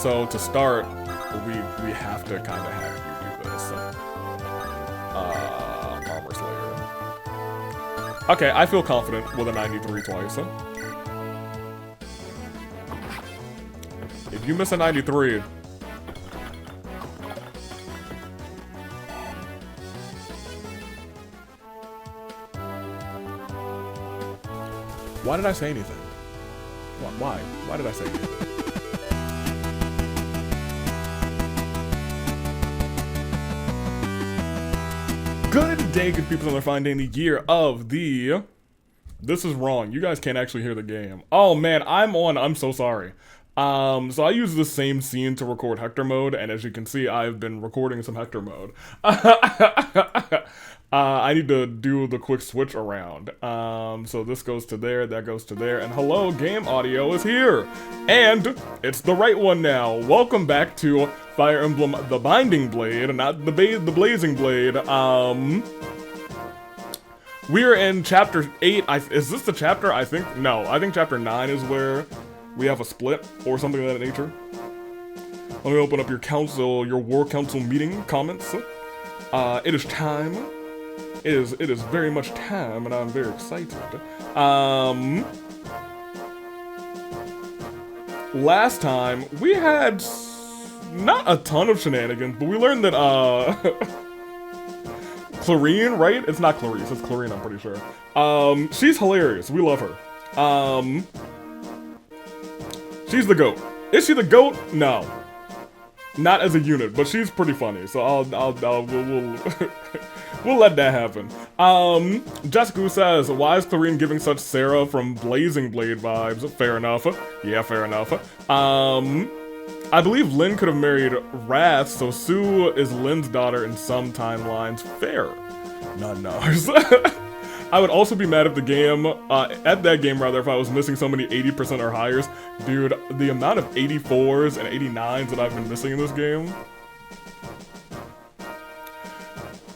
So to start, we have to kind of have you do this. Armor Slayer. Okay, I feel confident with a 93 twice. If you miss a 93... Why did I say anything? Why? Why did I say anything? Good day, good people, on their fine day in the year of the... This is wrong. You guys can't actually hear the game. Oh man, I'm so sorry. So I use the same scene to record Hector mode, and as you can see, I've been recording some Hector mode. I need to do the quick switch around. So this goes to there, that goes to there, and hello, game audio is here! And it's the right one now. Welcome back to Fire Emblem The Binding Blade, not the Blazing Blade. We're in chapter 8. Is this the chapter? I think, no, I think chapter 9 is where we have a split or something of that nature. Let me open up your war council meeting comments. It is time. It is very much time, and I'm very excited. Last time, we had not a ton of shenanigans, but we learned that, Clarine, right? It's not Clarice, it's Clarine, I'm pretty sure. She's hilarious. We love her. She's the GOAT. Is she the GOAT? No. Not as a unit, but she's pretty funny, so we'll let that happen. Jessica says, why is Clarine giving such Sarah from Blazing Blade vibes? Fair enough. Yeah, fair enough. I believe Lynn could have married Wrath, so Sue is Lynn's daughter in some timelines. Fair. Not in ours. I would also be mad at the game, if I was missing so many 80% or highers. Dude, the amount of 84s and 89s that I've been missing in this game.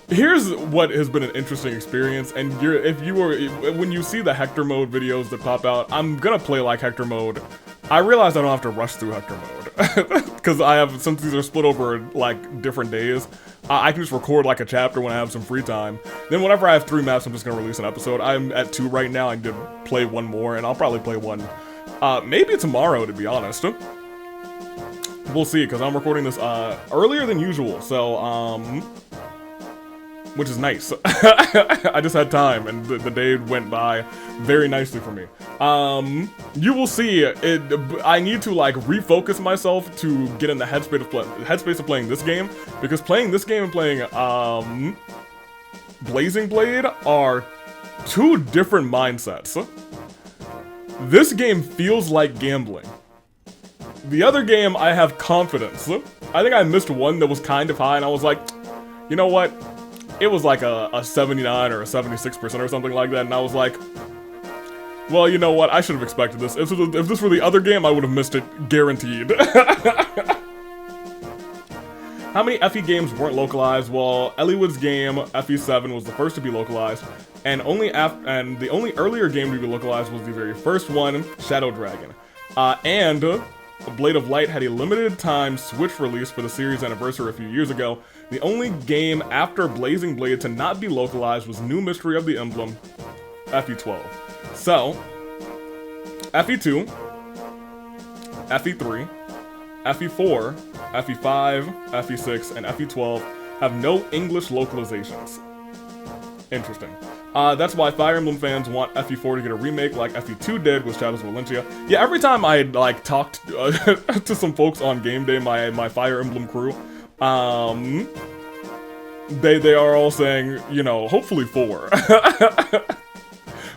Here's what has been an interesting experience, and when you see the Hector mode videos that pop out, I'm gonna play like Hector mode. I realize I don't have to rush through Hector mode, because since these are split over, like, different days, I can just record, like, a chapter when I have some free time. Then whenever I have 3 maps, I'm just gonna release an episode. I'm at 2 right now, I need to play 1 more, and I'll probably play 1, maybe tomorrow, to be honest. We'll see, because I'm recording this, earlier than usual, so, which is nice. I just had time, and the day went by very nicely for me. You will see, I need to, like, refocus myself to get in the headspace of playing this game, because playing this game and playing, Blazing Blade are 2 different mindsets. This game feels like gambling. The other game, I have confidence. I think I missed one that was kind of high, and I was like, you know what? It was like a 79 or a 76% or something like that, and I was like, well, you know what, I should have expected this. If this were the other game, I would have missed it, guaranteed. How many FE games weren't localized? Well, Elliewood's game, FE7, was the first to be localized, and the only earlier game to be localized was the very first one, Shadow Dragon. And Blade of Light had a limited time Switch release for the series anniversary a few years ago. The only game after Blazing Blade to not be localized was New Mystery of the Emblem, FE12. So, FE2, FE3, FE4, FE5, FE6, and FE12 have no English localizations. Interesting. That's why Fire Emblem fans want FE4 to get a remake like FE2 did with Shadows of Valentia. Yeah, every time I, like, talked to some folks on game day, my Fire Emblem crew, they are all saying, you know, hopefully 4.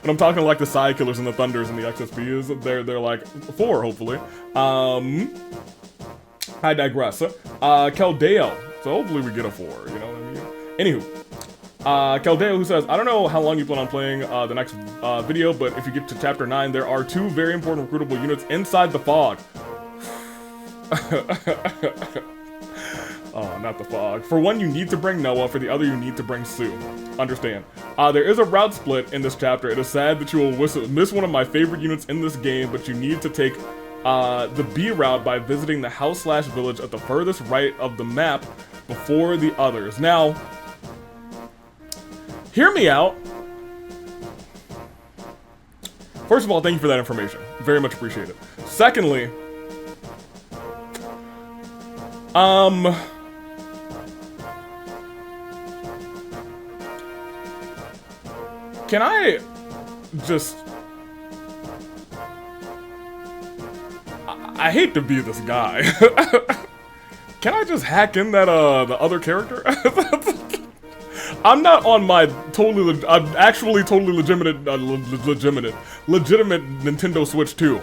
When I'm talking like the Psy Killers and the Thunders and the XSPs, they're like 4, hopefully. I digress. Caldeo. So hopefully we get a 4, you know what I mean? Anywho. Caldeo, who says, I don't know how long you plan on playing the next video, but if you get to chapter 9, there are 2 very important recruitable units inside the fog. Oh, not the fog. For one, you need to bring Noah. For the other, you need to bring Sue. Understand. There is a route split in this chapter. It is sad that you will miss one of my favorite units in this game, but you need to take the B route by visiting the house/village at the furthest right of the map before the others. Now, hear me out. First of all, thank you for that information. Very much appreciated. Secondly, can I just... I hate to be this guy. Can I just hack in that, the other character? I'm not on my I'm actually totally legitimate Nintendo Switch 2.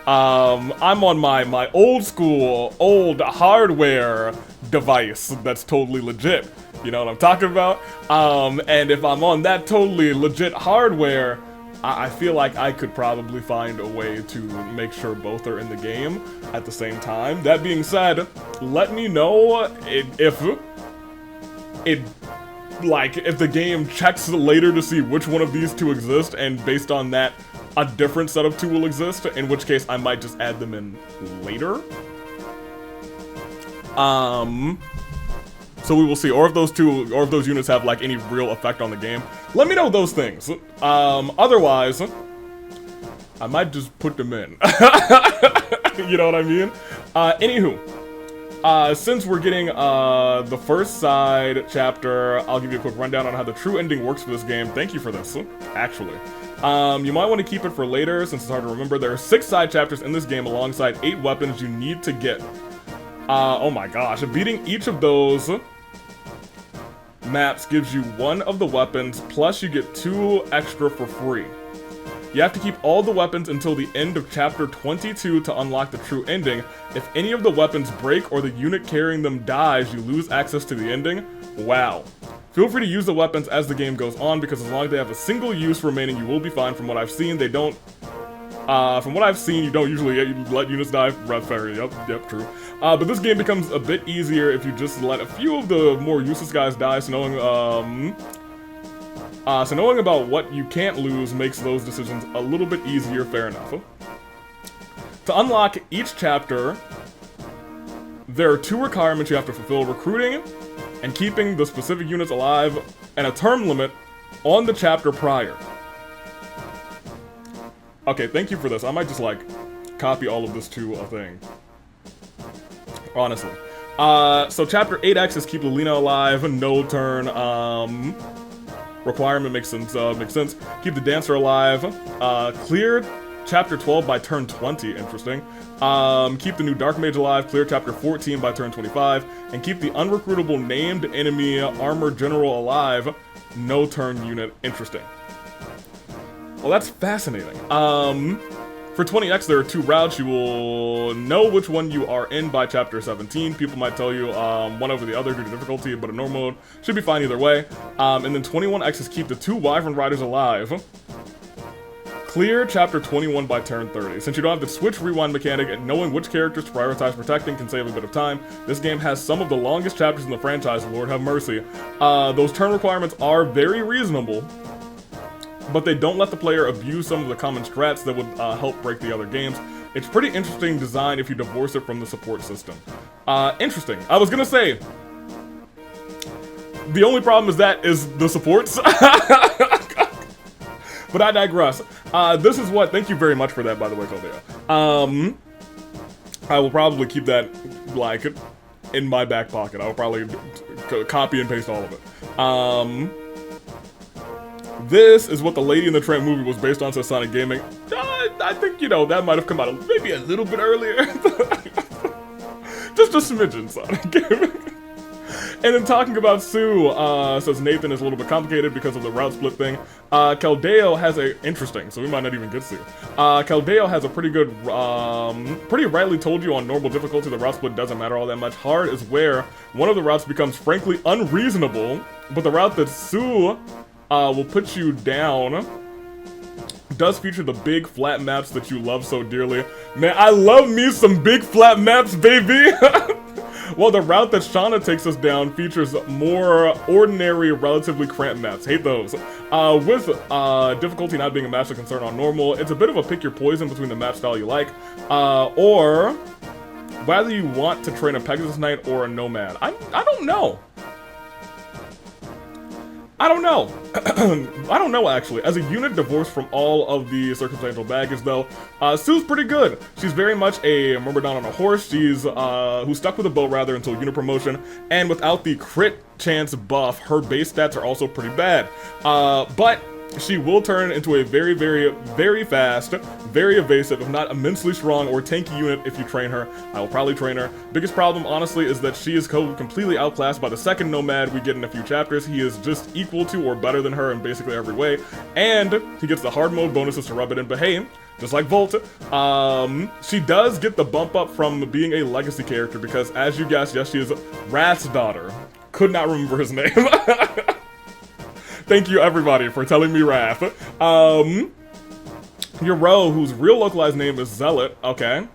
I'm on my old school, old hardware device that's totally legit. You know what I'm talking about? And if I'm on that totally legit hardware, I feel like I could probably find a way to make sure both are in the game at the same time. That being said, let me know if the game checks later to see which one of these two exist, and based on that, a different set of two will exist, in which case I might just add them in later. So we will see, or if those units have like any real effect on the game. Let me know those things. Otherwise, I might just put them in. You know what I mean? Anywho, since we're getting the first side chapter, I'll give you a quick rundown on how the true ending works for this game. Thank you for this, actually. You might want to keep it for later since it's hard to remember. There are 6 side chapters in this game alongside 8 weapons you need to get. Oh my gosh, beating each of those maps gives you 1 of the weapons, plus you get 2 extra for free. You have to keep all the weapons until the end of chapter 22 to unlock the true ending. If any of the weapons break or the unit carrying them dies, you lose access to the ending. Wow. Feel free to use the weapons as the game goes on, because as long as they have a single use remaining, you will be fine. From what I've seen, they don't... from what I've seen, you don't usually let units die. Red Fairy, yep, true. But this game becomes a bit easier if you just let a few of the more useless guys die, so knowing about what you can't lose makes those decisions a little bit easier, fair enough. To unlock each chapter, there are 2 requirements you have to fulfill: recruiting and keeping the specific units alive, and a term limit on the chapter prior. Okay, thank you for this. I might just, like, copy all of this to a thing. Honestly. So chapter 8X is keep Lilina alive, no turn, requirement makes sense, Keep the dancer alive, clear chapter 12 by turn 20, interesting. Keep the new dark mage alive, clear chapter 14 by turn 25, and keep the unrecruitable named enemy armor general alive, no turn unit, interesting. Well, that's fascinating. For 20X, there are 2 routes. You will know which one you are in by chapter 17. People might tell you one over the other due to difficulty, but a normal mode should be fine either way. And then 21X is keep the 2 Wyvern Riders alive. Clear chapter 21 by turn 30. Since you don't have the switch rewind mechanic, and knowing which characters to prioritize protecting can save a bit of time, this game has some of the longest chapters in the franchise, Lord have mercy. Those turn requirements are very reasonable, but they don't let the player abuse some of the common strats that would help break the other games. It's pretty interesting design if you divorce it from the support system. Interesting. I was gonna say, the only problem is the supports. But I digress. This is what, thank you very much for that, by the way, Caldea. I will probably keep that, like, in my back pocket. I will probably copy and paste all of it. This is what the Lady in the Tramp movie was based on, so Sonic Gaming. I think, you know, that might have come out maybe a little bit earlier. Just a smidgen, Sonic Gaming. And then talking about Sue, says Nathan is a little bit complicated because of the route split thing. Caldeo has interesting, so we might not even get Sue. Caldeo has a pretty good, pretty rightly told you on normal difficulty the route split doesn't matter all that much. Hard is where one of the routes becomes frankly unreasonable, but the route that Sue will put you down does feature the big flat maps that you love so dearly. Man, I love me some big flat maps, baby! Well, the route that Shauna takes us down features more ordinary, relatively cramped maps. Hate those. With difficulty not being a massive concern on normal, it's a bit of a pick your poison between the map style you like, or whether you want to train a Pegasus Knight or a Nomad. I don't know. I don't know. I don't know, actually. As a unit divorced from all of the circumstantial baggage, though, Sue's pretty good. She's very much a Myrmidon on a horse. She's, who's stuck with a bow, rather, until unit promotion. And without the crit chance buff, her base stats are also pretty bad. But she will turn into a very, very, very fast, very evasive, if not immensely strong or tanky unit if you train her. I will probably train her. Biggest problem, honestly, is that she is completely outclassed by the second Nomad we get in a few chapters. He is just equal to or better than her in basically every way. And he gets the hard mode bonuses to rub it in, but hey, just like Volt, she does get the bump up from being a legacy character because, as you guessed, yes, she is Wrath's daughter. Could not remember his name. Thank you, everybody, for telling me Wrath. Yoro, whose real localized name is Zealot. Okay.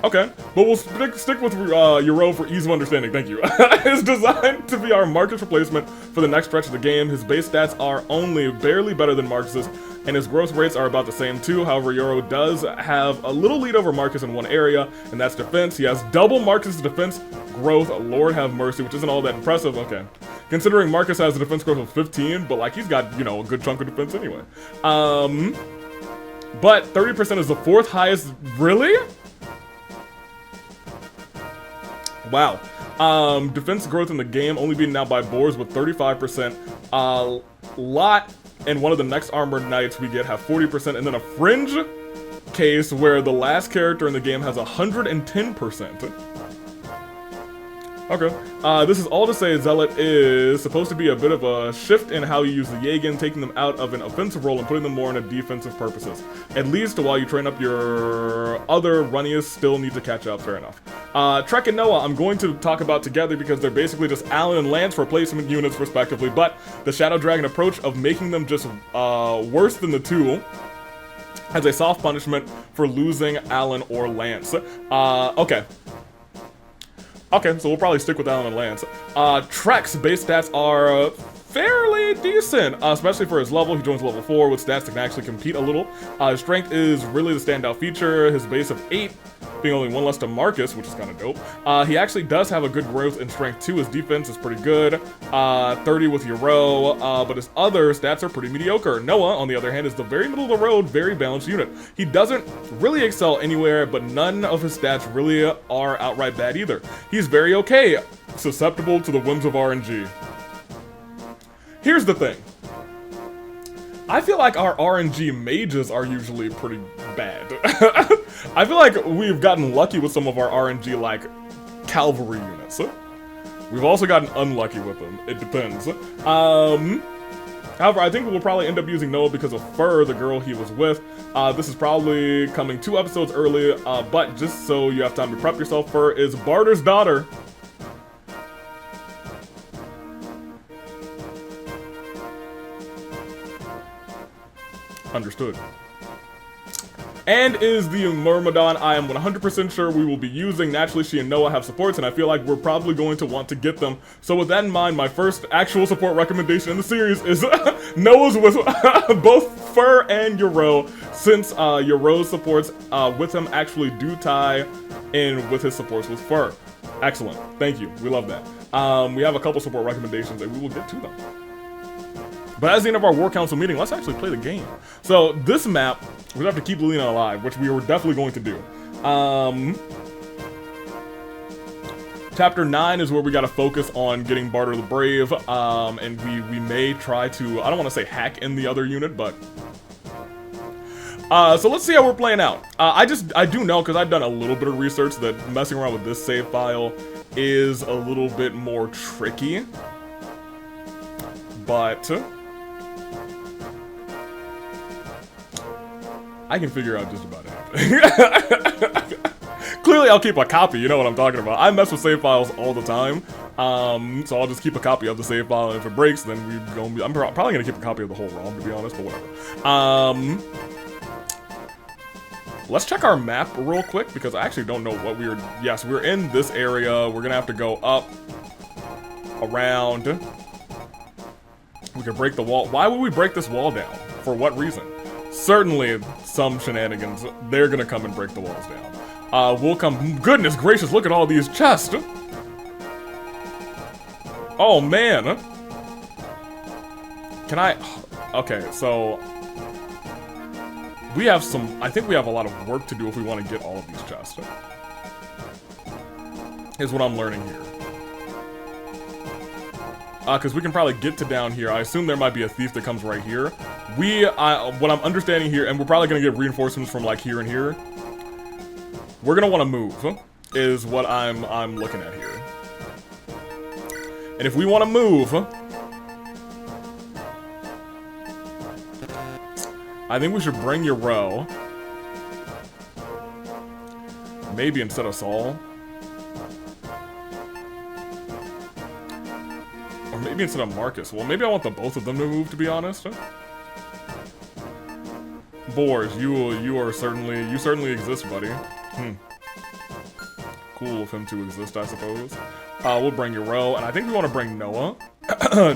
Okay. But we'll stick with Yoro for ease of understanding. Thank you. Is designed to be our Marcus replacement for the next stretch of the game. His base stats are only barely better than Marcus's, and his growth rates are about the same too. However, Yoro does have a little lead over Marcus in one area, and that's defense. He has double Marcus's defense growth. Lord have mercy, which isn't all that impressive. Okay. Considering Marcus has a defense growth of 15, but like he's got, you know, a good chunk of defense anyway. But 30% is the fourth highest. Really? Wow. Defense growth in the game only beaten out by boars with 35%. Lot and one of the next armored knights we get have 40%, and then a fringe case where the last character in the game has 110%. Okay. This is all to say Zealot is supposed to be a bit of a shift in how you use the Yagan, taking them out of an offensive role and putting them more into defensive purposes. At least while you train up your other runniest still need to catch up, fair enough. Trek and Noah I'm going to talk about together because they're basically just Alan and Lance replacement units respectively, but the Shadow Dragon approach of making them just worse than the two as a soft punishment for losing Alan or Lance. Okay. Okay, so we'll probably stick with Alan and Lance. Trek's base stats are fairly decent, especially for his level. He joins level 4 with stats that can actually compete a little. His strength is really the standout feature. His base of 8 being only one less to Marcus, which is kind of dope. He actually does have a good growth in strength too. His defense is pretty good. 30 with Yoro, but his other stats are pretty mediocre. Noah, on the other hand, is the very middle of the road, very balanced unit. He doesn't really excel anywhere, but none of his stats really are outright bad either. He's very okay, susceptible to the whims of RNG. Here's the thing. I feel like our RNG mages are usually pretty bad. I feel like we've gotten lucky with some of our RNG, like, cavalry units. We've also gotten unlucky with them. It depends. However, I think we'll probably end up using Noah because of Fur, the girl he was with. This is probably coming 2 episodes early, but just so you have time to prep yourself, Fur is Barter's daughter. Understood. And is the Myrmidon I am 100% sure we will be using. Naturally, she and Noah have supports, and I feel like we're probably going to want to get them. So with that in mind, my first actual support recommendation in the series is Noah's with both Fur and Yoro, since Yoro's supports with him actually do tie in with his supports with Fur. Excellent. Thank you. We love that. We have a couple support recommendations, and we will get to them. But as the end of our War Council meeting, let's actually play the game. So this map, we have to keep Lilina alive, which we were definitely going to do. Chapter 9 is where we gotta focus on getting Barter the Brave, and we may try to, I don't want to say hack in the other unit, but... so let's see how we're playing out. I do know, because I've done a little bit of research, that messing around with this save file is a little bit more tricky. But... I can figure out just about anything. Clearly, I'll keep a copy, you know what I'm talking about. I mess with save files all the time, so I'll just keep a copy of the save file, and if it breaks, then I'm probably gonna keep a copy of the whole ROM, to be honest, but whatever. Let's check our map real quick, because I actually don't know what we're... Yes, we're in this area. We're gonna have to go up, around. We could break the wall. Why would we break this wall down? For what reason? Certainly some shenanigans. They're gonna come and break the walls down. We'll come... Goodness gracious, look at all these chests! Oh, man! Can I... Okay, so... We have some... I think we have a lot of work to do if we want to get all of these chests. Is what I'm learning here. Because we can probably get to down here. I assume there might be a thief that comes right here. What I'm understanding here, and we're probably going to get reinforcements from, like, here and here. We're going to want to move, is what I'm looking at here. And if we want to move... I think we should bring Euro. Maybe instead of Saul. Or maybe instead of Marcus. Well, maybe I want the both of them to move, to be honest. Boars, you certainly exist, buddy. Cool of him to exist, I suppose. We'll bring Euro, and I think we want to bring Noah.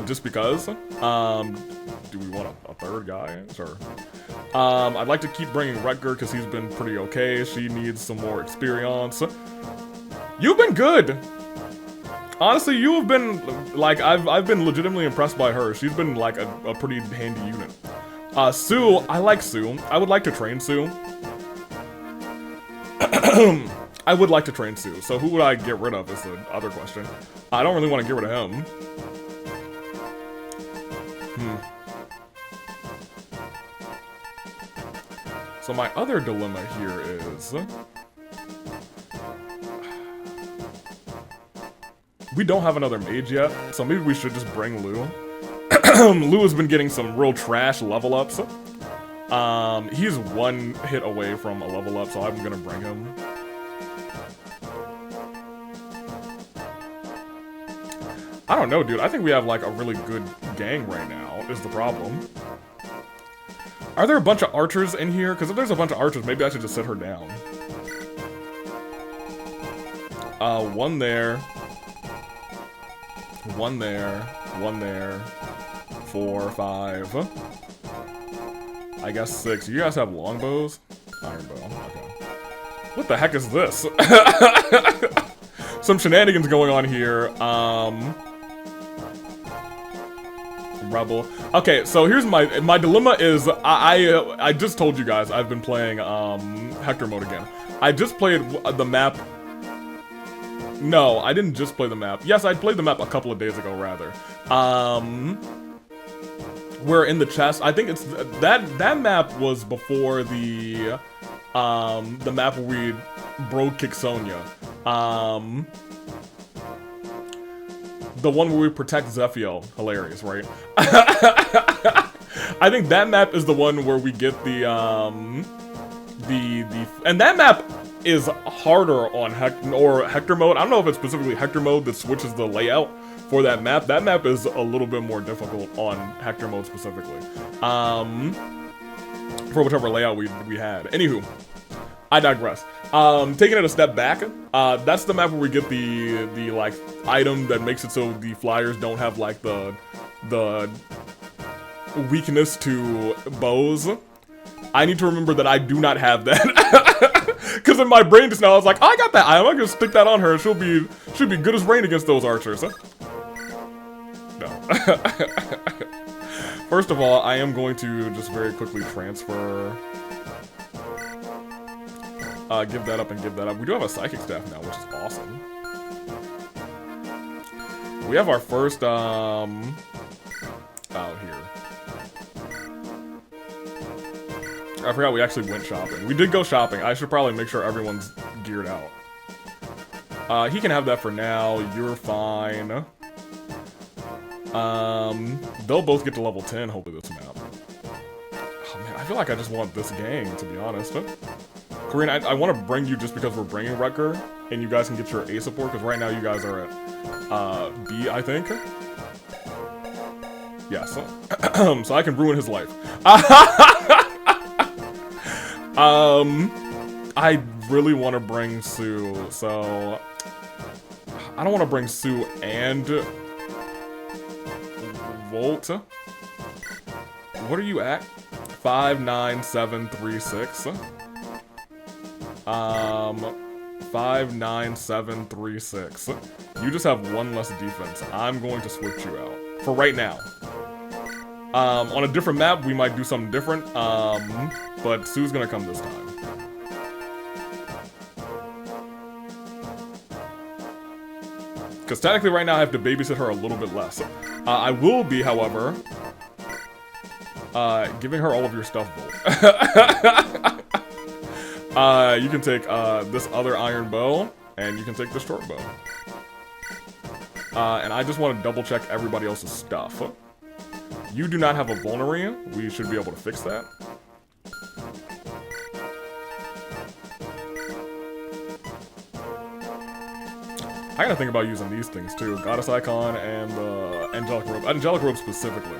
Just because. Do we want a third guy? Sure. I'd like to keep bringing Rutger because he's been pretty okay. She needs some more experience. You've been good! Honestly, you have been, like, I've been legitimately impressed by her. She's been, like, a pretty handy unit. Sue, I like Sue. I would like to train Sue. I would like to train Sue, so who would I get rid of is the other question. I don't really want to get rid of him. So my other dilemma here is... We don't have another mage yet, so maybe we should just bring Lou. Lou has been getting some real trash level ups. He's one hit away from a level up, so I'm gonna bring him. I don't know, dude. I think we have, like, a really good gang right now, is the problem. Are there a bunch of archers in here? Because if there's a bunch of archers, maybe I should just set her down. One there. One there. One there. 4, 5. I guess 6. You guys have longbows? Iron bow. Okay. What the heck is this? Some shenanigans going on here. Rebel. Okay, so here's my dilemma is I just told you guys I've been playing Hector mode again. I just played the map. No, I didn't just play the map. Yes, I played the map a couple of days ago, rather. We're in the chest. I think it's that map was before the map where we broke kick Sonya. The one where we protect Zephiel. Hilarious, right? I think that map is the one where we get and that map is harder on Hector mode. I don't know if it's specifically Hector mode that switches the layout for that map. That map is a little bit more difficult on Hector mode specifically. For whichever layout we had. Anywho, I digress. Taking it a step back, that's the map where we get the like item that makes it so the flyers don't have like the weakness to bows. I need to remember that I do not have that. Because in my brain just now I was like, oh, I got that item, I'm gonna stick that on her and she'll be good as rain against those archers. Huh? No. First of all, I am going to just very quickly transfer. Give that up and give that up. We do have a psychic staff now, which is awesome. We have our first, out here. I forgot we actually went shopping. We did go shopping. I should probably make sure everyone's geared out. He can have that for now. You're fine. They'll both get to level 10, hopefully, this map. Oh, man, I feel like I just want this gang, to be honest. Corinne, I want to bring you just because we're bringing Rutger, and you guys can get your A support, because right now you guys are at, B, I think? Yes. So I can ruin his life. I really want to bring Sue, so I don't want to bring Sue and Volt. What are you at? 59736. 59736. You just have one less defense. I'm going to switch you out for right now. On a different map, we might do something different. But Sue's gonna come this time. Because technically right now I have to babysit her a little bit less. I will be, however, giving her all of your stuff, Volt. You can take this other iron bow, and you can take this short bow. And I just want to double check everybody else's stuff. You do not have a vulnerary. We should be able to fix that. I gotta think about using these things too. Goddess Icon and Angelic Robe. Angelic Robe specifically.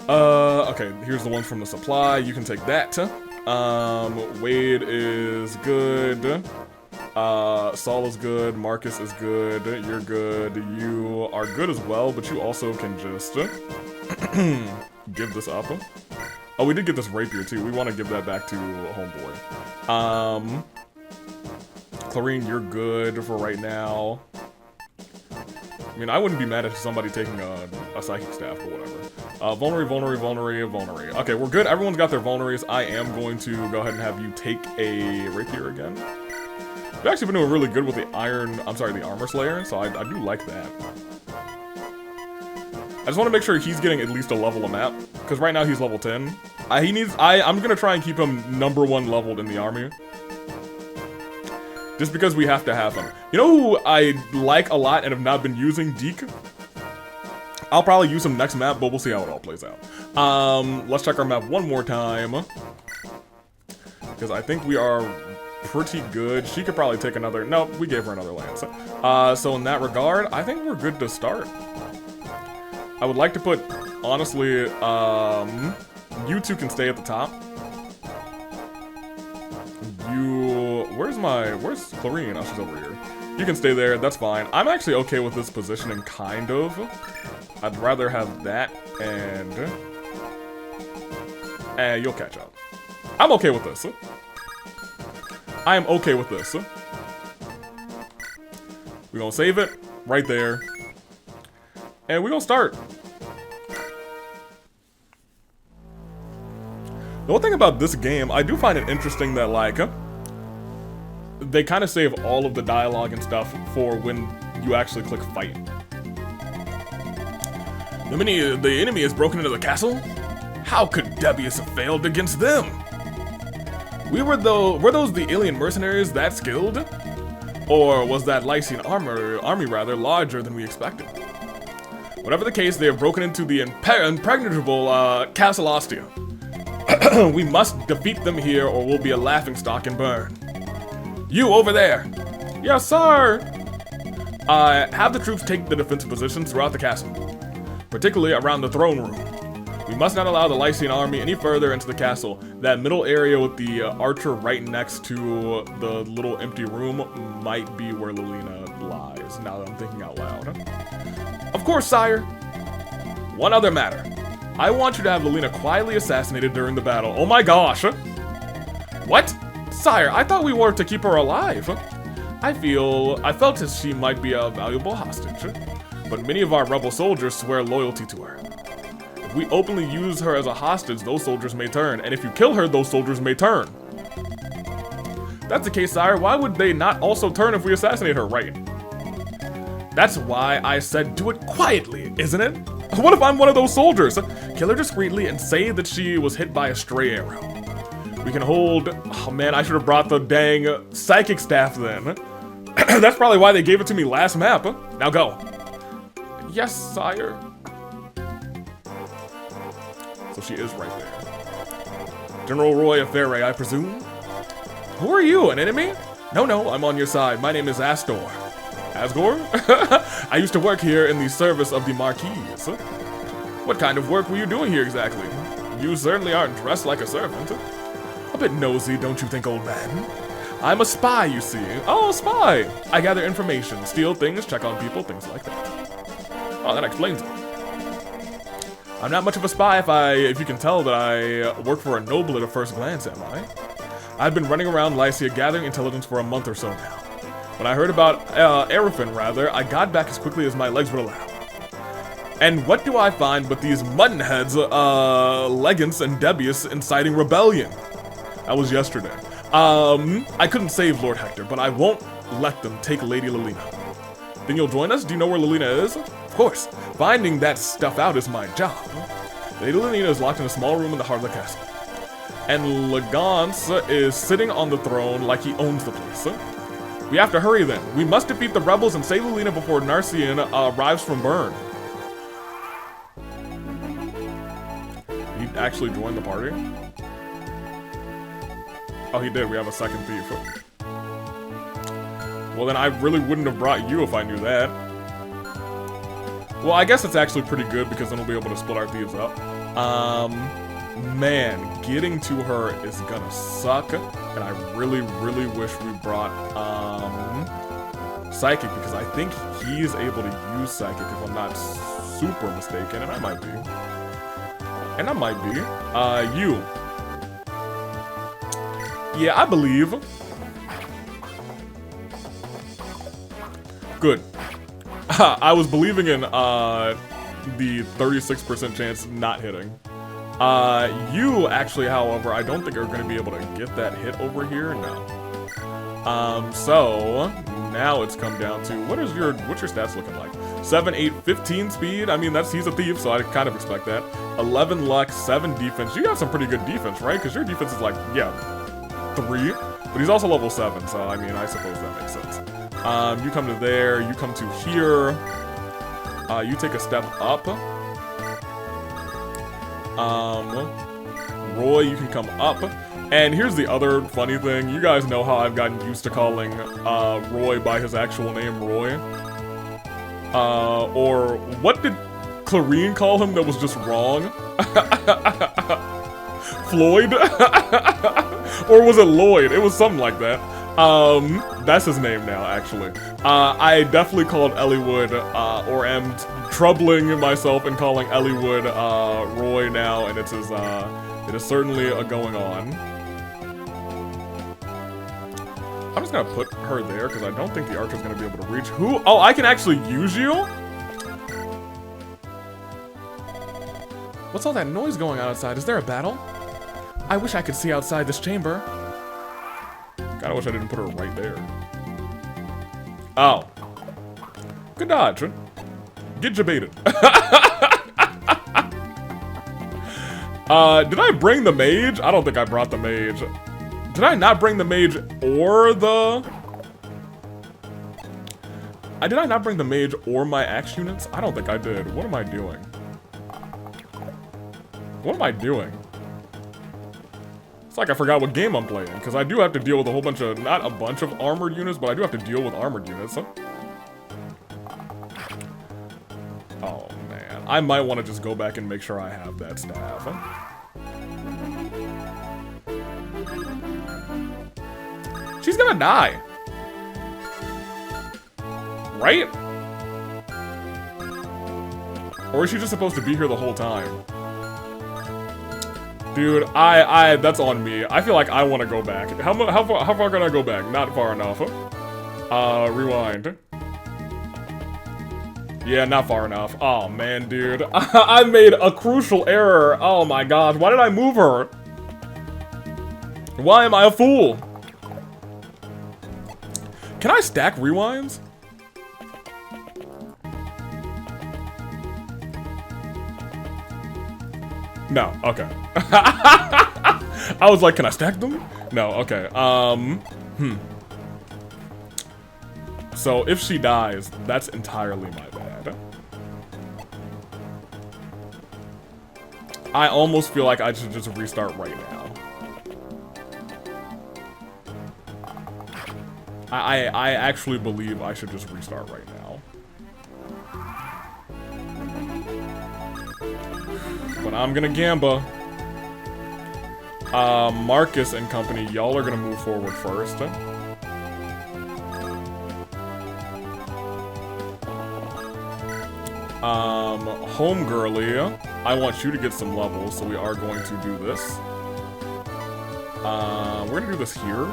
Okay, here's the ones from the supply. You can take that. Wade is good. Saul is good. Marcus is good. You're good. You are good as well, but you also can just give this up. Oh, we did get this rapier too. We want to give that back to Homeboy. Clarine, you're good for right now. I mean, I wouldn't be mad at somebody taking a psychic staff, but whatever. Vulnerary. Okay, we're good. Everyone's got their vulneraries. I am going to go ahead and have you take a rapier again. We've actually been doing really good with the armor slayer, so I do like that. I just want to make sure he's getting at least a level a map, because right now he's level 10. I'm gonna try and keep him #1 leveled in the army. Just because we have to have him. You know who I like a lot and have not been using? Deke. I'll probably use him next map, but we'll see how it all plays out. Let's check our map one more time. Because I think we are pretty good. She could probably take another... No, we gave her another lance. So in that regard, I think we're good to start. I would like to put, honestly, you two can stay at the top. Where's Clarine? Oh, she's over here. You can stay there, that's fine. I'm actually okay with this positioning, kind of. I'd rather have that, and you'll catch up. I'm okay with this. I am okay with this. We're gonna save it right there, and we're gonna start. The one thing about this game, I do find it interesting that, like, they kind of save all of the dialogue and stuff for when you actually click fight. The enemy has broken into the castle? How could Debius have failed against them? Were those the alien mercenaries that skilled? Or was that Lycian army rather larger than we expected? Whatever the case, they have broken into the impregnable Castle Ostia. We must defeat them here or we'll be a laughingstock and burn. You over there! Yes, sir! Have the troops take the defensive positions throughout the castle, particularly around the throne room. We must not allow the Lycian army any further into the castle. That middle area with the archer right next to the little empty room might be where Lilina lies, now that I'm thinking out loud. Of course, sire! One other matter. I want you to have Lilina quietly assassinated during the battle. Oh my gosh! What? Sire, I thought we were to keep her alive. I felt as she might be a valuable hostage, but many of our rebel soldiers swear loyalty to her. If we openly use her as a hostage, those soldiers may turn, and if you kill her, those soldiers may turn. If that's the case, sire, why would they not also turn if we assassinate her, right? That's why I said do it quietly, isn't it? What if I'm one of those soldiers? Kill her discreetly and say that she was hit by a stray arrow. We can hold... Oh man, I should have brought the dang psychic staff then. That's probably why they gave it to me last map. Now go. Yes, sire. So she is right there. General Roy of Ferre, I presume? Who are you, an enemy? No, I'm on your side. My name is Astor. Asgore? I used to work here in the service of the Marquise. What kind of work were you doing here exactly? You certainly aren't dressed like a servant. bit nosy, don't you think, old man? I'm a spy, you see. Oh, a spy! I gather information, steal things, check on people, things like that. Oh, that explains it. I'm not much of a spy if you can tell that I work for a noble at a first glance, am I? I've been running around Lycia gathering intelligence for a month or so now. When I heard about Erefin, rather, I got back as quickly as my legs would allow. And what do I find but these muttonheads, Legance and Debius inciting rebellion? That was yesterday. I couldn't save Lord Hector, but I won't let them take Lady Lilina. Then you'll join us? Do you know where Lilina is? Of course. Finding that stuff out is my job. Lady Lilina is locked in a small room in the heart of the castle. And Legance is sitting on the throne like he owns the place. We have to hurry then. We must defeat the rebels and save Lilina before Narcian arrives from Bern. He actually joined the party? Oh, he did. We have a second thief. Well, then I really wouldn't have brought you if I knew that. Well, I guess it's actually pretty good because then we'll be able to split our thieves up. Man, getting to her is gonna suck. And I really, really wish we brought, Psychic, because I think he's able to use Psychic if I'm not super mistaken, and I might be. You. Yeah, I believe. Good. I was believing in, the 36% chance not hitting. You actually, however, I don't think are going to be able to get that hit over here. No. So now it's come down to what's your stats looking like? 7, 8, 15 speed. I mean, he's a thief, so I kind of expect that. 11 luck, 7 defense. You got some pretty good defense, right? Because your defense is like, yeah, 3. But he's also level 7, so I mean, I suppose that makes sense. You come to there. You come to here. You take a step up. Roy, you can come up. And here's the other funny thing. You guys know how I've gotten used to calling Roy by his actual name, Roy. Or what did Clarine call him that was just wrong? Floyd? Or was it Lloyd? It was something like that. That's his name now, actually. I definitely called Elliewood, or am troubling myself and calling Elliewood, Roy now, and it is certainly a going on. I'm just gonna put her there, because I don't think the archer's gonna be able to reach. Who? Oh, I can actually use you? What's all that noise going on outside? Is there a battle? I wish I could see outside this chamber. Kinda wish I didn't put her right there. Oh. Good dodge. Get jebaited. Did I bring the mage? I don't think I brought the mage. Did I not bring the mage or the... Did I not bring the mage or my axe units? I don't think I did. What am I doing? What am I doing? It's like I forgot what game I'm playing, because I do have to deal with a whole bunch of, not a bunch of armored units, but I do have to deal with armored units. Oh, man. I might want to just go back and make sure I have that staff. She's gonna die. Right? Or is she just supposed to be here the whole time? Dude, that's on me. I feel like I want to go back. How far can I go back? Not far enough. Rewind. Yeah, not far enough. Oh, man, dude. I made a crucial error. Oh, my gosh. Why did I move her? Why am I a fool? Can I stack rewinds? No, okay. I was like, can I stack them? No, okay. So if she dies, that's entirely my bad. I almost feel like I should just restart right now. I actually believe I should just restart right now. But I'm gonna gamba. Marcus and company, y'all are gonna move forward first. Homegirly, I want you to get some levels, so we are going to do this. We're gonna do this here.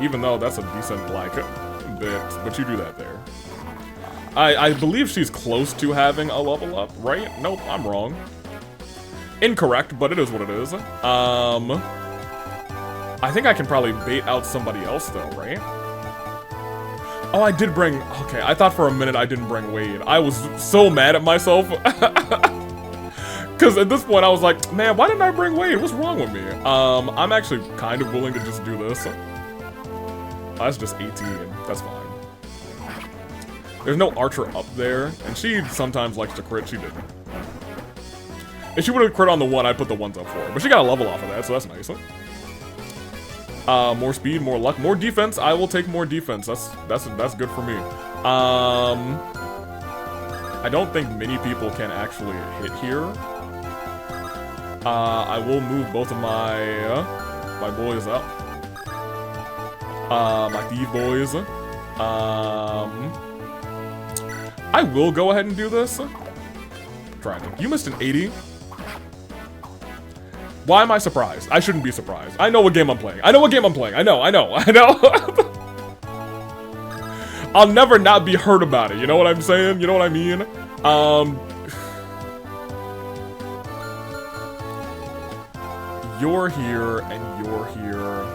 Even though that's a decent, like, bit, but you do that there. I believe she's close to having a level up, right? Nope, I'm wrong. Incorrect, but it is what it is. I think I can probably bait out somebody else, though, right? Oh, I did bring... Okay, I thought for a minute I didn't bring Wade. I was so mad at myself. Because at this point I was like, man, why didn't I bring Wade? What's wrong with me? I'm actually kind of willing to just do this. That's just 18. That's fine. There's no archer up there, and she sometimes likes to crit. She didn't. If she would have crit on the one, I'd put the ones up for her. But she got a level off of that, so that's nice. More speed, more luck, more defense. I will take more defense. That's good for me. I don't think many people can actually hit here. I will move both of my boys up. My thief boys. I will go ahead and do this. Trying to. You missed an 80. Why am I surprised? I shouldn't be surprised. I know what game I'm playing. I know. I'll never not be hurt about it. You know what I'm saying? You know what I mean? You're here and you're here.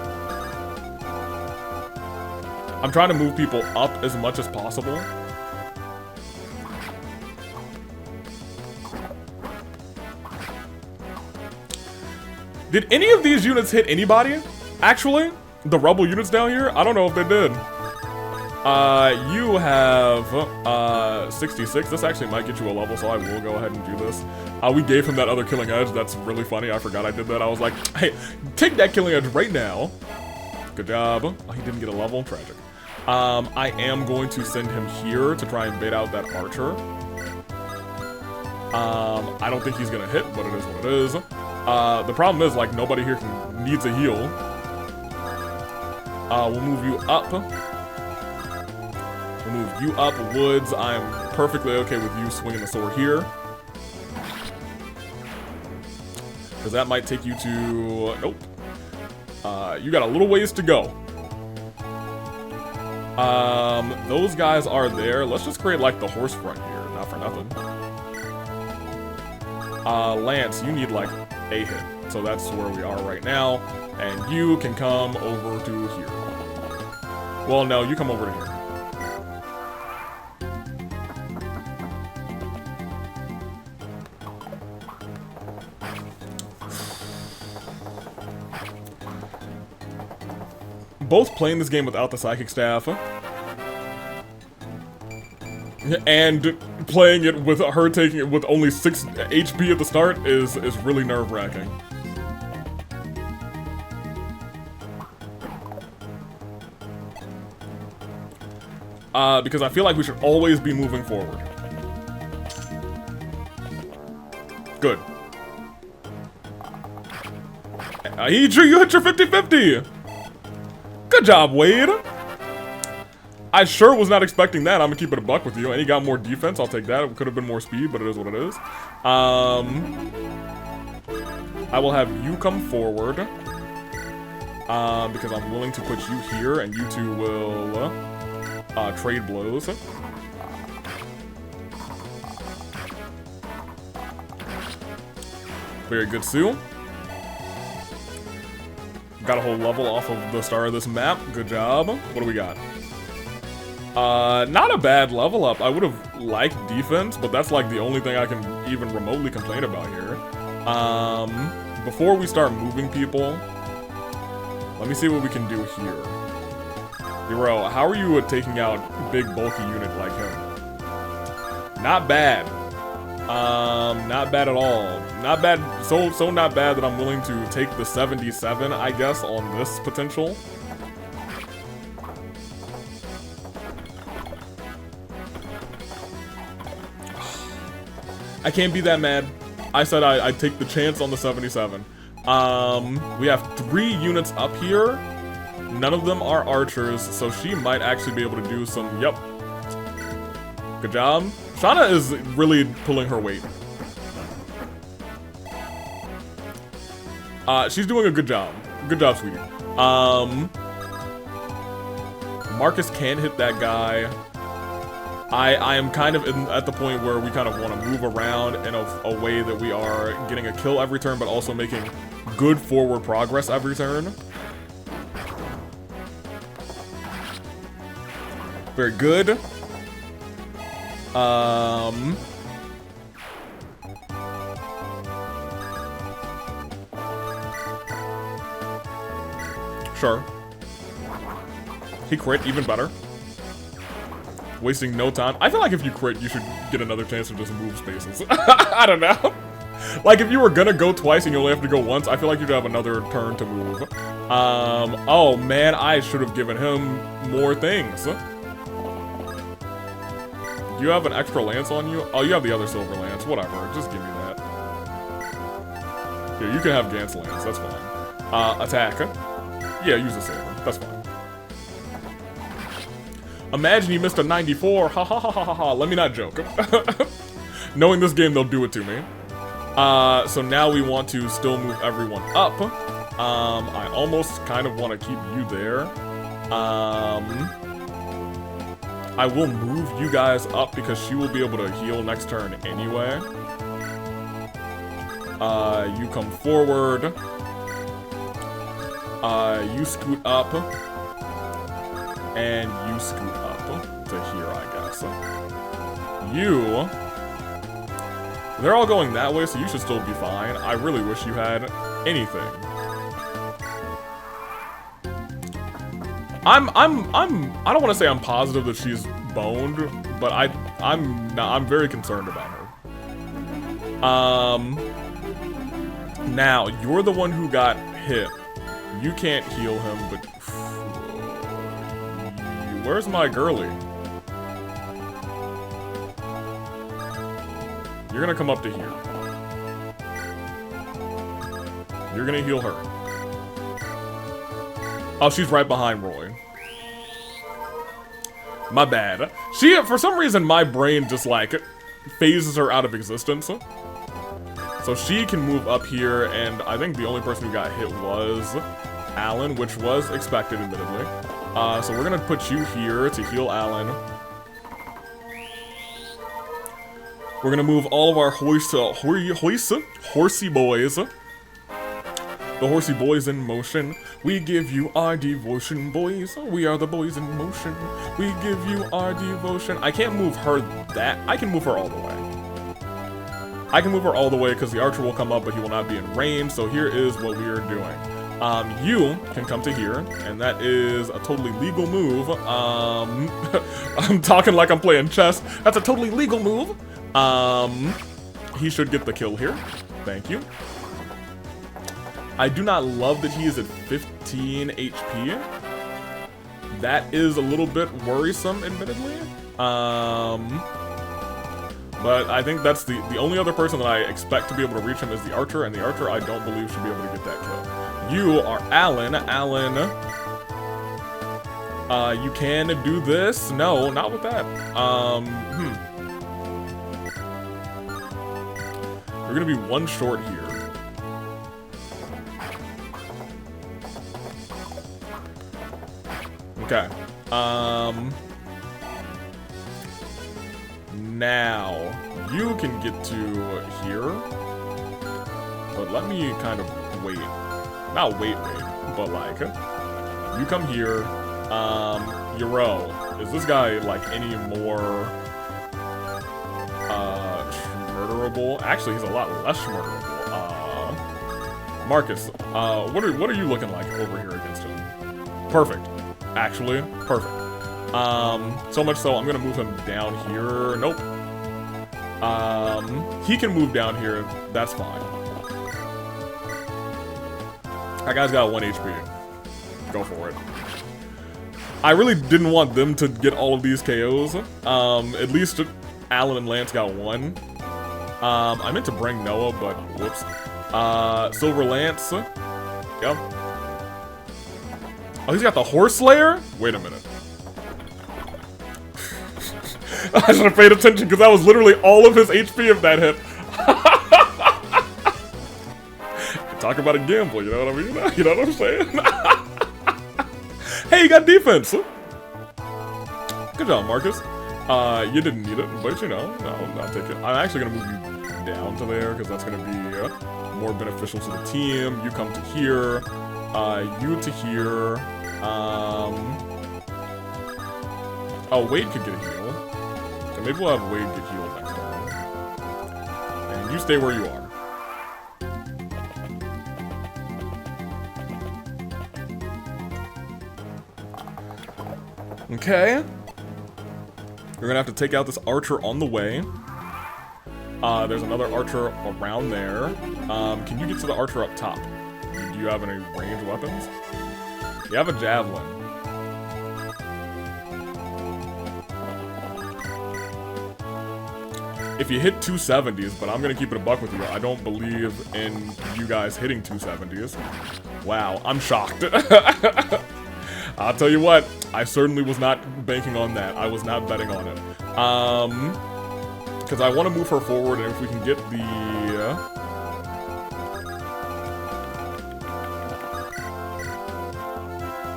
I'm trying to move people up as much as possible. Did any of these units hit anybody? Actually, the rebel units down here? I don't know if they did. You have 66. This actually might get you a level, so I will go ahead and do this. We gave him that other killing edge. That's really funny. I forgot I did that. I was like, hey, take that killing edge right now. Good job. Oh, he didn't get a level. Tragic. I am going to send him here to try and bait out that archer. I don't think he's gonna hit, but it is what it is. The problem is, like, nobody here needs a heal. We'll move you up. We'll move you up. Woods, I'm perfectly okay with you swinging the sword here. Because that might take you to... Nope. You got a little ways to go. Those guys are there. Let's just create, like, the horse front here. Not for nothing. Lance, you need, like, a hit. So that's where we are right now. And you can come over to here. Well, no, you come over to here. Both playing this game without the psychic staff. And playing it with her taking it with only 6 HP at the start is really nerve-wracking. Because I feel like we should always be moving forward. Good. You hit your 50-50! Good job, Wade! I sure was not expecting that. I'm gonna keep it a buck with you. And he got more defense. I'll take that. It could have been more speed, but it is what it is. I will have you come forward. Because I'm willing to put you here, and you two will trade blows. Very good, Sue. Got a whole level off of the start of this map. Good job. What do we got? Not a bad level up. I would have liked defense, but that's like the only thing I can even remotely complain about here. Before we start moving people, let me see what we can do here. Hero, how are you at taking out big bulky unit like him? Not bad. Not bad at all. Not bad, so not bad that I'm willing to take the 77, I guess, on this potential. I can't be that mad. I said I'd take the chance on the 77. We have 3 units up here. None of them are archers, so she might actually be able to do some, yep. Good job. Shauna is really pulling her weight. She's doing a good job. Good job, sweetie. Marcus can hit that guy. I am kind of at the point where we kind of want to move around in a way that we are getting a kill every turn, but also making good forward progress every turn. Very good. Sure. He crit, even better. Wasting no time. I feel like if you crit, you should get another chance to just move spaces. I don't know. Like, if you were gonna go twice and you only have to go once, I feel like you'd have another turn to move. Oh man, I should have given him more things. Do you have an extra lance on you? Oh, you have the other silver lance. Whatever, just give me that. Here, you can have Gant's lance, that's fine. Attack. Yeah, use the saber, that's fine. Imagine you missed a 94. Ha ha ha ha ha ha. Let me not joke. Knowing this game, they'll do it to me. So now we want to still move everyone up. I almost kind of want to keep you there. I will move you guys up because she will be able to heal next turn anyway. You come forward. You scoot up. And you scoot up to here, I guess. They're all going that way, so you should still be fine. I really wish you had anything. I don't want to say I'm positive that she's boned, but I'm very concerned about her. Now, you're the one who got hit. You can't heal him, but where's my girly? You're gonna come up to here. You're gonna heal her. Oh, she's right behind Roy. My bad. She, for some reason, my brain just, like, phases her out of existence. So she can move up here, and I think the only person who got hit was Alan, which was expected, admittedly. So we're gonna put you here to heal Alan. We're gonna move all of our horsey boys. The horsey boys in motion. We give you our devotion, boys. We are the boys in motion. We give you our devotion. I can't move her that. I can move her all the way. I can move her all the way because the archer will come up, but he will not be in range. So here is what we are doing. You can come to here, and that is a totally legal move. I'm talking like I'm playing chess. That's a totally legal move. He should get the kill here. Thank you. I do not love that he is at 15 HP. That is a little bit worrisome, admittedly. But I think that's the only other person that I expect to be able to reach him is the archer, and the archer I don't believe should be able to get that kill. You are Alan. Alan, you can do this. No, not with that. We're gonna be one short here. Okay. Now, you can get to here. But let me kind of wait. Not wait, but like, you come here. Euro, is this guy like any more murderable? Actually, he's a lot less murderable. Marcus, what are you looking like over here against him? Perfect. Actually, perfect. So much so, I'm gonna move him down here. Nope. He can move down here. That's fine. That guy's got 1 HP. Go for it. I really didn't want them to get all of these KOs. At least Alan and Lance got 1. I meant to bring Noah, but whoops. Silver Lance. Yep. Oh, he's got the Horse Slayer? Wait a minute. I should have paid attention because that was literally all of his HP of that hit. Talk about a gamble, you know what I mean? You know what I'm saying? Hey, you got defense. Good job, Marcus. You didn't need it, but you know, I'll take it. I'm actually gonna move you down to there because that's gonna be more beneficial to the team. You come to here. You to here. Oh, Wade could get a heal. So maybe we'll have Wade get healed next time. And you stay where you are. Okay. You're gonna have to take out this archer on the way. There's another archer around there. Can you get to the archer up top? Do you have any ranged weapons? You have a javelin. If you hit 270s, but I'm gonna keep it a buck with you, I don't believe in you guys hitting 270s. Wow, I'm shocked. I'll tell you what, I certainly was not banking on that. I was not betting on it. Because I want to move her forward, and if we can get the...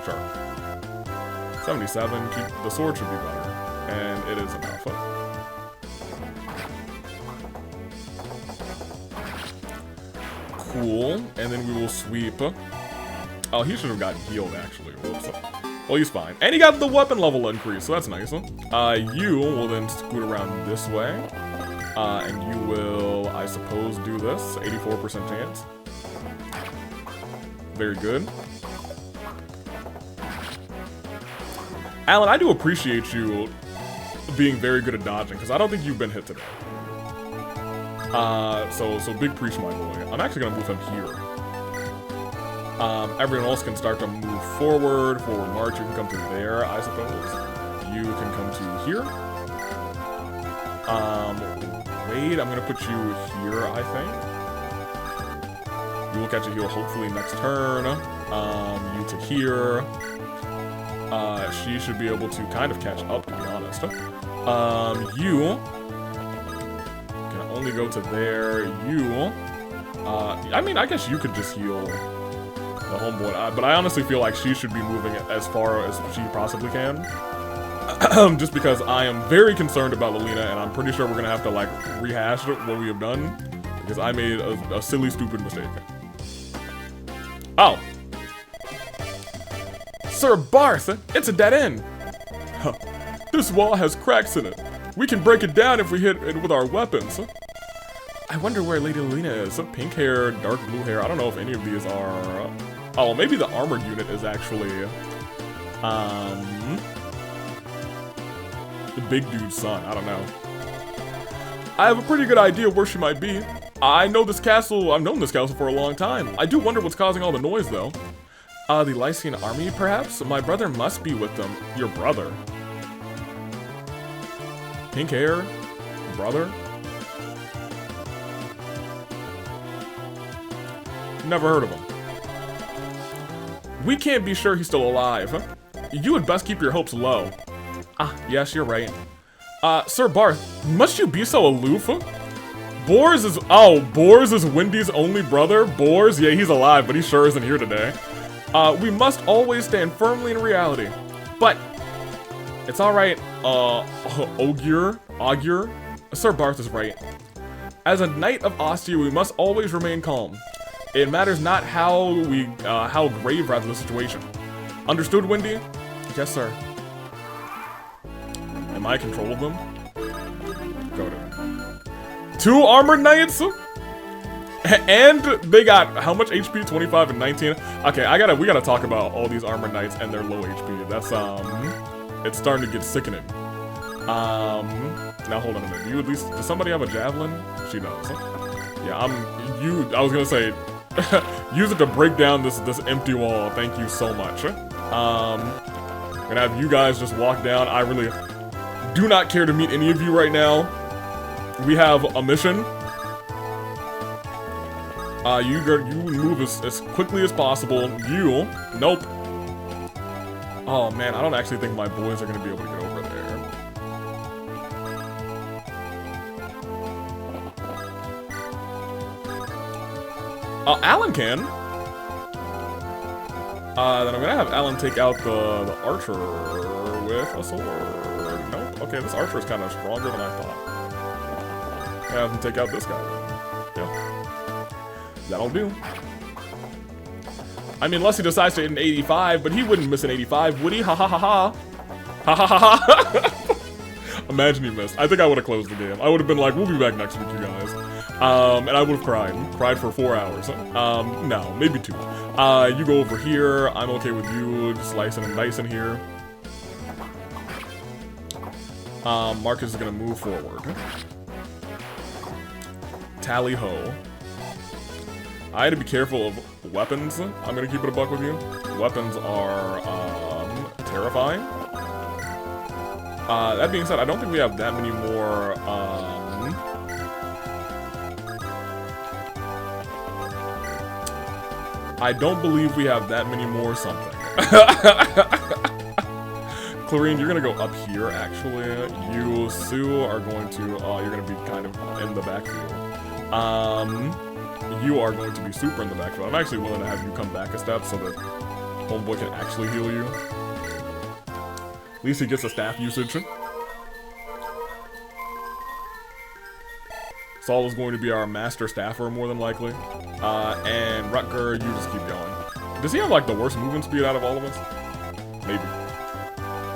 Sure. 77, the sword should be better. And it is enough. Cool, and then we will sweep. Oh, he should have gotten healed, actually. Whoops. Well, he's fine. And he got the weapon level increase, so that's nice. You will then scoot around this way. And you will, I suppose, do this. 84% chance. Very good. Alan, I do appreciate you being very good at dodging, because I don't think you've been hit today. So big preach, my boy. I'm actually going to move him here. Everyone else can start to move forward march. You can come to there, I suppose. You can come to here. Wade, I'm gonna put you here, I think. You will catch a heal hopefully next turn. You to here. She should be able to kind of catch up, to be honest. You can only go to there. You, I mean, I guess you could just heal the homeboy, but I honestly feel like she should be moving as far as she possibly can. Just because I am very concerned about Lilina, and I'm pretty sure we're gonna have to like rehash what we have done because I made a silly, stupid mistake. Oh, Sir Barth, it's a dead end. Huh. This wall has cracks in it. We can break it down if we hit it with our weapons. I wonder where Lady Lilina is. Pink hair, dark blue hair. I don't know if any of these are... Oh, maybe the armored unit is actually... the big dude's son. I don't know. I have a pretty good idea where she might be. I know this castle. I've known this castle for a long time. I do wonder what's causing all the noise, though. The Lycian army, perhaps? My brother must be with them. Your brother? Pink hair? Brother? Never heard of him. We can't be sure he's still alive. You would best keep your hopes low. Ah, yes, you're right. Sir Barth, must you be so aloof? Bors is Wendy's only brother? Bors? Yeah, he's alive, but he sure isn't here today. We must always stand firmly in reality. But, it's alright, Augur? Sir Barth is right. As a knight of Ostia, we must always remain calm. It matters not how grave rather the situation. Understood, Wendy? Yes, sir. Am I in control of them? Go to 2 armored knights? And they got how much HP? 25 and 19. Okay, we gotta talk about all these armored knights and their low HP. That's it's starting to get sickening. Now hold on a minute. You at least, does somebody have a javelin? She does. Yeah, I was gonna say, use it to break down this empty wall. Thank you so much. Gonna have you guys just walk down. I really do not care to meet any of you right now. We have a mission. You move as quickly as possible. Nope. Oh man, I don't actually think my boys are gonna be able to get over there. Alan can. Then I'm gonna have Alan take out the archer with a sword. Nope. Okay, this archer is kind of stronger than I thought. Have him take out this guy. Yeah. That'll do. I mean, unless he decides to hit an 85, but he wouldn't miss an 85, would he? Ha ha ha ha. Ha ha ha ha. Imagine he missed. I think I would have closed the game. I would have been like, we'll be back next week, you guys. And I would have cried. Cried for 4 hours. No, maybe 2. You go over here. I'm okay with you just slicing and dicing here. Marcus is gonna move forward. Tally ho. I had to be careful of weapons. I'm gonna keep it a buck with you. Weapons are terrifying. That being said, I don't think we have that many more. I don't believe we have that many more something. Clarine, you're gonna go up here, actually. You, Sue, are going to, you're gonna be kind of in the backfield. You are going to be super in the backfield. I'm actually willing to have you come back a step so that Homeboy can actually heal you. At least he gets a staff usage. Saul is going to be our master staffer, more than likely. And Rutger, you just keep going. Does he have, like, the worst movement speed out of all of us? Maybe.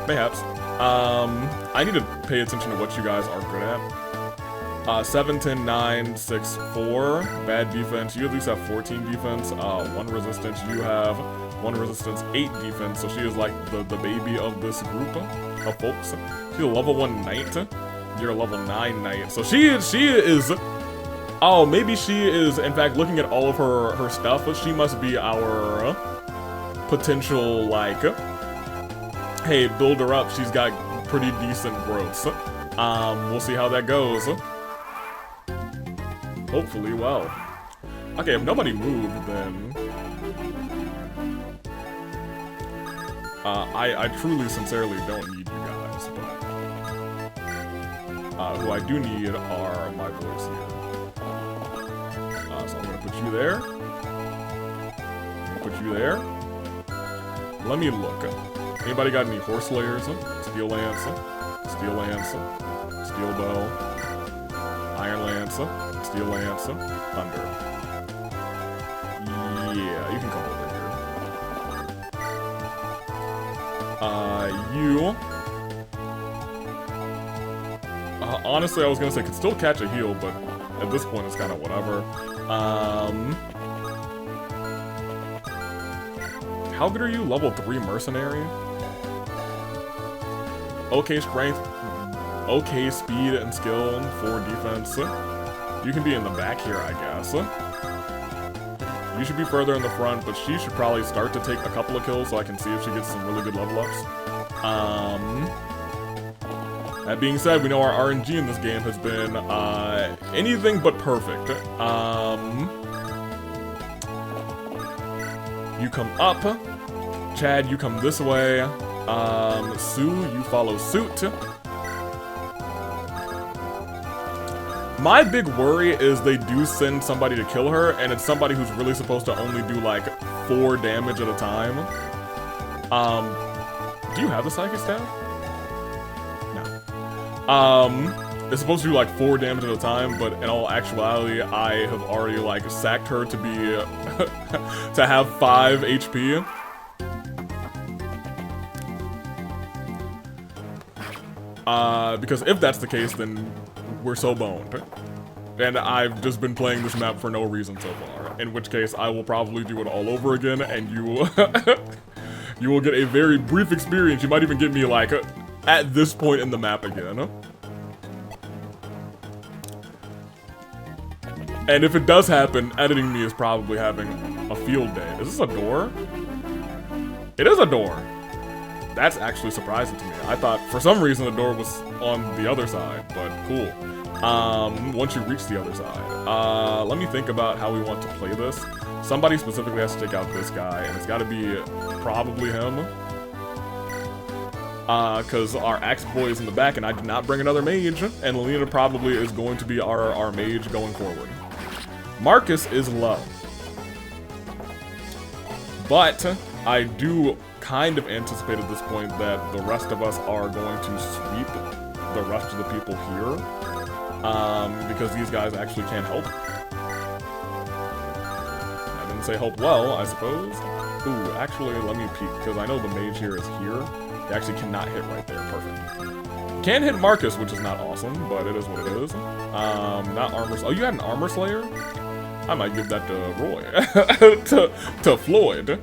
Mayhaps. I need to pay attention to what you guys are good at. 7, 10, 9, 6, 4. Bad defense. You at least have 14 defense. 1 resistance. You have 1 resistance, 8 defense. So she is like the baby of this group of folks. She's a level 1 knight. You're a level 9 knight. So she is. Oh, maybe she is. In fact, looking at all of her stuff, she must be our potential, like, hey, build her up. She's got pretty decent growths. We'll see how that goes. Hopefully well. Okay, if nobody moved, then I truly, sincerely don't need you guys, but who I do need are my boys here. So I'm gonna put you there. I'm gonna put you there. Let me look. Anybody got any horse layers? Steel lance, steel lance, steel bow, iron lance, steel lance, thunder. Yeah, you can come over here. You. Honestly, I was gonna say could still catch a heal, but at this point it's kind of whatever. How good are you? Level 3 mercenary? Okay strength, okay speed and skill, 4 defense. You can be in the back here, I guess. You should be further in the front, but she should probably start to take a couple of kills so I can see if she gets some really good level ups. That being said, we know our RNG in this game has been anything but perfect. You come up. Chad, you come this way. Sue, you follow suit. My big worry is they do send somebody to kill her, and it's somebody who's really supposed to only do like 4 damage at a time. Do you have the psychic staff? No. It's supposed to do like 4 damage at a time, but in all actuality, I have already like sacked her to be to have 5 HP. Because if that's the case, then we're so boned. And I've just been playing this map for no reason so far. In which case, I will probably do it all over again, and you will you will get a very brief experience. You might even get me, like, at this point in the map again. And if it does happen, editing me is probably having a field day. Is this a door? It is a door. That's actually surprising to me. I thought, for some reason, the door was on the other side, but cool. once you reach the other side. Let me think about how we want to play this. Somebody specifically has to take out this guy, and it's gotta be probably him. Cause our axe boy is in the back, and I did not bring another mage, and Lelina probably is going to be our mage going forward. Marcus is low. But I do kind of anticipate at this point that the rest of us are going to sweep the rest of the people here. Because these guys actually can't help. I didn't say help well, I suppose. Ooh, actually, let me peek, because I know the mage here is here. He actually cannot hit right there. Perfect. Can hit Marcus, which is not awesome, but it is what it is. Not armor... Oh, you had an armor slayer? I might give that to Roy. to Floyd.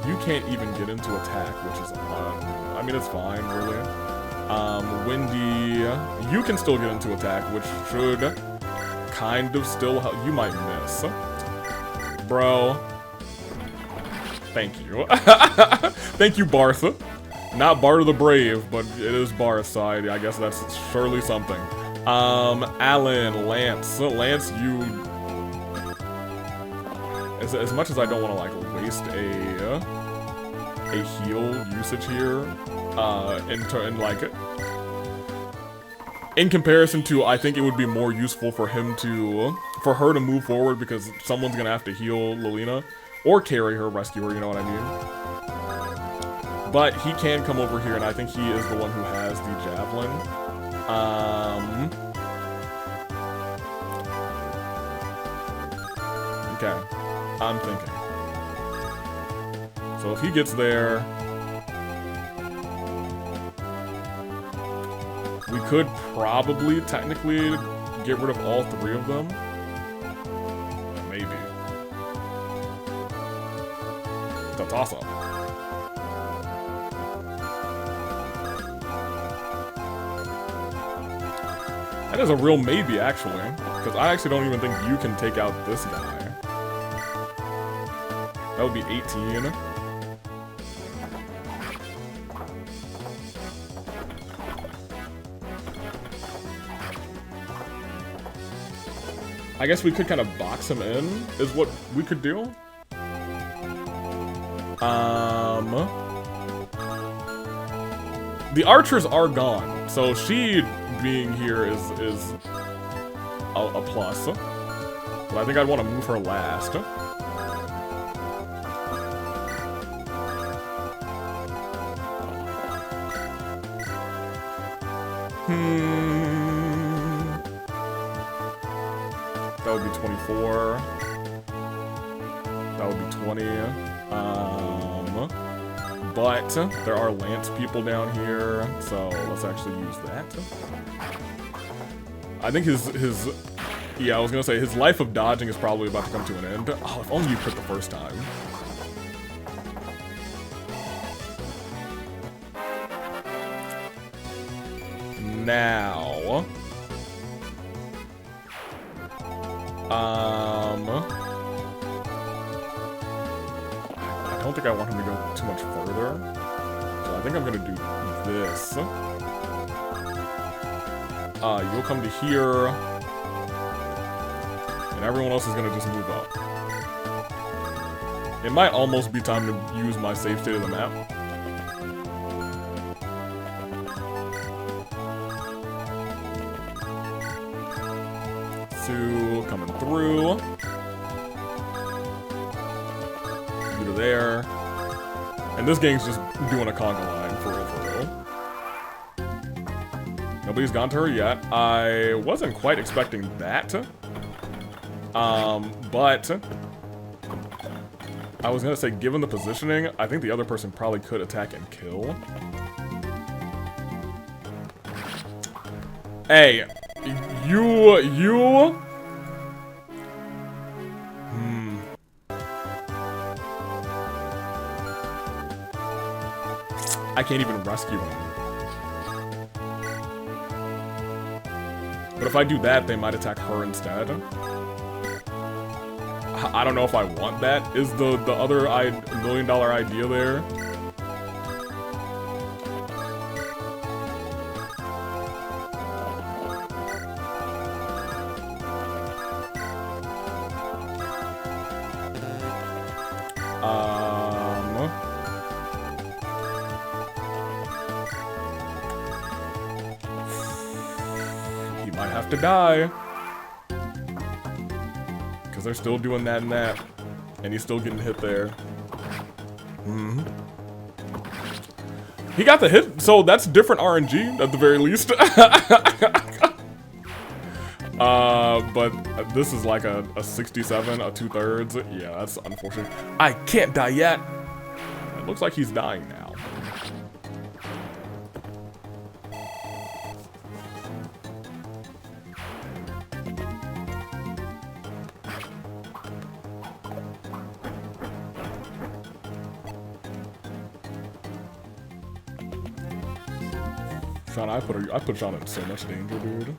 You can't even get into attack, which is I mean, it's fine, really. Windy, you can still get into attack, which should kind of still help. You might miss. Bro. Thank you. Thank you, Barth. Not Bart the Brave, but it is Barth, so I guess that's surely something. Alan, Lance. Lance, you... As much as I don't want to, like, waste a heal usage here, in comparison to, I think it would be more useful for her to move forward, because someone's gonna have to heal Lelina, or carry her, rescue her, you know what I mean? But he can come over here, and I think he is the one who has the javelin. Okay, I'm thinking. So if he gets there, we could probably technically get rid of all three of them. Maybe. That's awesome. That is a real maybe, actually. Because I actually don't even think you can take out this guy. That would be 18. I guess we could kind of box him in, is what we could do. The archers are gone, so she being here is a plus. But I think I'd want to move her last. That would be 24. That would be 20. But there are lance people down here, so let's actually use that. I think yeah, I was gonna say his life of dodging is probably about to come to an end. Oh, if only you crit the first time. Now, I don't think I want him to go too much further, so I think I'm gonna do this. You'll come to here, and everyone else is gonna just move up. It might almost be time to use my save state of the map. Sue coming through. You to there. And this gang's just doing a conga line for real, for real. Nobody's gone to her yet. I wasn't quite expecting that. But I was gonna say, given the positioning, I think the other person probably could attack and kill. Hey, you. I can't even rescue him. But if I do that, they might attack her instead. I don't know if I want that, is the other $1 million idea there. about to die. Because they're still doing that and that. And he's still getting hit there. He got the hit, so that's different RNG at the very least. But this is like a 67, a 2/3. Yeah, that's unfortunate. I can't die yet. It looks like he's dying now. Sean, I put Sean in so much danger, dude.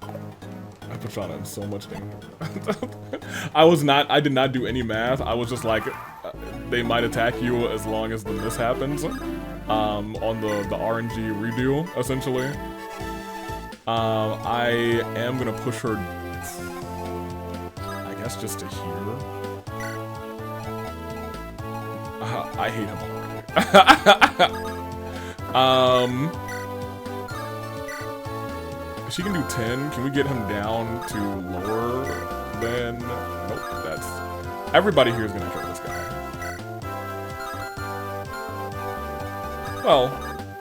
I put Sean in so much danger. I did not do any math. I was just like, they might attack you as long as the miss happens. On the RNG redo, essentially. I am gonna push her, I guess, just to here. I hate him already. She can do 10. Can we get him down to lower than... Nope, that's... Everybody here is gonna kill this guy. Well,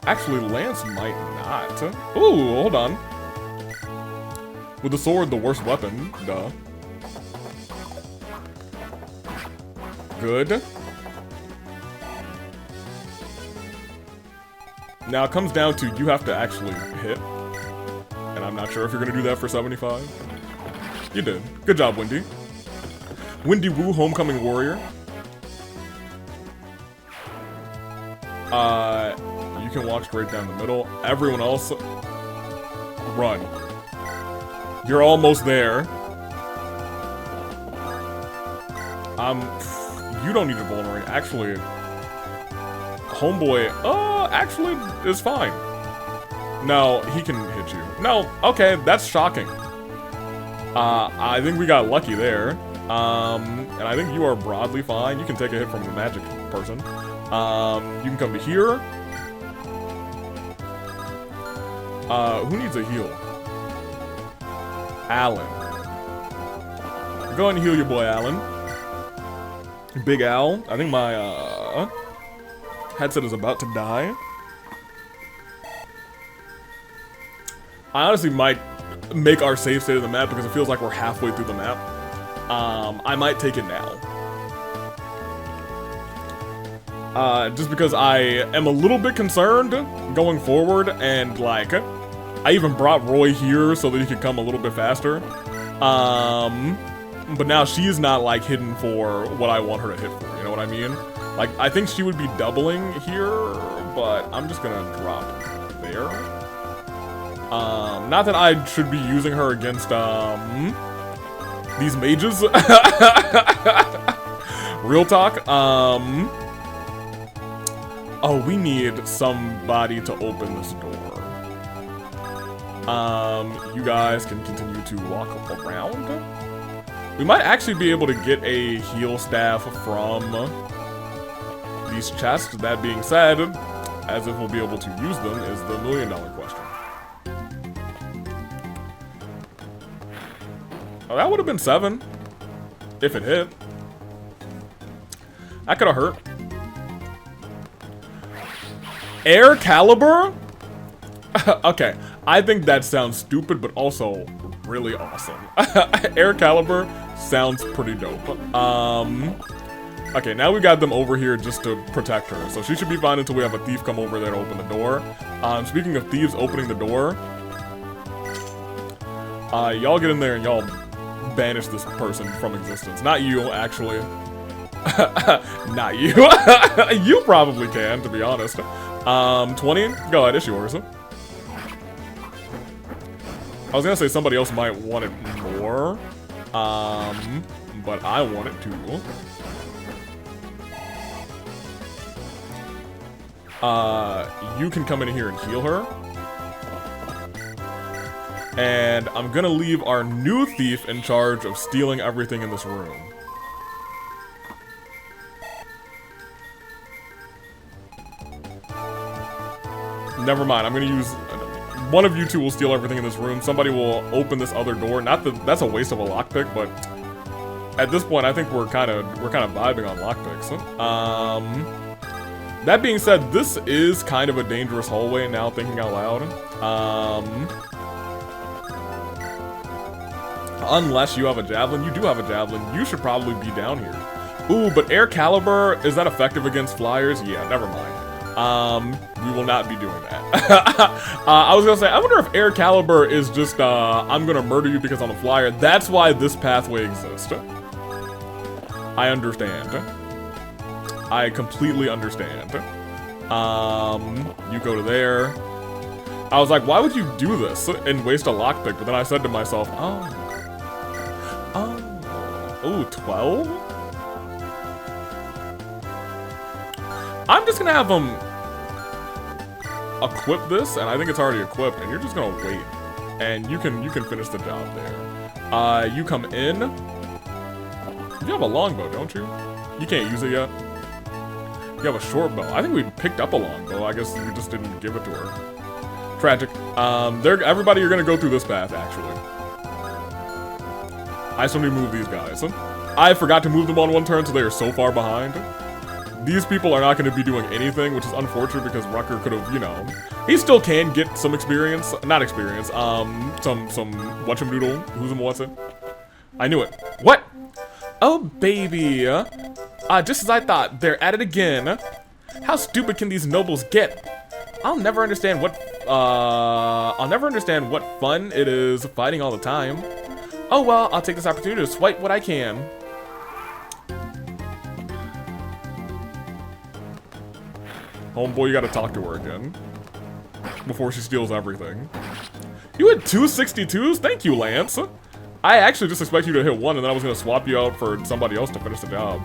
actually, Lance might not. Ooh, hold on. With the sword, the worst weapon. Duh. Good. Now it comes down to you have to actually hit. And I'm not sure if you're gonna do that for 75. You did. Good job, Wendy. Wendy Woo, Homecoming Warrior. You can walk straight down the middle. Everyone else, run. You're almost there. You don't need a vulnerate. Actually, Homeboy, actually is fine. No, he can hit you. No, okay, that's shocking. I think we got lucky there. And I think you are broadly fine. You can take a hit from the magic person. You can come to here. Who needs a heal? Alan. Go ahead and heal your boy, Alan. Big Al. I think my, headset is about to die. I honestly might make our save state of the map because it feels like we're halfway through the map. I might take it now. Just because I am a little bit concerned going forward, and like, I even brought Roy here so that he could come a little bit faster. But now she's not like hidden for what I want her to hit for, you know what I mean? Like, I think she would be doubling here, but I'm just gonna drop there. Not that I should be using her against, these mages. Real talk. Oh, we need somebody to open this door. You guys can continue to walk around. We might actually be able to get a heal staff from these chests. That being said, as if we'll be able to use them is the million-dollar question. Oh, that would have been 7. If it hit. That could have hurt. Air Caliber? Okay, I think that sounds stupid, but also really awesome. Air Caliber sounds pretty dope. Okay, now we got them over here just to protect her. So she should be fine until we have a thief come over there to open the door. Speaking of thieves opening the door, y'all get in there and y'all banish this person from existence. Not you, actually. Not you. You probably can, to be honest. 20? Go ahead, it's yours. I was gonna say somebody else might want it more. But I want it too. You can come in here and heal her. And I'm gonna leave our new thief in charge of stealing everything in this room. Never mind, I'm gonna use one of you two will steal everything in this room. Somebody will open this other door. Not that that's a waste of a lockpick, but at this point, I think we're kind of vibing on lockpicks. That being said, this is kind of a dangerous hallway now, thinking out loud. Unless you have a javelin. You do have a javelin. You should probably be down here. Ooh, but air caliber, is that effective against flyers? Yeah, never mind. We will not be doing that. I was gonna say, I wonder if air caliber is just, I'm gonna murder you because I'm a flyer. That's why this pathway exists. I understand. I completely understand. You go to there. I was like, why would you do this and waste a lockpick? But then I said to myself, ooh, 12? I'm just gonna have them equip this, and I think it's already equipped, and you're just gonna wait. And you can finish the job there. You come in. You have a longbow, don't you? You can't use it yet. You have a short bow. I think we picked up a longbow. I guess we just didn't give it to her. Tragic. Everybody, you're gonna go through this path, actually. I still need to move these guys. I forgot to move them on one turn, so they are so far behind. These people are not going to be doing anything, which is unfortunate because Rucker could have, you know, he still can get some experience. Not experience, some whatchamadoodle. Who's and what's it? I knew it. What? Oh, baby. Just as I thought, they're at it again. How stupid can these nobles get? I'll never understand what fun it is fighting all the time. Oh well, I'll take this opportunity to swipe what I can. Homeboy, you gotta talk to her again. Before she steals everything. You had 2 62s? Thank you, Lance. I actually just expect you to hit 1, and then I was gonna swap you out for somebody else to finish the job.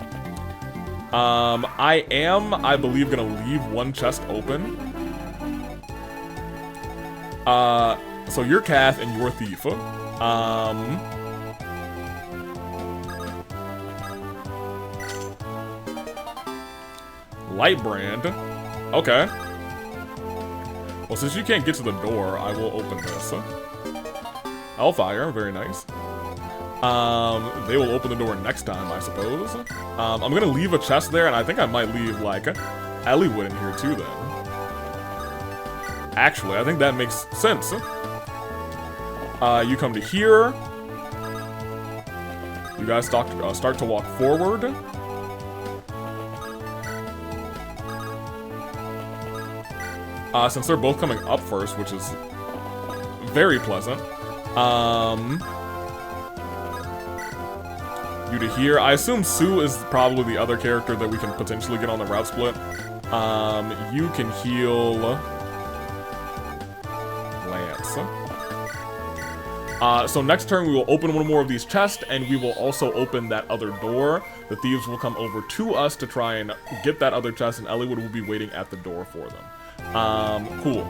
I am, I believe, gonna leave one chest open. So you're Kath and you're Thief. Lightbrand. Okay. Well, since you can't get to the door, I will open this. Hellfire, very nice. They will open the door next time, I suppose. I'm gonna leave a chest there, and I think I might leave, like, Elliewood in here too, then. Actually, I think that makes sense. You come to here. You guys start to walk forward. Since they're both coming up first, which is very pleasant. You to here. I assume Sue is probably the other character that we can potentially get on the route split. You can heal Lance. So next turn we will open one more of these chests, and we will also open that other door. The thieves will come over to us to try and get that other chest, and Elliewood will be waiting at the door for them. Cool.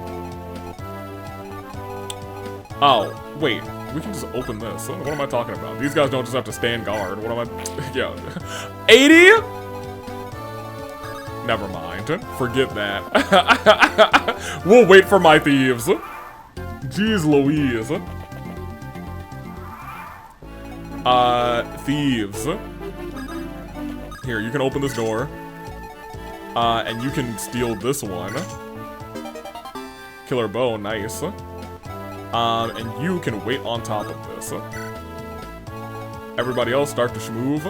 Oh, wait. We can just open this. What am I talking about? These guys don't just have to stand guard. What am I... Yeah. 80? Never mind. Forget that. We'll wait for my thieves. Jeez Louise. Thieves. Here, you can open this door. And you can steal this one. Killer bow, nice. And you can wait on top of this. Everybody else start to schmoove.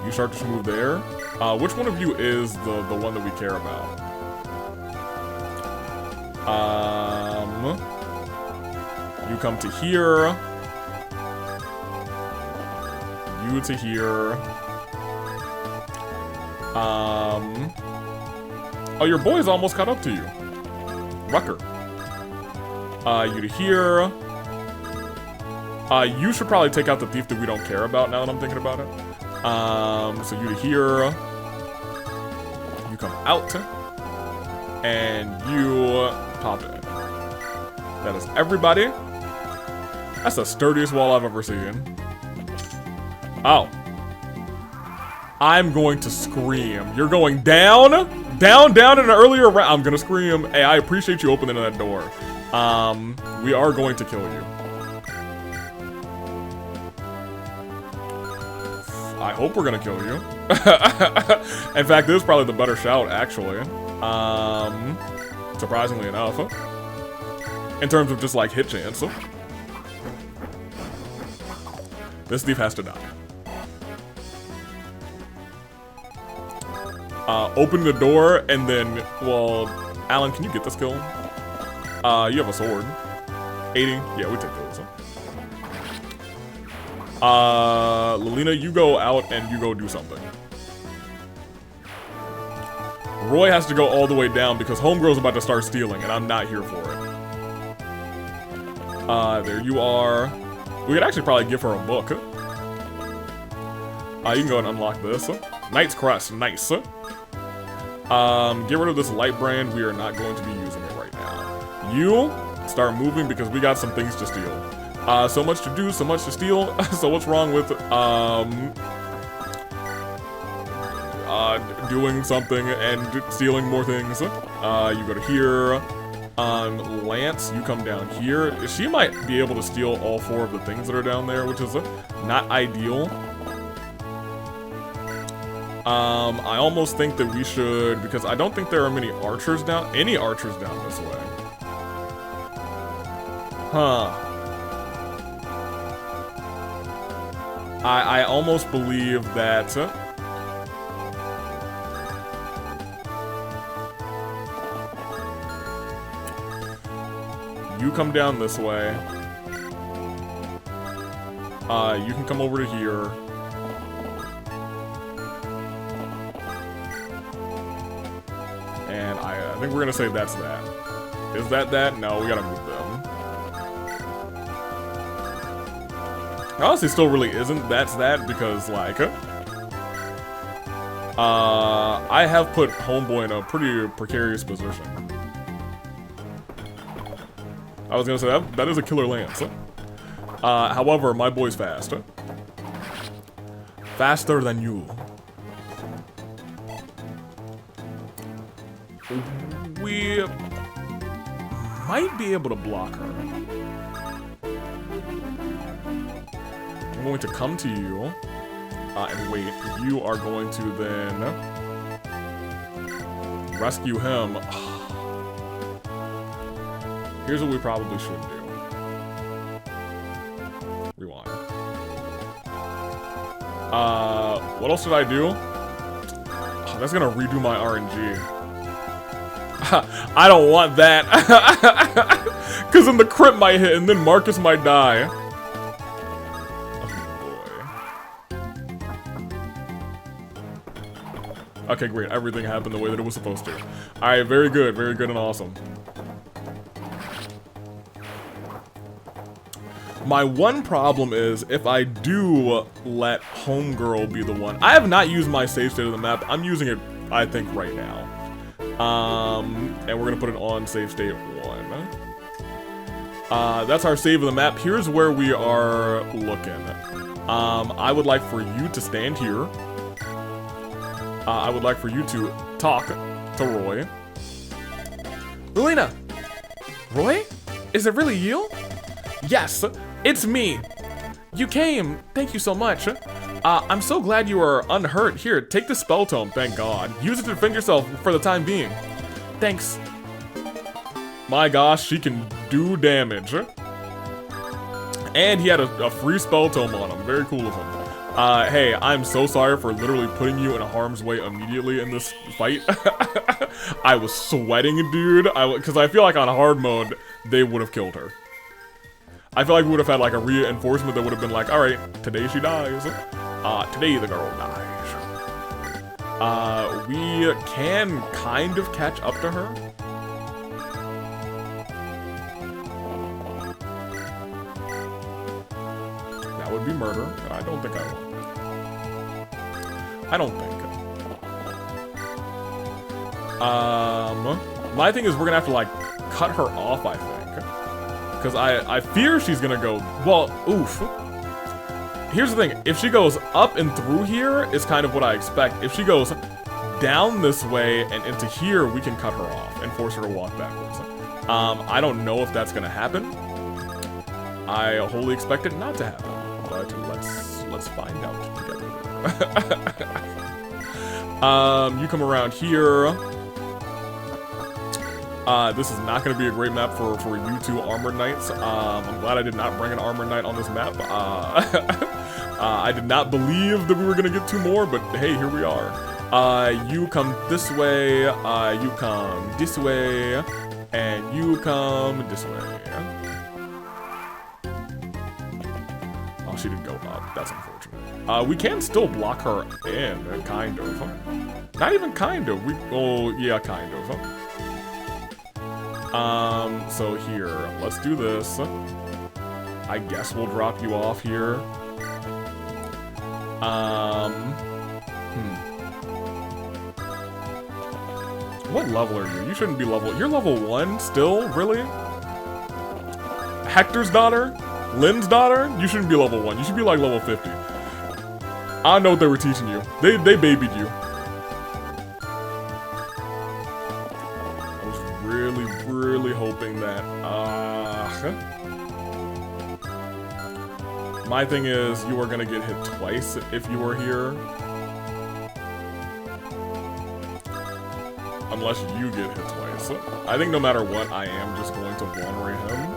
You start to schmoove there. Which one of you is the one that we care about? You come to here. You to here. Oh, your boy's almost caught up to you. Rucker. You to here. You should probably take out the thief that we don't care about now that I'm thinking about it. So you to here. You come out. And you pop in. That is everybody. That's the sturdiest wall I've ever seen. Oh. I'm going to scream. You're going down in an earlier round. I'm gonna scream. Hey, I appreciate you opening that door. We are going to kill you. I hope we're gonna kill you. In fact, this is probably the better shout, actually. Surprisingly enough. In terms of just like hit chance. This thief has to die. Open the door and then, well, Alan, can you get this kill? You have a sword. 80? Yeah, we take those. Lilina, you go out and you go do something. Roy has to go all the way down because Homegirl's about to start stealing and I'm not here for it. There you are. We could actually probably give her a book. You can go and unlock this. Knight's Crest, nice. Get rid of this light brand. We are not going to be using it right now. You start moving because we got some things to steal. So much to do, so much to steal. So what's wrong with doing something and stealing more things? You go to here. Lance, you come down here. She might be able to steal all 4 of the things that are down there, which is not ideal. I almost think that we should, because I don't think there are any archers down this way. Huh. I almost believe that... you come down this way. You can come over to here. And I think we're gonna say that's that. Is that that? No, we gotta move them. Honestly, still really isn't. That's that because, like, I have put Homeboy in a pretty precarious position. I was gonna say that is a killer lance. However, my boy's fast. Faster than you. We might be able to block her. I'm going to come to you and wait. You are going to then rescue him. Here's what we probably should do. Rewind. What else should I do? Oh, that's gonna redo my RNG. I don't want that. Cause then the crit might hit and then Marcus might die. Okay, great. Everything happened the way that it was supposed to. Alright, very good and awesome. My one problem is if I do let Homegirl be the one. I have not used my save state of the map. I'm using it, I think, right now. And we're gonna put it on save state 1. That's our save of the map. Here's where we are looking. I would like for you to stand here. I would like for you to talk to Roy. Lilina! Roy? Is it really you? Yes, it's me. You came. Thank you so much. I'm so glad you are unhurt. Here, take the spell tome, thank God. Use it to defend yourself for the time being. Thanks. My gosh, she can do damage. And he had a free spell tome on him. Very cool of him. Hey, I'm so sorry for literally putting you in harm's way immediately in this fight. I was sweating, dude. Because I feel like on hard mode, they would have killed her. I feel like we would have had like a reinforcement that would have been like, alright, today she dies. Today the girl dies. We can kind of catch up to her. That would be murder. I don't think I want that. I don't think. My thing is we're gonna have to like cut her off, I think. Because I fear she's gonna go, well, oof. Here's the thing. If she goes up and through here, is kind of what I expect. If she goes down this way and into here, we can cut her off and force her to walk backwards. I don't know if that's gonna happen. I wholly expect it not to happen, but let's find out together. You come around here. This is not going to be a great map for you two Armored Knights. I'm glad I did not bring an Armored Knight on this map. I did not believe that we were going to get two more, but hey, here we are. You come this way, you come this way, and you come this way. Oh, she didn't go up. That's unfortunate. We can still block her in, kind of. Not even kind of. Oh, yeah, kind of. So here, let's do this. I guess we'll drop you off here. What level are you? You shouldn't be level... You're level 1 still? Really? Hector's daughter? Lynn's daughter? You shouldn't be level 1. You should be like level 50. I know what they were teaching you. They babied you. I was really hoping that... My thing is, you are gonna get hit twice if you are here. Unless you get hit twice. I think no matter what, I am just going to vulnerate him.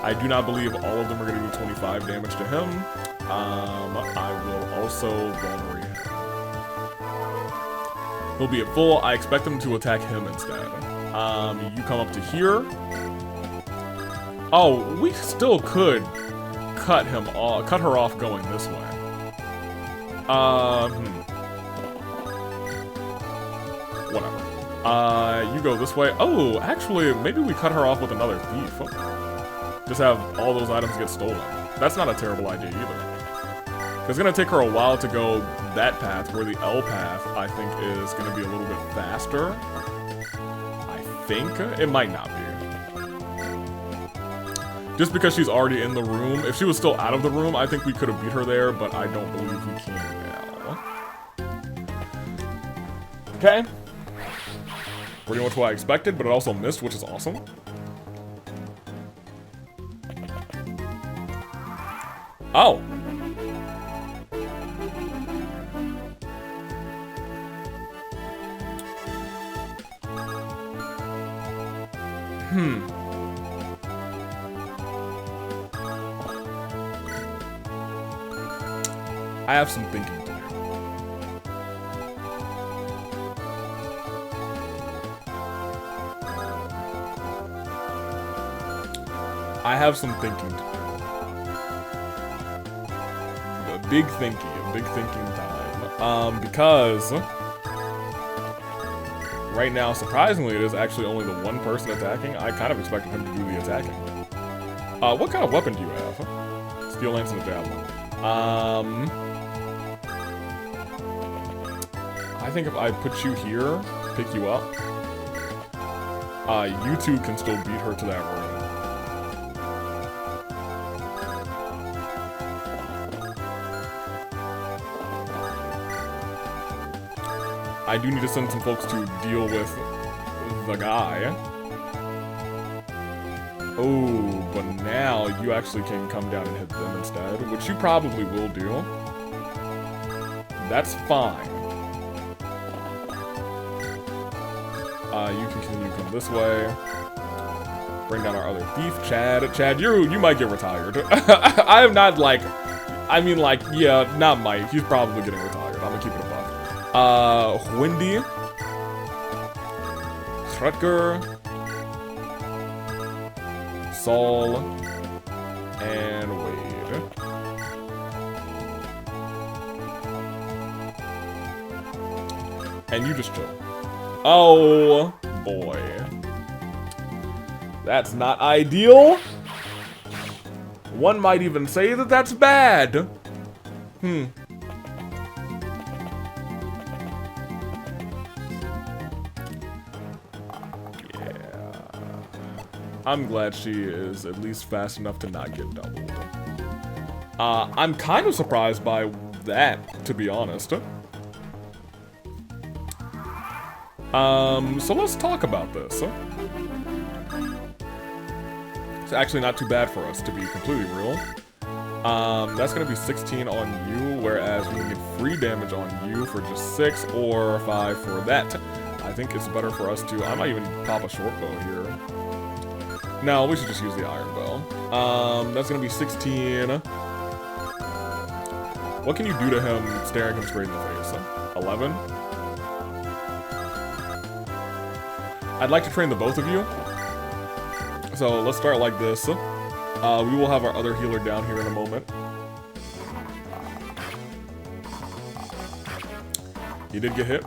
I do not believe all of them are going to do 25 damage to him. I will also vulnerate him. He'll be at full. I expect him to attack him instead. You come up to here. Oh, we still could cut him off, cut her off going this way. Whatever. You go this way. Oh, actually, maybe we cut her off with another thief. Just have all those items get stolen. That's not a terrible idea either. It's gonna take her a while to go that path, where the L path, I think, is gonna be a little bit faster. I think. It might not be. Just because she's already in the room. If she was still out of the room, I think we could have beat her there, but I don't believe we can now. Okay. Pretty much what I expected, but it also missed, which is awesome. Oh. I have some thinking to do. I have some thinking to do. Big thinking time. Because right now, surprisingly, it is actually only the one person attacking. I kind of expected him to do the attacking. What kind of weapon do you have? Steel lance and a javelin. I think if I put you here, pick you up, you two can still beat her to that room. I do need to send some folks to deal with the guy. Oh, but now you actually can come down and hit them instead, which you probably will do. That's fine. You can continue to come this way. Bring down our other thief, Chad. Chad, you might get retired. I am not like, I mean like, yeah, not Mike. He's probably getting retired. I'm gonna keep it a buck. Wendy. Rutger. Saul. And Wade. And you just chill. Oh, boy. That's not ideal. One might even say that that's bad. Yeah. I'm glad she is at least fast enough to not get doubled. I'm kind of surprised by that, to be honest. So let's talk about this. It's actually not too bad for us, to be completely real. That's gonna be 16 on you, whereas we can get free damage on you for just 6 or 5 for that. I think it's better for us to... I might even pop a short bow here. No, we should just use the iron bow. That's gonna be 16. What can you do to him staring him straight in the face? 11? I'd like to train the both of you. So let's start like this. We will have our other healer down here in a moment. He did get hit,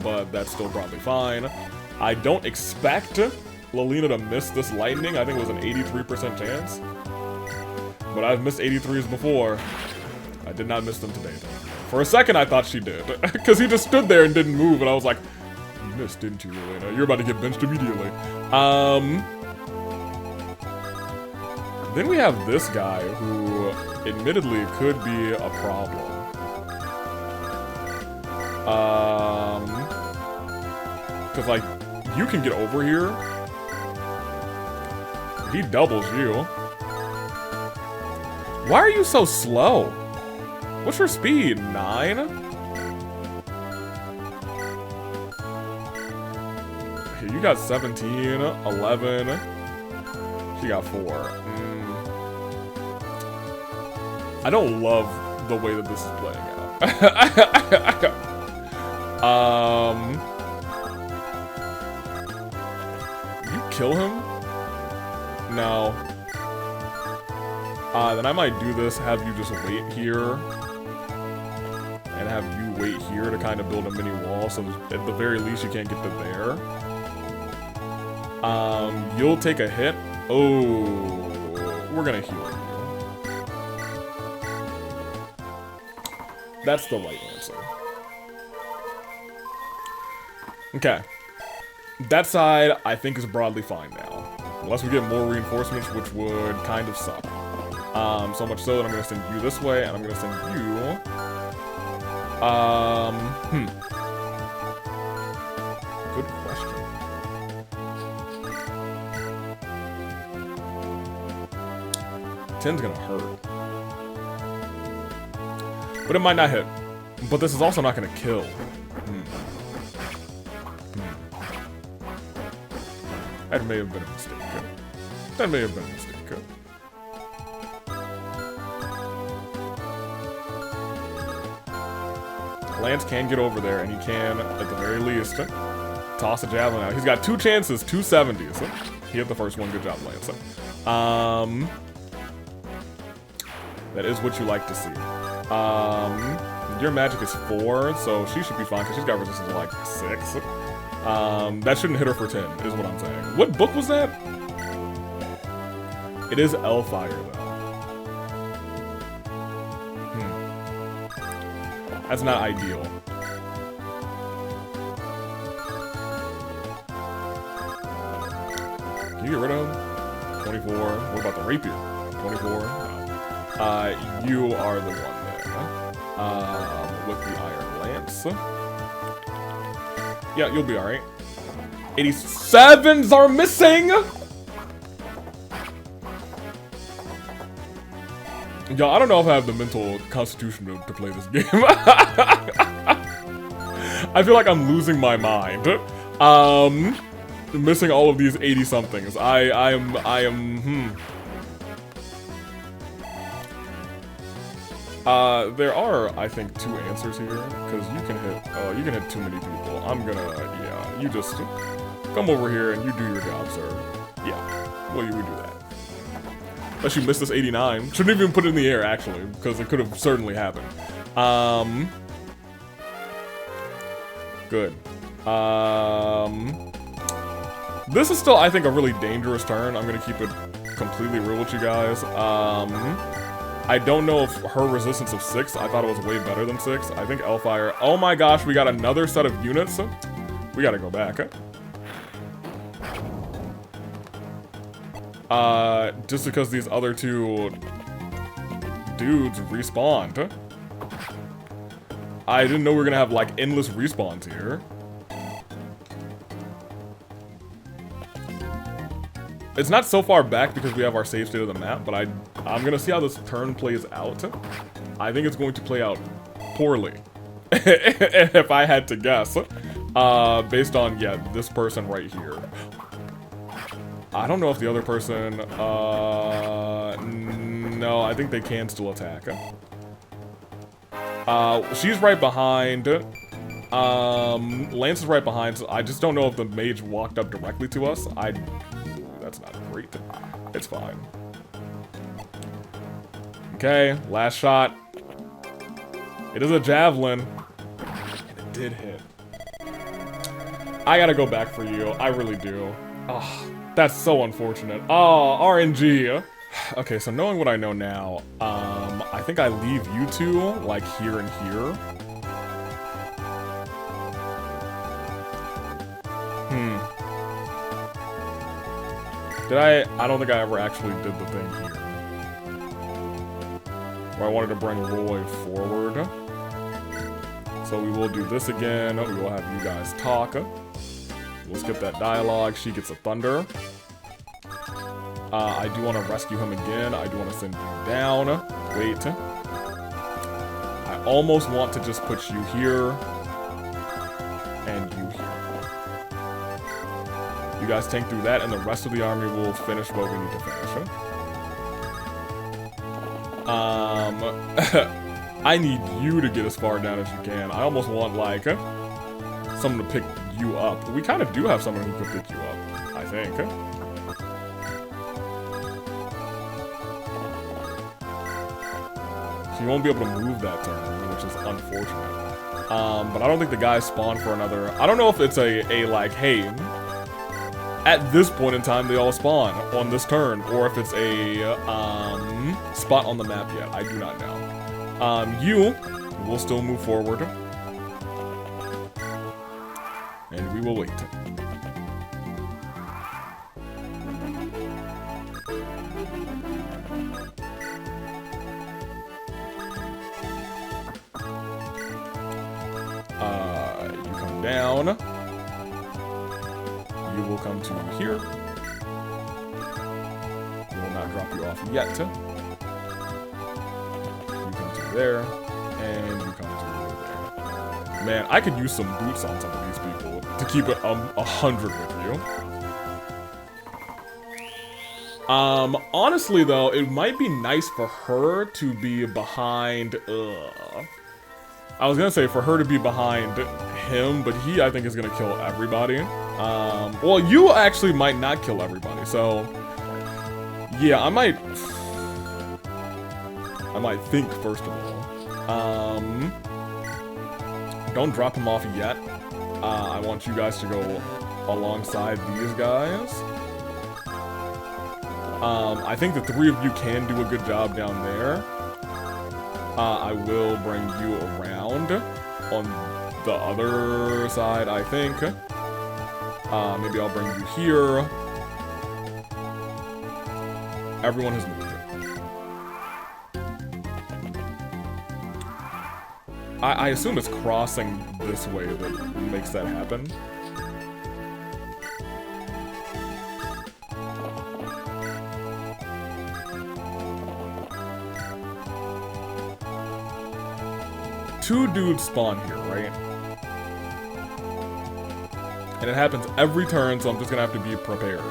but that's still probably fine. I don't expect Lilina to miss this lightning. I think it was an 83% chance. But I've missed 83s before. I did not miss them today, though. For a second, I thought she did. Because he just stood there and didn't move, and I was like, you missed, didn't you, Lilina? You're about to get benched immediately. Then we have this guy, who admittedly could be a problem. Because, like, you can get over here. He doubles you. Why are you so slow? What's your speed? 9? Okay, you got 17, 11. She got 4. I don't love the way that this is playing out. You kill him? No. Then I might do this, have you just wait here. And have you wait here to kind of build a mini wall, so at the very least you can't get to there. You'll take a hit. Oh, we're gonna heal you. That's the right answer. Okay. That side, I think, is broadly fine now. Unless we get more reinforcements, which would kind of suck. So much so that I'm gonna send you this way, and I'm gonna send you... Good question. Ten's gonna hurt. But it might not hit. But this is also not gonna kill. That may have been a mistake. That may have been a mistake. Lance can get over there, and he can, at the very least, toss a javelin out. He's got 2 chances, 2 70s. He hit the first one. Good job, Lance. That is what you like to see. Your magic is 4, so she should be fine, because she's got resistance to like 6. That shouldn't hit her for 10, is what I'm saying. What book was that? It is Hellfire, though. That's not ideal. Can you get rid of him? 24. What about the rapier? 24. No. You are the one there. With the iron lance. Yeah, you'll be alright. 87s are missing! Yo, I don't know if I have the mental constitution to play this game. I feel like I'm losing my mind. Missing all of these 80-somethings. I am. There are, I think, 2 answers here, because you can hit too many people. I'm gonna, yeah, you just come over here and you do your job, sir. Yeah, well, we do that. Unless you missed this 89. Shouldn't even put it in the air, actually, because it could have certainly happened. Good. This is still, I think, a really dangerous turn. I'm gonna keep it completely real with you guys. I don't know if her resistance of 6, I thought it was way better than 6. I think Hellfire, oh my gosh, we got another set of units. We gotta go back. Just because these other two dudes respawned. I didn't know we were gonna have, like, endless respawns here. It's not so far back because we have our save state of the map, but I'm gonna see how this turn plays out. I think it's going to play out poorly. If I had to guess. Based on, yeah, this person right here. I don't know if the other person, no, I think they can still attack. She's right behind. Lance is right behind, so I just don't know if the mage walked up directly to us. That's not great. It's fine. Okay, last shot. It is a javelin. And it did hit. I gotta go back for you. I really do. Oh, that's so unfortunate. Oh, RNG. Okay, so knowing what I know now, I think I leave you two, like, here and here. I don't think I ever actually did the thing here. Where I wanted to bring Roy forward. So we will do this again. We will have you guys talk. We'll skip that dialogue. She gets a thunder. I do want to rescue him again. I do want to send you down. Wait. I almost want to just put you here. And you here. You guys tank through that, and the rest of the army will finish what we need to finish. I need you to get as far down as you can. I almost want, like, someone to pick you up. We kind of do have someone who could pick you up, I think. So you won't be able to move that turn, which is unfortunate. But I don't think the guys spawn for another... I don't know if it's a like, hey... At this point in time, they all spawn on this turn, or if it's a spot on the map yet. I do not know. You will still move forward, and we will wait. You come down. You will come to here. We will not drop you off yet. You come to there, and you come to there. Man, I could use some boots on some of these people to keep it 100 with you. Honestly though, it might be nice for her to be behind. I was gonna say for her to be behind him, but he, I think, is gonna kill everybody. Well, you actually might not kill everybody, so yeah, I might think first of all. Don't drop him off yet. I want you guys to go alongside these guys. I think the three of you can do a good job down there. I will bring you around on the other side, I think. Maybe I'll bring you here. Everyone has moved. I assume it's crossing this way that makes that happen. Two dudes spawn here, right? And it happens every turn, so I'm just gonna have to be prepared.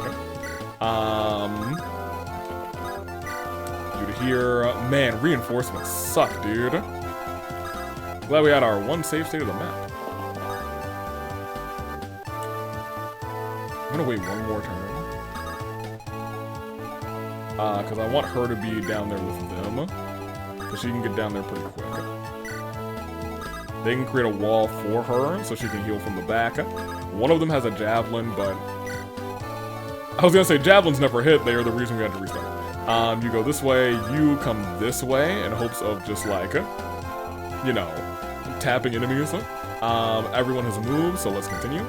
You to here. Man, reinforcements suck, dude. Glad we had our one safe state of the map. I'm gonna wait one more turn. Because I want her to be down there with them. Because she can get down there pretty quick. They can create a wall for her, so she can heal from the back. One of them has a javelin, but... I was gonna say, javelins never hit. They are the reason we had to restart. You go this way, you come this way, in hopes of just like, you know, tapping enemies. Everyone has moved, so let's continue.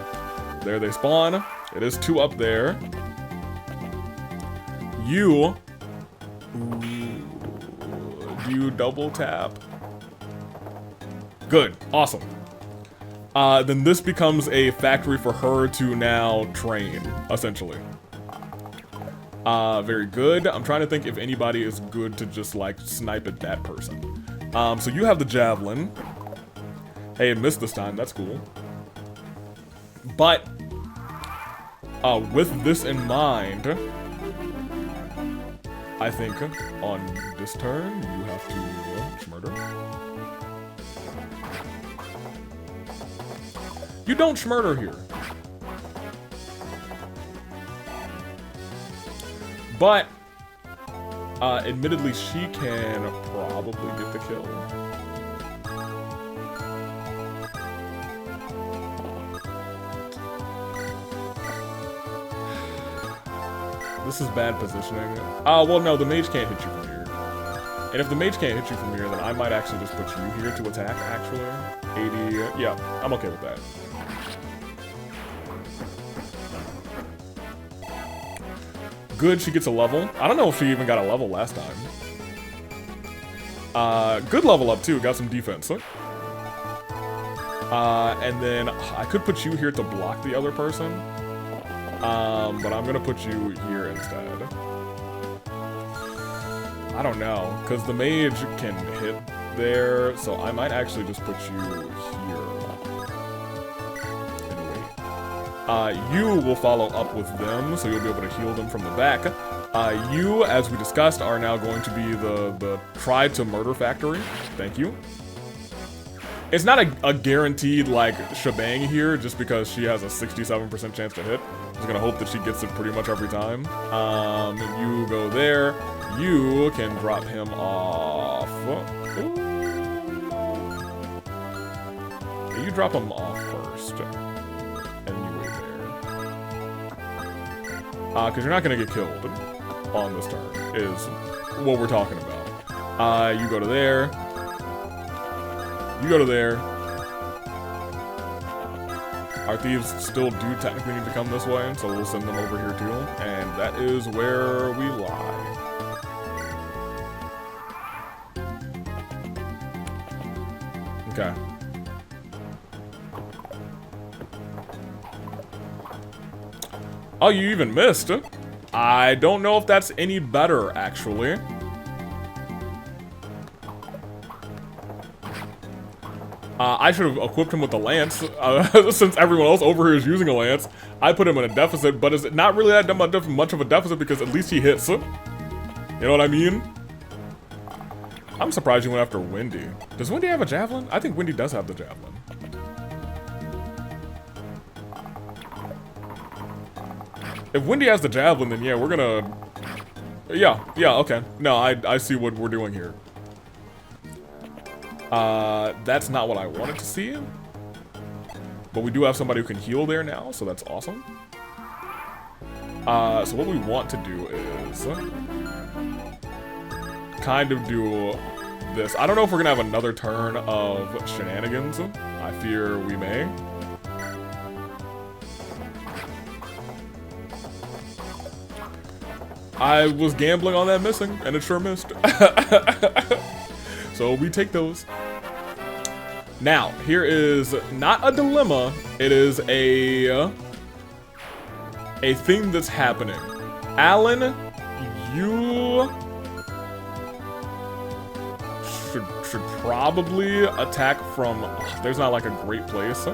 There they spawn. It is two up there. You... Ooh, do you double tap? Good. Awesome. Then this becomes a factory for her to now train, essentially. Very good. I'm trying to think if anybody is good to just, like, snipe at that person. So you have the javelin. Hey, it missed this time. That's cool. But, with this in mind, I think on this turn, you have to schmurder. You don't schmurder here. But, admittedly, she can probably get the kill. This is bad positioning. Well, no, the mage can't hit you from here. And if the mage can't hit you from here, then I might actually just put you here to attack, actually. 80, yeah, I'm okay with that. Good, she gets a level. I don't know if she even got a level last time. Good level up, too. Got some defense. And then I could put you here to block the other person. But I'm gonna put you here instead. I don't know, because the mage can hit there, so I might actually just put you here. You will follow up with them, so you'll be able to heal them from the back. You, as we discussed, are now going to be the try to murder factory. Thank you. It's not a guaranteed, like, shebang here, just because she has a 67% chance to hit. I'm just gonna hope that she gets it pretty much every time. You go there. You can drop him off. Ooh. You drop him off first. And you wait there. Because you're not gonna get killed on this turn, is what we're talking about. You go to there. You go to there. Our thieves still do technically need to come this way, so we'll send them over here too. And that is where we lie. Okay. Oh, you even missed. I don't know if that's any better, actually. I should have equipped him with the lance, since everyone else over here is using a lance. I put him in a deficit, but it's not really that much of a deficit because at least he hits. You know what I mean? I'm surprised you went after Wendy. Does Wendy have a javelin? I think Wendy does have the javelin. If Wendy has the javelin, then yeah, we're gonna... Yeah, okay. No, I see what we're doing here. That's not what I wanted to see. But we do have somebody who can heal there now, so that's awesome. So what we want to do is... kind of do this. I don't know if we're gonna have another turn of shenanigans. I fear we may. I was gambling on that missing, and it sure missed. So we take those. Now, here is not a dilemma. It is a thing that's happening. Alan, you should probably attack from... there's not like a great place.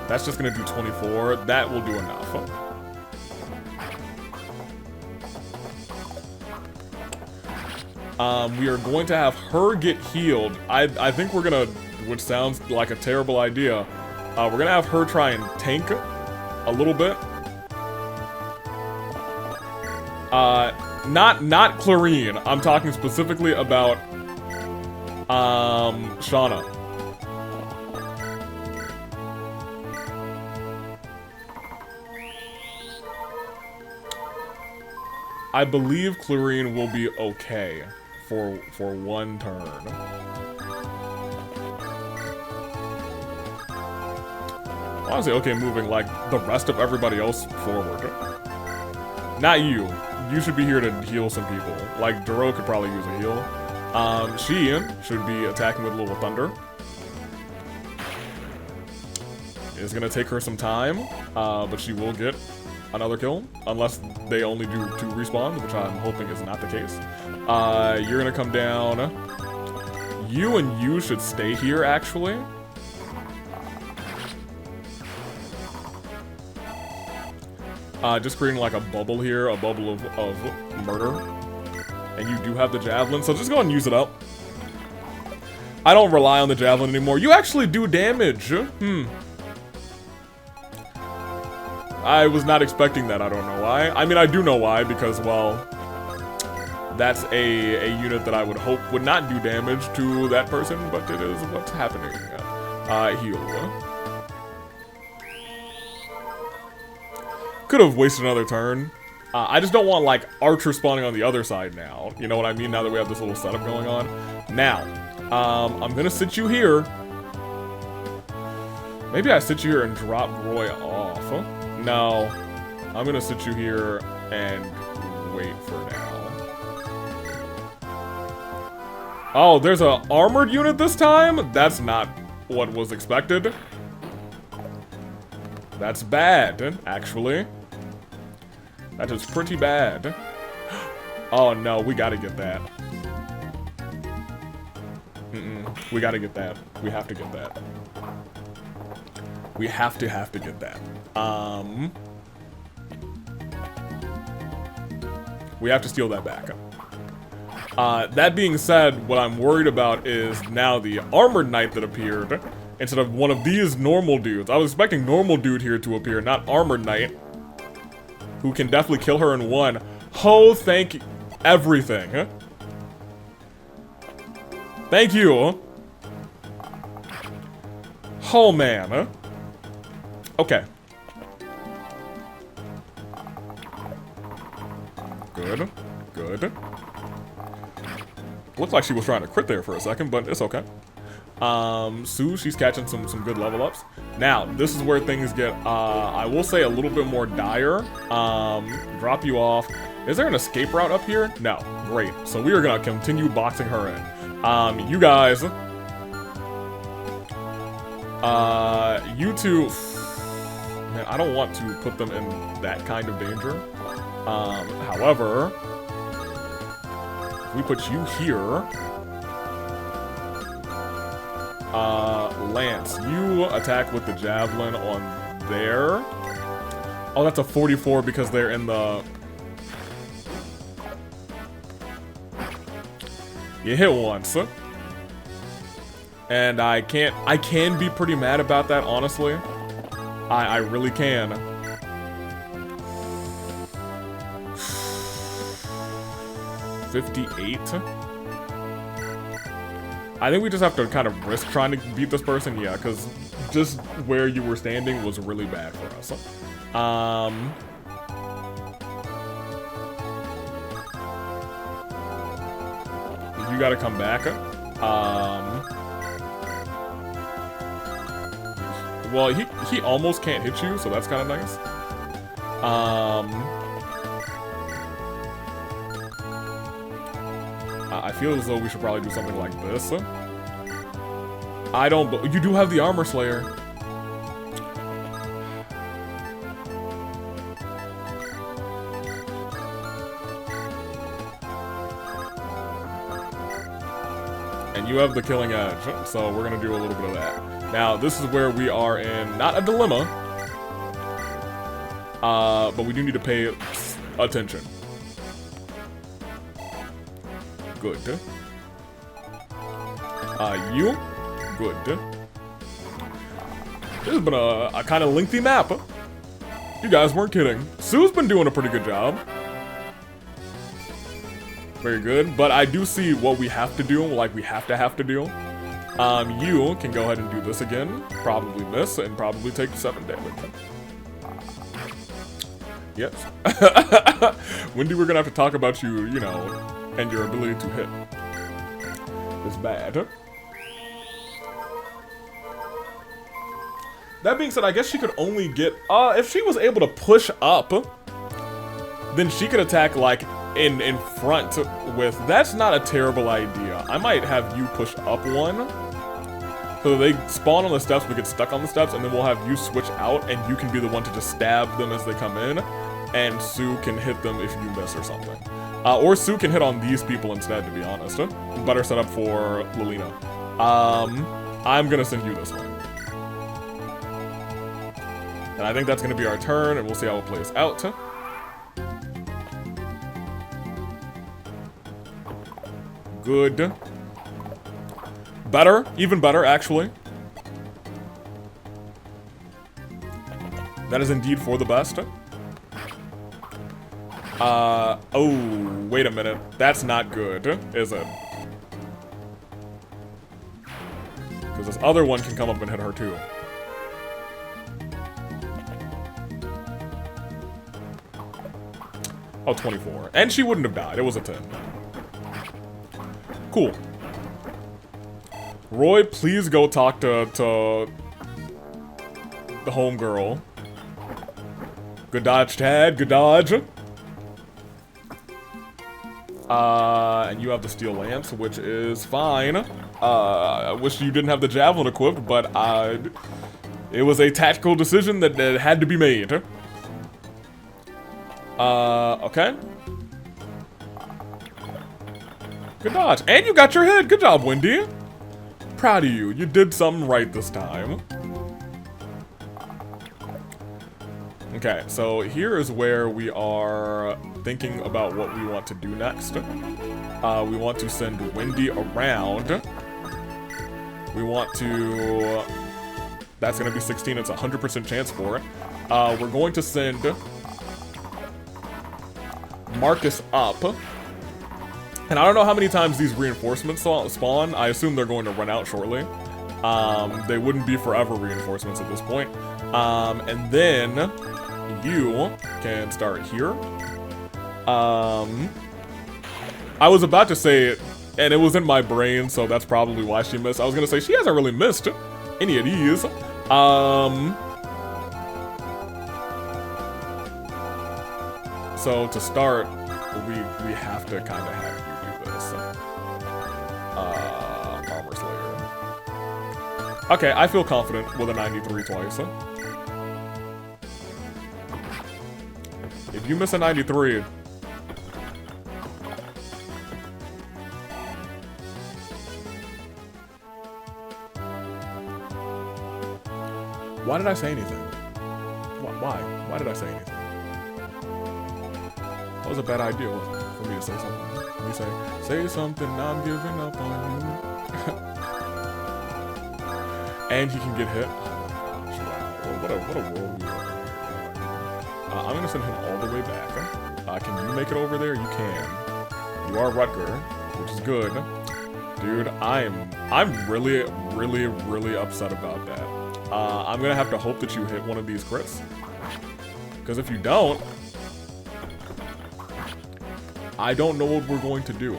That's just gonna do 24. That will do enough. We are going to have her get healed. I think we're gonna, which sounds like a terrible idea, we're gonna have her try and tank a little bit. Not Clarine. I'm talking specifically about, Shauna. I believe Clarine will be okay for one turn. Honestly, okay moving like the rest of everybody else forward. Not you. You should be here to heal some people. Like, Duro could probably use a heal. She should be attacking with a little thunder. It's gonna take her some time, but she will get another kill, unless they only do 2 respawns, which I'm hoping is not the case. You're gonna come down. You and you should stay here, actually. Just creating like a bubble here, a bubble of murder. And you do have the javelin, so just go and use it up. I don't rely on the javelin anymore. You actually do damage. I was not expecting that, I don't know why. I mean, I do know why, because, well, that's a unit that I would hope would not do damage to that person, but it is what's happening. Heal. Could have wasted another turn. I just don't want, like, Archer spawning on the other side now. You know what I mean? Now that we have this little setup going on. Now, I'm gonna sit you here. Maybe I sit you here and drop Roy off. No, I'm gonna sit you here and wait for now. Oh, there's an armored unit this time? That's not what was expected. That's bad, actually. That is pretty bad. Oh no, we gotta get that. We gotta get that. We have to get that. We have to get that. We have to steal that back. That being said, what I'm worried about is now the armored knight that appeared instead of one of these normal dudes. I was expecting normal dude here to appear, not armored knight, who can definitely kill her in one. Oh, thank everything. Thank you. Oh, man. Okay. Good. Good. Looked like she was trying to crit there for a second, but it's okay. Sue, she's catching some good level ups. Now, this is where things get, I will say, a little bit more dire. Drop you off. Is there an escape route up here? No. Great. So we are gonna continue boxing her in. You guys. You two. Man, I don't want to put them in that kind of danger. However, if we put you here. Lance, you attack with the javelin on there. Oh, that's a 44 because they're in the... You hit once. And I can be pretty mad about that, honestly. I really can. $58. I think we just have to kind of risk trying to beat this person, yeah, because just where you were standing was really bad for us. You gotta come back. Well, he almost can't hit you, so that's kind of nice. I feel as though we should probably do something like this. I don't... You do have the Armor Slayer. And you have the Killing Edge, so we're gonna do a little bit of that. Now, this is where we are in, not a dilemma, but we do need to pay attention. Good. You? Good. This has been a kind of lengthy map. You guys weren't kidding. Sue's been doing a pretty good job. Very good. But I do see what we have to do, like we have to do. You can go ahead and do this again. Probably miss and probably take 7 damage. Yes. Wendy, we're gonna have to talk about you, you know, and your ability to hit. It's bad. That being said, I guess she could only get, if she was able to push up, then she could attack, like, in front with... That's not a terrible idea. I might have you push up one. So they spawn on the steps, we get stuck on the steps, and then we'll have you switch out, and you can be the one to just stab them as they come in, and Sue can hit them if you miss or something. Or Sue can hit on these people instead, to be honest. Better setup for Lilina. I'm gonna send you this one. And I think that's gonna be our turn, and we'll see how it plays out. Good. Better. Even better, actually. That is indeed for the best. Oh, wait a minute. That's not good, is it? Because this other one can come up and hit her, too. Oh, 24. And she wouldn't have died. It was a 10. Cool. Roy, please go talk to the homegirl. Good dodge, Tad. Good dodge. And you have the steel lance, which is fine. I wish you didn't have the javelin equipped, but it was a tactical decision that had to be made. Okay. Good dodge. And you got your hit. Good job, Wendy. Proud of you. You did something right this time. Okay, so here is where we are thinking about what we want to do next. We want to send Wendy around. We want to... That's going to be 16. It's a 100% chance for it. We're going to send Marcus up. And I don't know how many times these reinforcements spawn. I assume they're going to run out shortly. They wouldn't be forever reinforcements at this point. And then you can start here. I was about to say it, and it was in my brain, so that's probably why she missed. I was gonna say she hasn't really missed any of these. So to start, we have to kind of have you do this. Armor Slayer. Okay, I feel confident with a 93 twice. If you miss a 93... Why did I say anything? Why? Why did I say anything? That was a bad idea, wasn't it? For me to say something. Let me say something, I'm giving up on you. And he can get hit. Oh my gosh, wow. What a world we are in. I'm gonna send him all the way back. Can you make it over there? You can. You are Rutger, which is good. Dude, I'm really, really, really upset about that. I'm gonna have to hope that you hit one of these crits. Because if you don't, I don't know what we're going to do.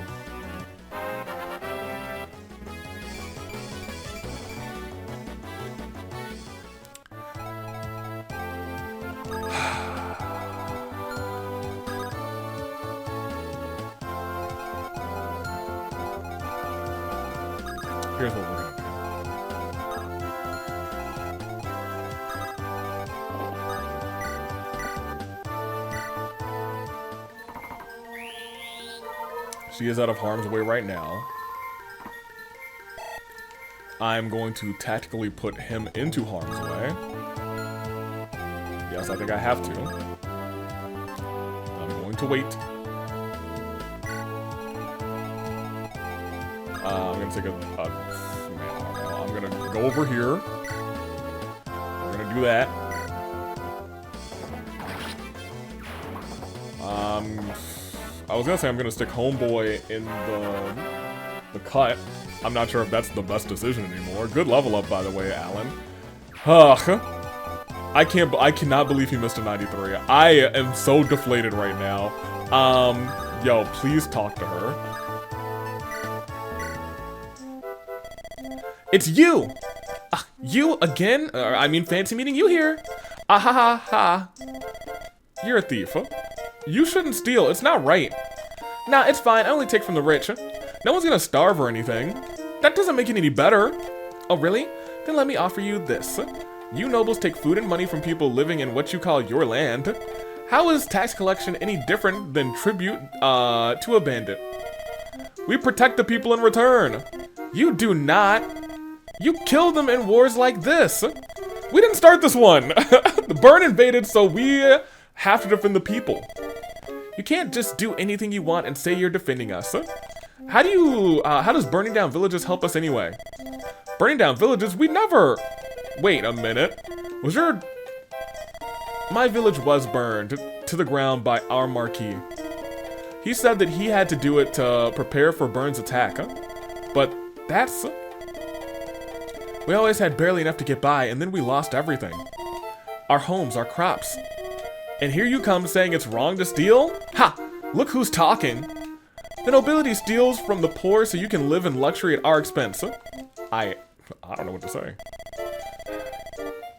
Here's what we're gonna do. She is out of harm's way right now. I'm going to tactically put him into harm's way. Yes, I think I have to. I'm going to wait. I'm gonna take I'm gonna go over here. We're gonna do that. I was gonna say I'm gonna stick Homeboy in the cut. I'm not sure if that's the best decision anymore. Good level up, by the way, Alan. Ugh. I cannot believe he missed a 93. I am so deflated right now. Yo, please talk to her. It's you! You again? I mean, fancy meeting you here. Ah ha ha ha. You're a thief, huh? You shouldn't steal. It's not right. Nah, it's fine. I only take from the rich. No one's gonna starve or anything. That doesn't make it any better. Oh, really? Then let me offer you this. You nobles take food and money from people living in what you call your land. How is tax collection any different than tribute to a bandit? We protect the people in return. You do not. You kill them in wars like this. We didn't start this one. The Burn invaded, so we have to defend the people. You can't just do anything you want and say you're defending us. How does burning down villages help us anyway? Burning down villages? We never... Wait a minute. My village was burned to the ground by our Marquis. He said that he had to do it to prepare for Burn's attack, huh? But that's... We always had barely enough to get by, and then we lost everything. Our homes, our crops. And here you come saying it's wrong to steal? Ha! Look who's talking. The nobility steals from the poor so you can live in luxury at our expense. I don't know what to say.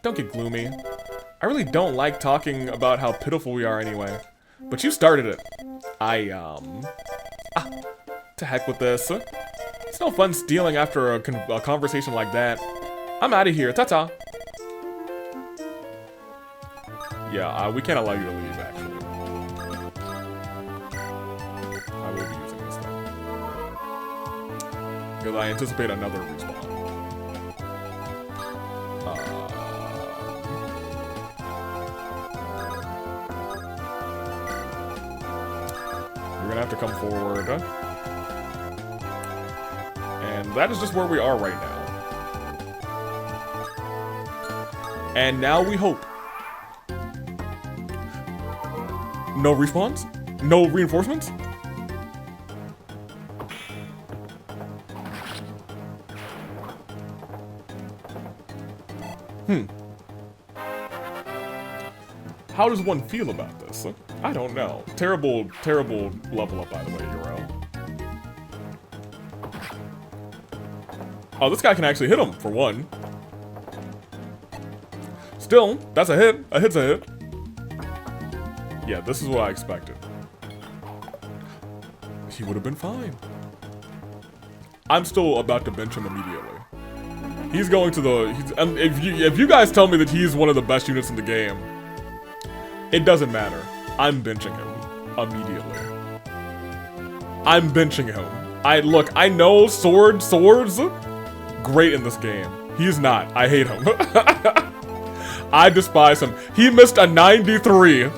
Don't get gloomy. I really don't like talking about how pitiful we are anyway. But you started it. To heck with this. It's no fun stealing after a conversation like that. I'm out of here. Ta-ta. Yeah, we can't allow you to leave, actually. I will be using this, though. Because I anticipate another respawn. You're gonna have to come forward. And that is just where we are right now. And now we hope. No respawns? No reinforcements? How does one feel about this? I don't know. Terrible, terrible level up, by the way, Euro. Oh, this guy can actually hit him, for one. Still, that's a hit. A hit's a hit. Yeah, this is what I expected. He would have been fine. I'm still about to bench him immediately. He's going to the... if you guys tell me that he's one of the best units in the game, it doesn't matter. I'm benching him immediately. I'm benching him. Look, I know swords, great in this game. He's not. I hate him. I despise him. He missed a 93.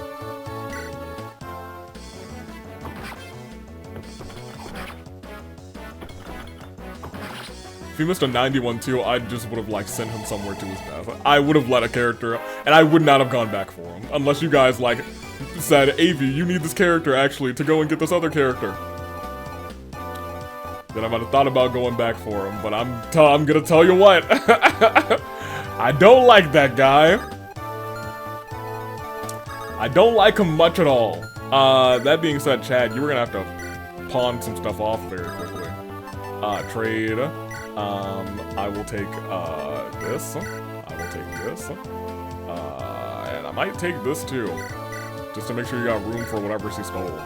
If he missed a 91 too, I just would have like sent him somewhere to his death. I would have let a character, and I would not have gone back for him. Unless you guys like said, Avi, you need this character actually to go and get this other character. Then I might have thought about going back for him, but I'm gonna tell you what. I don't like that guy. I don't like him much at all. That being said, Chad, you were gonna have to pawn some stuff off very quickly. Trade. I will take this. I will take this. And I might take this too. Just to make sure you got room for whatever she stole.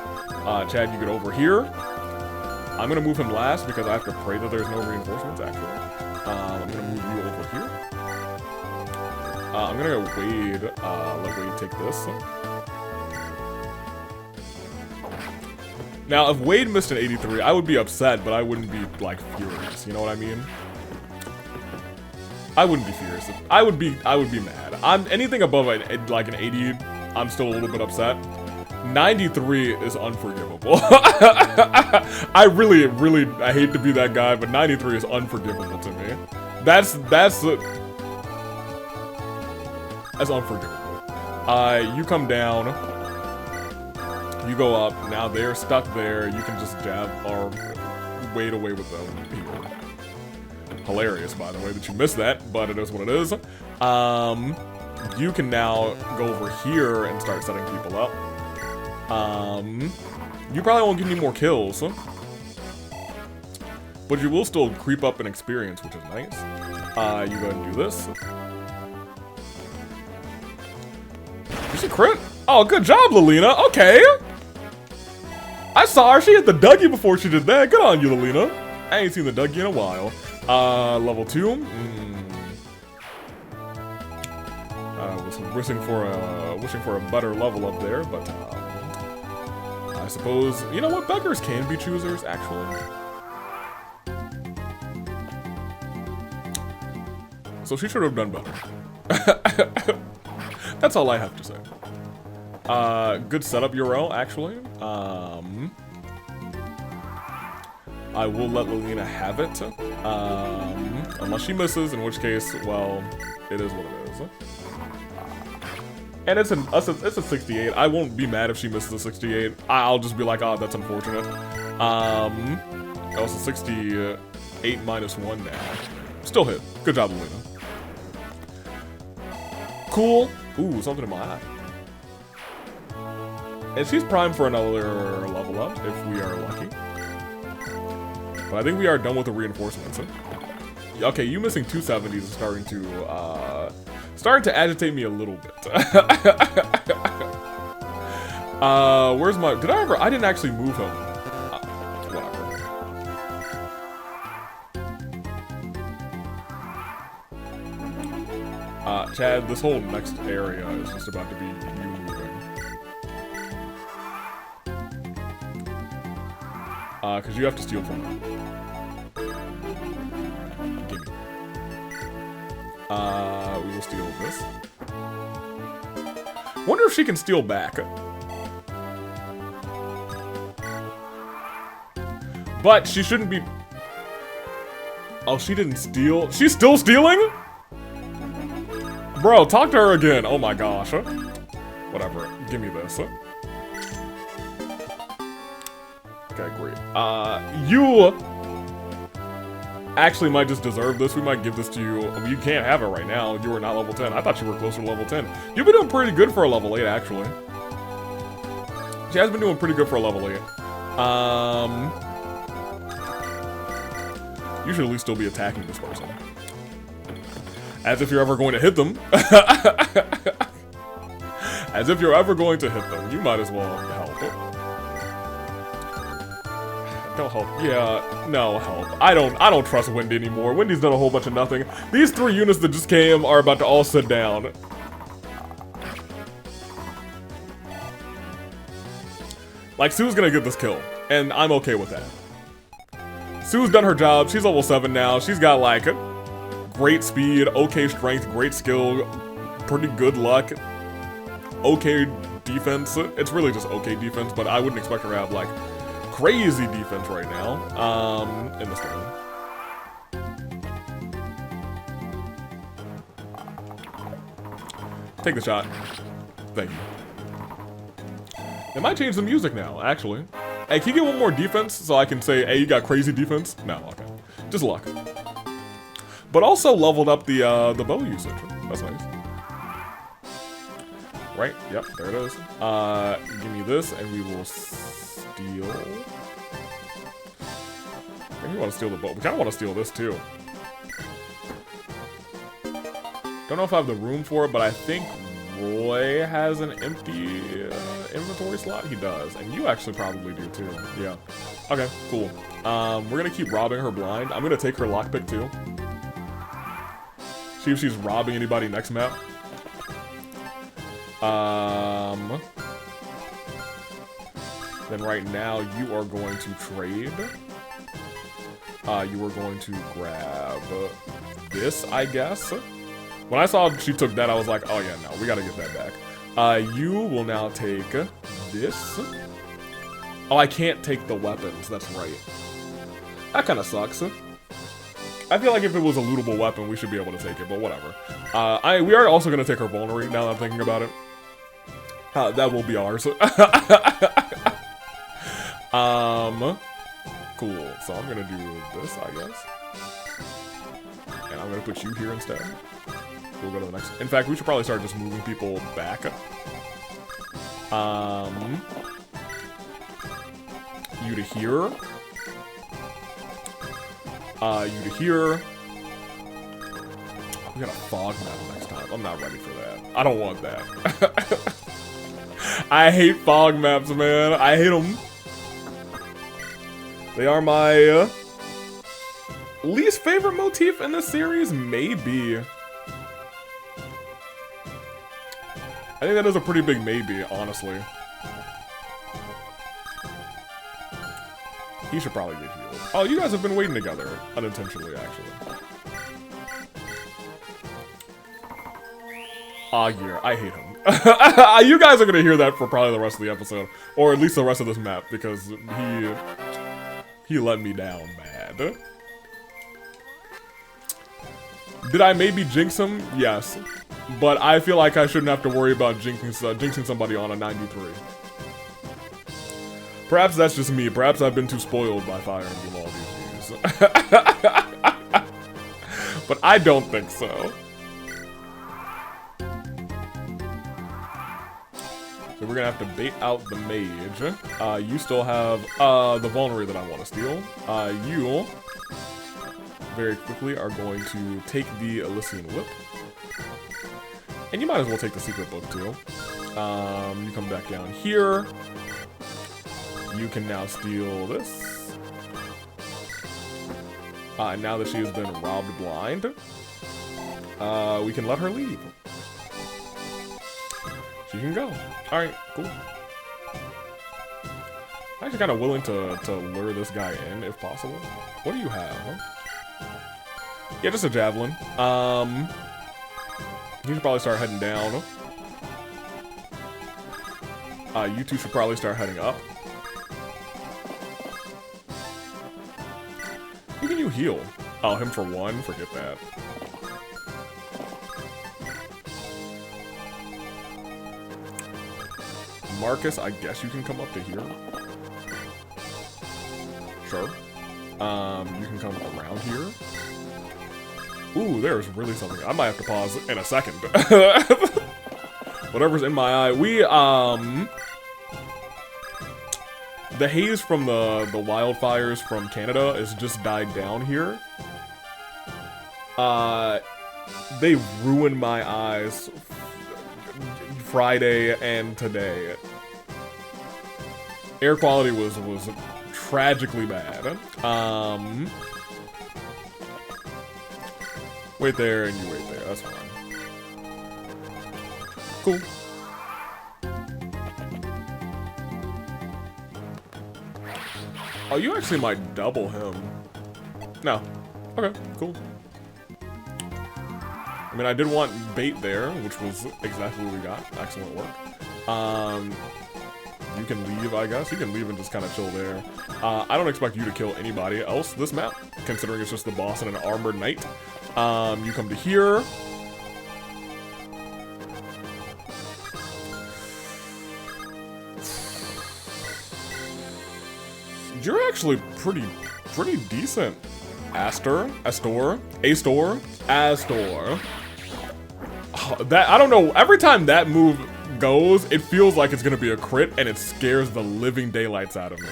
Chad, you get over here. I'm gonna move him last because I have to pray that there's no reinforcements, actually. I'm gonna move you over here. I'm gonna go Wade, let Wade take this. Now, if Wade missed an 83, I would be upset, but I wouldn't be, like, furious, you know what I mean? I wouldn't be furious. I would be mad. Anything above, like, an 80, I'm still a little bit upset. 93 is unforgivable. I hate to be that guy, but 93 is unforgivable to me. That's unforgivable. You come down. You go up. Now they're stuck there. You can just jab or wade away with the people. Hilarious, by the way, that you missed that, but it is what it is. You can now go over here and start setting people up. You probably won't get any more kills, but you will still creep up in experience, which is nice. You go ahead and do this. Is it crit? Oh, good job, Lilina. Okay. I saw her. She hit the Dougie before she did that. Good on you, Lelina. I ain't seen the Dougie in a while. Level 2. Was wishing for a better level up there, but I suppose you know what, beggars can be choosers actually. So she should have done better. That's all I have to say. Good setup URL actually. I will let Lelina have it, unless she misses, in which case, well, it is what it is. And it's a 68. I won't be mad if she misses a 68. I'll just be like, oh, that's unfortunate. That was a 68 minus 1 now. Still hit. Good job, Lelina. Cool. Ooh, something in my eye. And she's primed for another level up, if we are lucky. But I think we are done with the reinforcements. Okay, you missing 270s is starting to agitate me a little bit. Where's my... I didn't actually move him. Whatever. Chad, this whole next area is just about to be you moving. Because you have to steal from her. Gimme. We will steal this. Wonder if she can steal back. But she shouldn't be... Oh, she didn't steal? She's still stealing? Bro, talk to her again. Oh my gosh. Whatever. Give me this. Okay, great. You actually might just deserve this. We might give this to you. I mean, you can't have it right now. You are not level 10. I thought you were closer to level 10. You've been doing pretty good for a level 8, actually. She has been doing pretty good for a level 8. You should at least still be attacking this person. As if you're ever going to hit them. As if you're ever going to hit them. You might as well help. Don't help. Yeah, no help. I don't trust Wendy anymore. Wendy's done a whole bunch of nothing. These 3 units that just came are about to all sit down. Like, Sue's gonna get this kill, and I'm okay with that. Sue's done her job. She's level 7 now. She's got, like, great speed, okay strength, great skill, pretty good luck, okay defense. It's really just okay defense, but I wouldn't expect her to have, like, crazy defense right now, in this game. Take the shot. Thank you. It might change the music now, actually. Hey, can you get one more defense so I can say, hey, you got crazy defense? No, okay. Just luck. But also leveled up the bow usage. That's nice. Right, yep, there it is. Give me this and we will steal. Maybe we want to steal the bow. We kind of want to steal this too. Don't know if I have the room for it, but I think Roy has an empty inventory slot. He does, and you actually probably do too. Yeah. Okay, cool. We're gonna keep robbing her blind. I'm gonna take her lockpick too. See if she's robbing anybody next map. Then right now you are going to trade. You are going to grab this, I guess. When I saw she took that, I was like, oh yeah, no, we gotta get that back. You will now take this. Oh, I can't take the weapons, that's right. That kind of sucks. I feel like if it was a lootable weapon, we should be able to take it, but whatever. We are also gonna take her vulnerary, now that I'm thinking about it. That will be ours. Cool, so I'm gonna do this, I guess. And I'm gonna put you here instead. We'll go to the next. In fact, we should probably start just moving people back. You to here. You to here. We got a fog map next time. I'm not ready for that. I don't want that. I hate fog maps, man. I hate them. They are my least favorite motif in this series, maybe. I think that is a pretty big maybe, honestly. He should probably get healed. Oh, you guys have been waiting together, unintentionally, actually. Yeah, I hate him. You guys are gonna hear that for probably the rest of the episode, or at least the rest of this map, because he let me down bad. Did I maybe jinx him? Yes. But I feel like I shouldn't have to worry about jinxing somebody on a 93. Perhaps that's just me. Perhaps I've been too spoiled by Fire Emblem all these years. But I don't think so. So we're gonna have to bait out the mage. You still have the vulnerary that I want to steal. You very quickly are going to take the Elysian Whip. And you might as well take the secret book too. You come back down here. You can now steal this. Now that she has been robbed blind, we can let her leave. She can go. Alright, cool. I'm actually kind of willing to lure this guy in, if possible. What do you have? Yeah, just a javelin. You should probably start heading down. You two should probably start heading up. Who can you heal? Oh, him for one? Forget that. Marcus, I guess you can come up to here. Sure. You can come around here. Ooh, there's really something. I might have to pause in a second. Whatever's in my eye. The haze from the wildfires from Canada has just died down here. They ruined my eyes Friday and today. Air quality was tragically bad. Wait there and you wait there, that's fine. Cool. Oh, you actually might double him. No. Okay, cool. I mean, I did want bait there, which was exactly what we got. Excellent work. You can leave, I guess. You can leave and just kind of chill there. I don't expect you to kill anybody else this map, considering it's just the boss and an armored knight. You come to here. You're actually pretty decent. Astor. Oh, that, I don't know, every time that move goes, it feels like it's gonna be a crit, and it scares the living daylights out of me.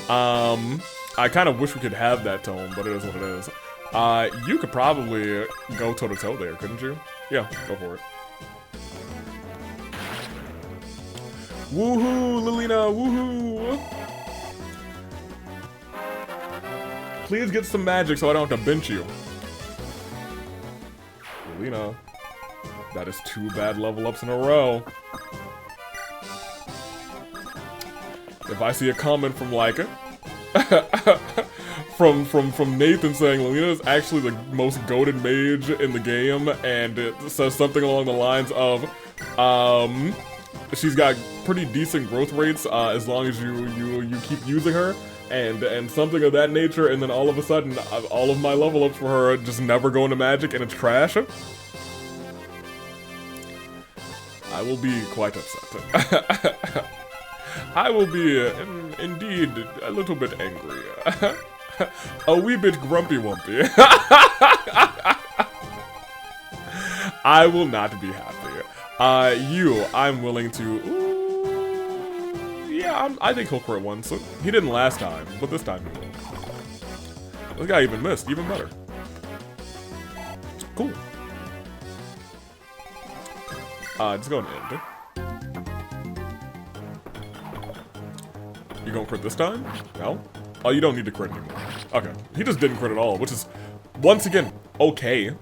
I kind of wish we could have that tone, but it is what it is. You could probably go toe-to-toe there, couldn't you? Yeah, go for it. Woohoo, Lilina, woohoo! Please get some magic so I don't have to bench you. Lilina, that is 2 bad level ups in a row. If I see a comment from like from Nathan saying Lilina is actually the most goated mage in the game, and it says something along the lines of she's got pretty decent growth rates as long as you keep using her, and something of that nature, and then all of a sudden all of my level ups for her just never go into magic and it's trash, I will be quite upset. I will be, indeed, a little bit angry. A wee bit grumpy-wumpy. I will not be happy. I'm willing to... Ooh, yeah, I think he'll crit once. He didn't last time, but this time he will. This guy even missed, even better. Cool. Just go and end. You gonna crit this time? No? Oh, you don't need to crit anymore. Okay, he just didn't crit at all, which is, once again, okay.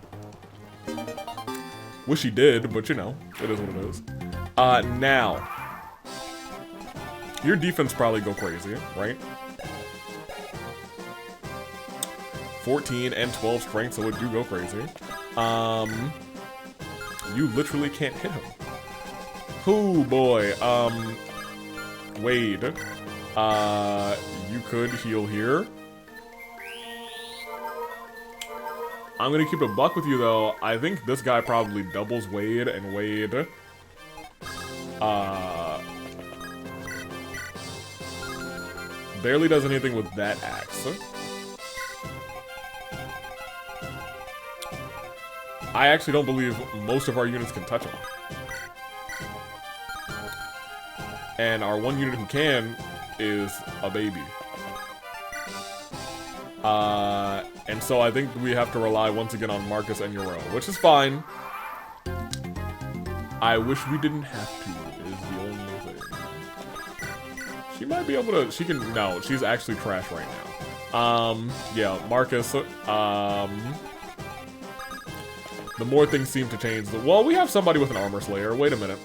Wish he did, but you know, it is what it is. Now. Your defense probably go crazy, right? 14 and 12 strength, so it do go crazy. You literally can't hit him. Oh boy, Wade. You could heal here. I'm gonna keep it a buck with you though. I think this guy probably doubles Wade, and Wade, barely does anything with that axe. I actually don't believe most of our units can touch him. And our one unit who can is a baby. And so I think we have to rely once again on Marcus and Uro, which is fine. I wish we didn't have to, is the only thing. She might be able to, she can, no, she's actually trash right now. Yeah, Marcus, the more things seem to change, well, we have somebody with an armor slayer, wait a minute.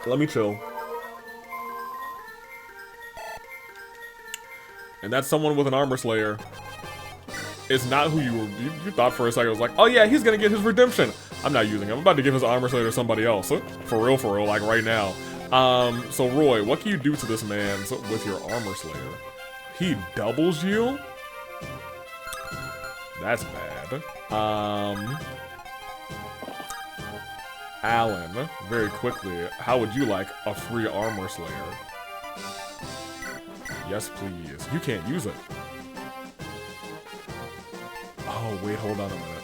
Let me chill. And that someone with an armor slayer is not who you thought for a second. I was like, oh yeah, he's gonna get his redemption. I'm not using him. I'm about to give his armor slayer to somebody else. For real, like right now. So Roy, what can you do to this man with your armor slayer? He doubles you? That's bad. Alan, very quickly, how would you like a free armor slayer? Yes, please. You can't use it. Oh, wait, hold on a minute.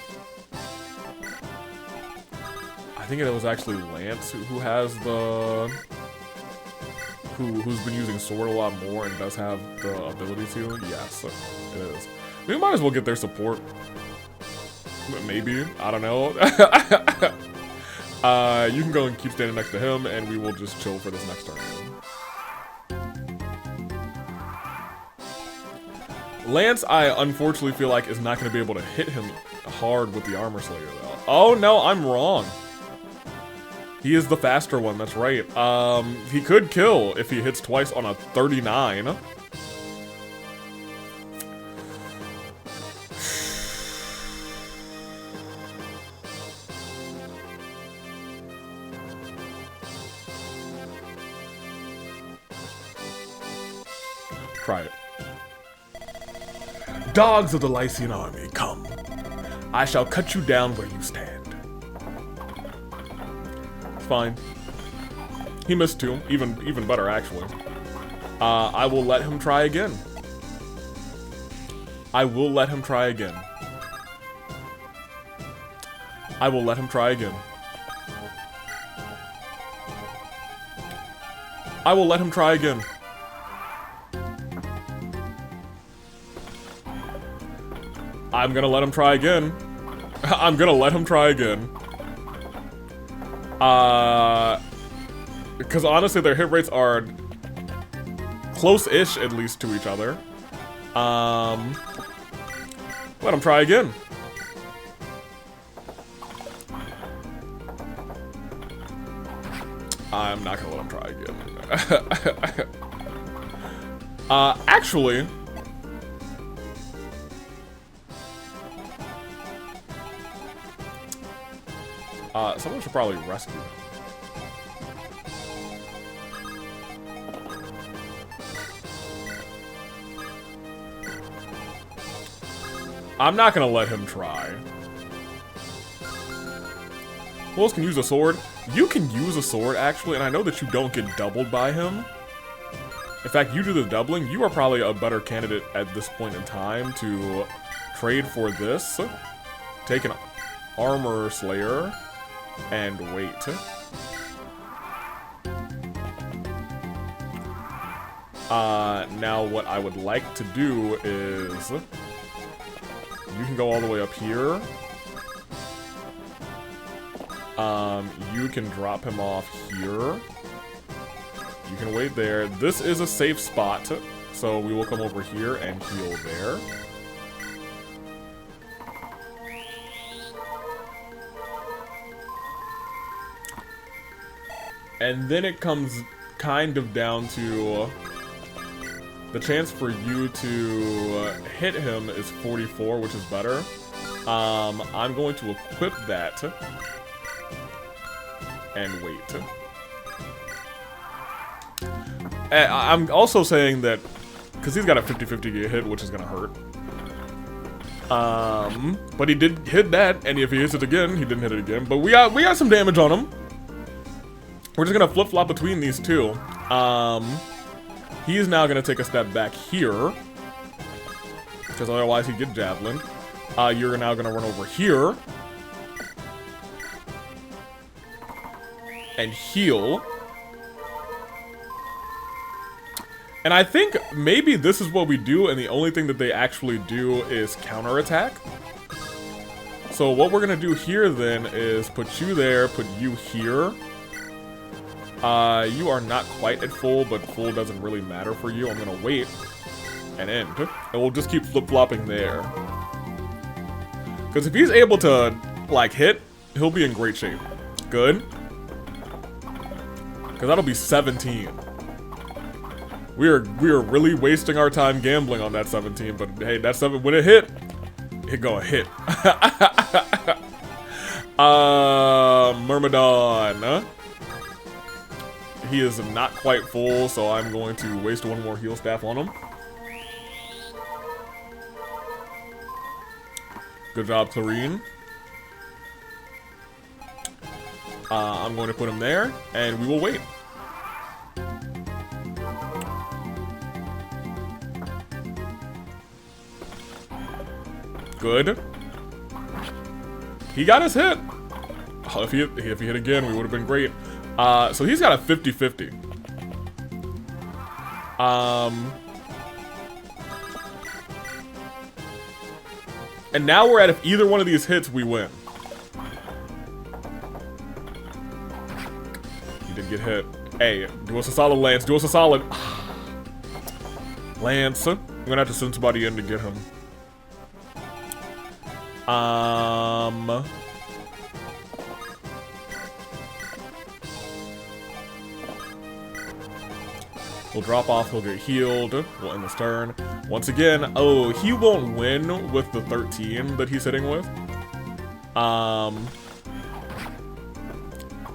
I think it was actually Lance who has the... Who's been using sword a lot more and does have the ability to? Yes, it is. We might as well get their support. Maybe. I don't know. You can go and keep standing next to him, and we will just chill for this next turn. Lance, I unfortunately feel like is not going to be able to hit him hard with the armor slayer, though. Oh, no, I'm wrong. He is the faster one, that's right. He could kill if he hits twice on a 39. Try it. Dogs of the Lycian army, come. I shall cut you down where you stand. It's fine. He missed two. Even better, actually. I will let him try again. I will let him try again. I will let him try again. I will let him try again. I'm gonna let him try again. I'm gonna let him try again. Because honestly, their hit rates are close-ish, at least, to each other. Let him try again. I'm not gonna let him try again. Actually... someone should probably rescue him. I'm not gonna let him try. Who else can use a sword? You can use a sword, actually, and I know that you don't get doubled by him. In fact, you do the doubling. You are probably a better candidate at this point in time to trade for this. Take an armor slayer. And wait. Now what I would like to do is... You can go all the way up here. You can drop him off here. You can wait there. This is a safe spot. So we will come over here and heal there. And then it comes kind of down to the chance for you to hit him is 44, which is better. I'm going to equip that and wait. I'm also saying that because he's got a 50-50 hit, which is gonna hurt. But he did hit that, and if he hits it again, he didn't hit it again. But we got some damage on him. We're just gonna flip-flop between these two. He is now gonna take a step back here, because otherwise he'd get javelin. You're now gonna run over here and heal. And I think maybe this is what we do, and the only thing that they actually do is counterattack. So what we're gonna do here then is put you there, put you here. You are not quite at full, but full doesn't really matter for you. I'm gonna wait and end. And we'll just keep flip-flopping there. Because if he's able to, like, hit, he'll be in great shape. Good. Because that'll be 17. We are really wasting our time gambling on that 17, but hey, that 7, when it hit, it gonna hit. Myrmidon. He is not quite full, so I'm going to waste one more heal staff on him. Good job, Clarine. I'm going to put him there, and we will wait. Good. He got his hit. Oh, if he hit again, we would have been great. So he's got a 50-50. And now we're at if either one of these hits, we win. He did get hit. Hey, do us a solid, Lance. Do us a solid. Lance. I'm gonna have to send somebody in to get him. We'll drop off, he'll get healed, we'll end this turn. Once again, oh, he won't win with the 13 that he's hitting with.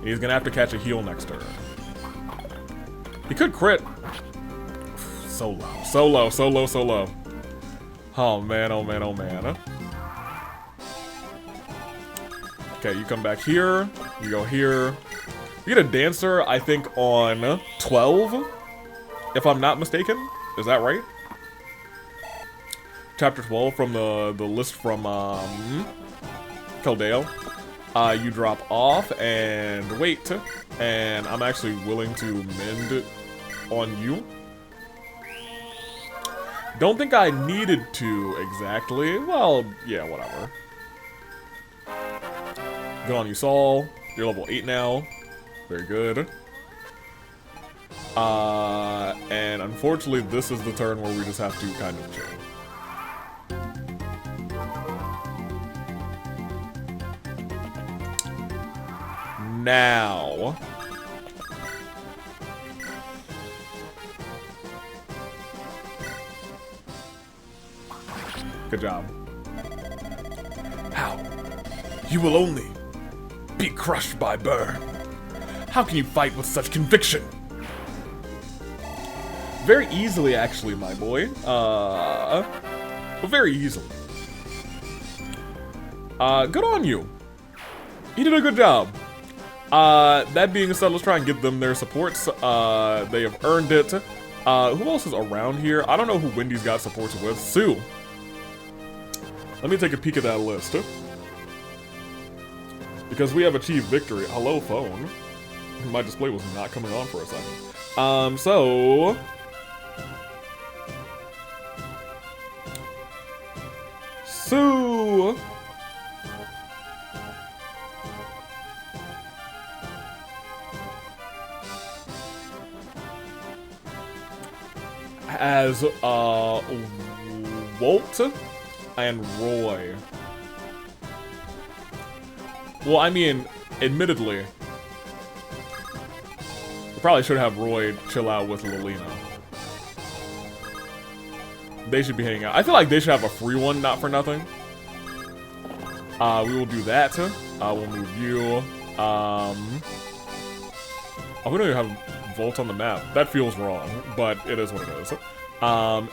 He's gonna have to catch a heal next turn. He could crit. So low, so low, so low, so low. Oh man, oh man, oh man. Okay, you come back here, you go here. We get a dancer, I think, on 12. If I'm not mistaken, is that right? Chapter 12 from the list from Keldale. You drop off and wait, and I'm actually willing to mend on you. Don't think I needed to exactly. Well, yeah, whatever. Good on you, Saul. You're level 8 now. Very good. And unfortunately, this is the turn where we just have to kind of chill. Now. Good job. How? You will only be crushed by burn. How can you fight with such conviction? Very easily, actually, my boy. Very easily. Good on you. You did a good job. That being said, let's try and get them their supports. They have earned it. Who else is around here? I don't know who Wendy's got supports with. Sue. Let me take a peek at that list. Because we have achieved victory. Hello, phone. My display was not coming on for a second. So... Sue! has Walt and Roy. Well, I mean, admittedly, we probably should have Roy chill out with Lilina. They should be hanging out. I feel like they should have a free one, not for nothing. We will do that. We'll move you. Oh, we don't even have Volt on the map. That feels wrong, but it is what it is.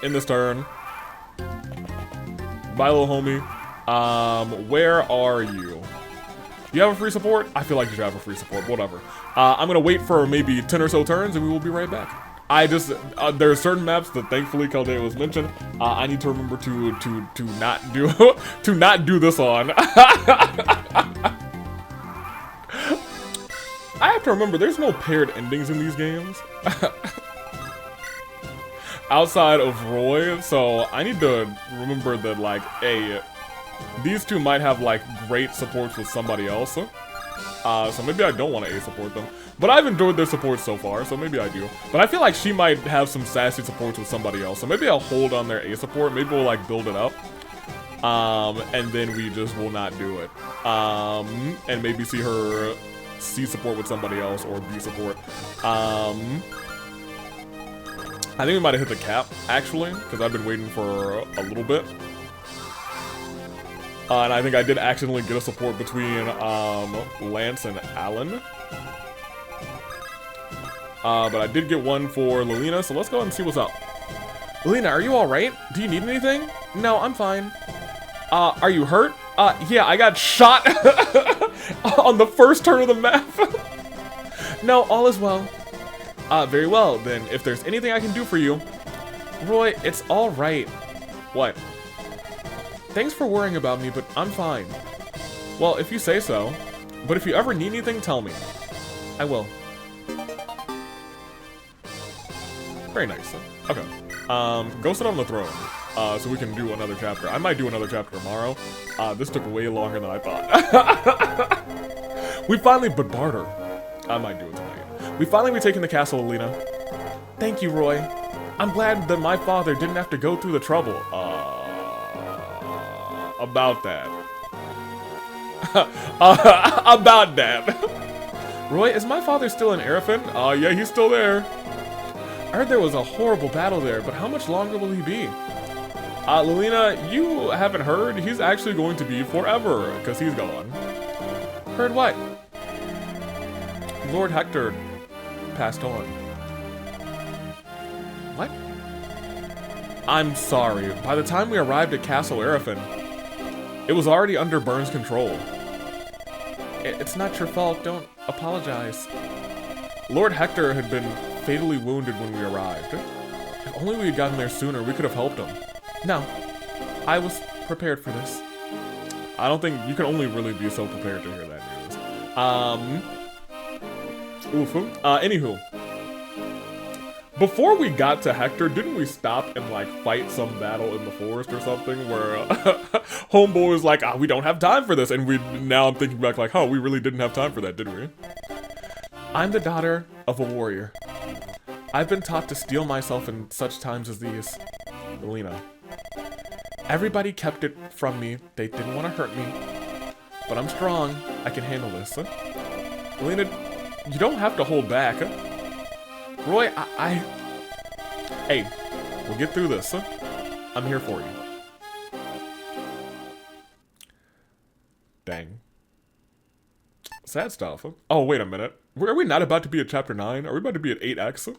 In this turn, bye, little homie. Where are you? Do you have a free support? I feel like you should have a free support. Whatever. I'm gonna wait for maybe 10 or so turns, and we will be right back. There are certain maps that thankfully Caldea was mentioned. I need to remember to not do to not do this on. I have to remember there's no paired endings in these games. Outside of Roy, so I need to remember that, like, hey, these two might have, like, great supports with somebody else. So maybe I don't want to A-support them. But I've enjoyed their support so far, so maybe I do. But I feel like she might have some sassy supports with somebody else, so maybe I'll hold on their A-support. Maybe we'll, like, build it up. And then we just will not do it. And maybe see her C support with somebody else, or B support. I think we might have hit the cap, actually, because I've been waiting for a little bit. And I think I did accidentally get a support between Lance and Alan. But I did get one for Lilina, so let's go ahead and see what's up. Lilina, are you alright? Do you need anything? No, I'm fine. Are you hurt? Yeah, I got shot on the first turn of the map. No, all is well. Very well, then if there's anything I can do for you. Roy, it's alright. What? Thanks for worrying about me, but I'm fine. Well, if you say so. But if you ever need anything, tell me. I will. Very nice. Okay. Go sit on the throne. So we can do another chapter. I might do another chapter tomorrow. This took way longer than I thought. We finally, but barter. I might do it tonight. We finally retaken the castle, Alina. Thank you, Roy. I'm glad that my father didn't have to go through the trouble. About that. About that. Roy, is my father still in Arafin? Yeah, he's still there. I heard there was a horrible battle there, but how much longer will he be? Lilina, you haven't heard? He's actually going to be forever, because he's gone. Heard what? Lord Hector passed on. What? I'm sorry. By the time we arrived at Castle Arafin, it was already under Byrne's control. It's not your fault. Don't apologize. Lord Hector had been fatally wounded when we arrived. If only we had gotten there sooner, we could have helped him. No, I was prepared for this. I don't think you can only really be so prepared to hear that news. Anywho. Before we got to Hector, didn't we stop and, like, fight some battle in the forest or something where Homeboy was like, we don't have time for this, and now I'm thinking back like, we really didn't have time for that, did we? I'm the daughter of a warrior. I've been taught to steel myself in such times as these. Alina. Everybody kept it from me. They didn't want to hurt me. But I'm strong. I can handle this. Alina, you don't have to hold back. Roy, Hey, we'll get through this. I'm here for you. Dang. Sad stuff. Oh, wait a minute. Are we not about to be at chapter 9? Are we about to be at 8X?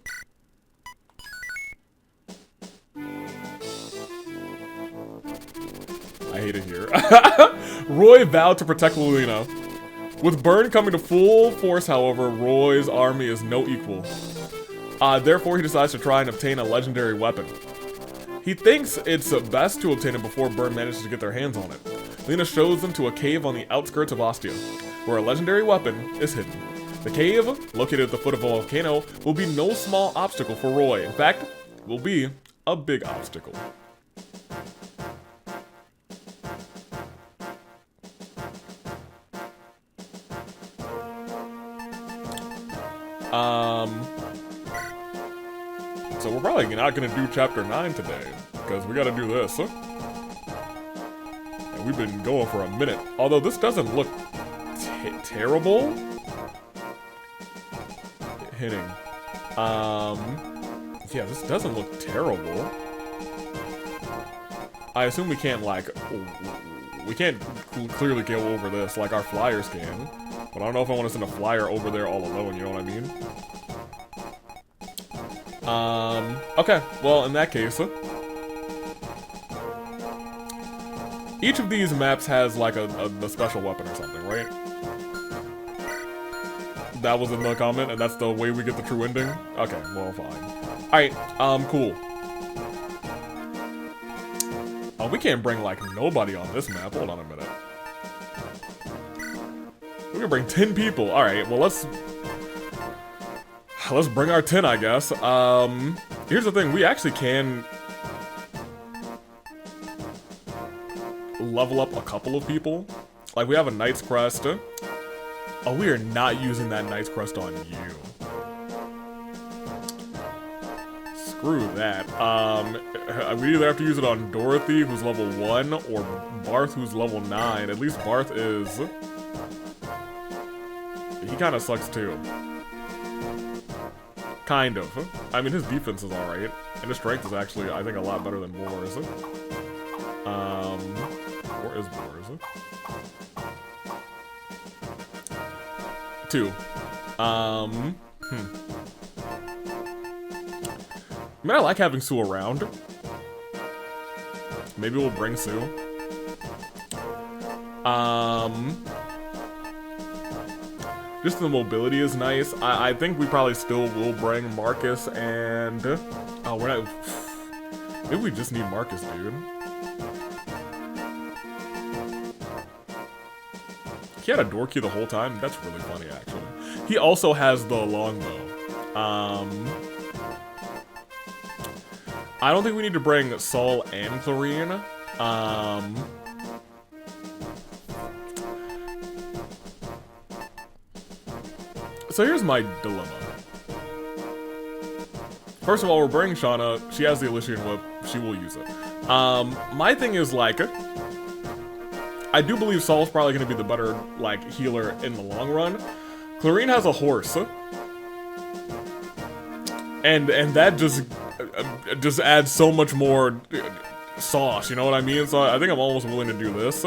I hate it here. Roy vowed to protect Lilina. With Byrne coming to full force, however, Roy's army is no equal. Therefore, he decides to try and obtain a legendary weapon. He thinks it's best to obtain it before Byrne manages to get their hands on it. Lina shows them to a cave on the outskirts of Ostia, where a legendary weapon is hidden. The cave, located at the foot of a volcano, will be no small obstacle for Roy. In fact, it will be a big obstacle. So so we're probably not gonna do chapter 9 today, because we gotta do this. And we've been going for a minute. Although this doesn't look terrible. Hitting. Yeah, this doesn't look terrible. I assume we can't, like, we can't clearly go over this like our flyers can. But I don't know if I want to send a flyer over there all alone, you know what I mean? Okay, well, in that case, each of these maps has, like, a special weapon or something, right? That was in the comment, and that's the way we get the true ending? Okay, well, fine. Alright, cool. Oh, we can't bring, like, nobody on this map. Hold on a minute. We're gonna bring 10 people. Alright, well, let's bring our 10, I guess. Here's the thing. We actually can level up a couple of people. Like, we have a Knight's Crest. Oh, we are not using that Knight's Crest on you. Screw that. We either have to use it on Dorothy, who's level 1, or Barth, who's level 9. At least Barth is... He kind of sucks, too. Kind of. I mean, his defense is alright. And his strength is actually, I think, a lot better than Boar's. Where is Boar's? 2. I mean, I like having Sue around. Maybe we'll bring Sue. Just the mobility is nice. I think we probably still will bring Marcus and... Oh, we're not... Maybe we just need Marcus, dude. He had a door key the whole time? That's really funny, actually. He also has the longbow. I don't think we need to bring Saul and Clarine. So here's my dilemma. First of all, we're bringing Shauna. She has the Elysian Whip. She will use it. My thing is, like, I do believe Saul's probably going to be the better, like, healer in the long run. Clarine has a horse. And that just adds so much more sauce, you know what I mean? So I think I'm almost willing to do this.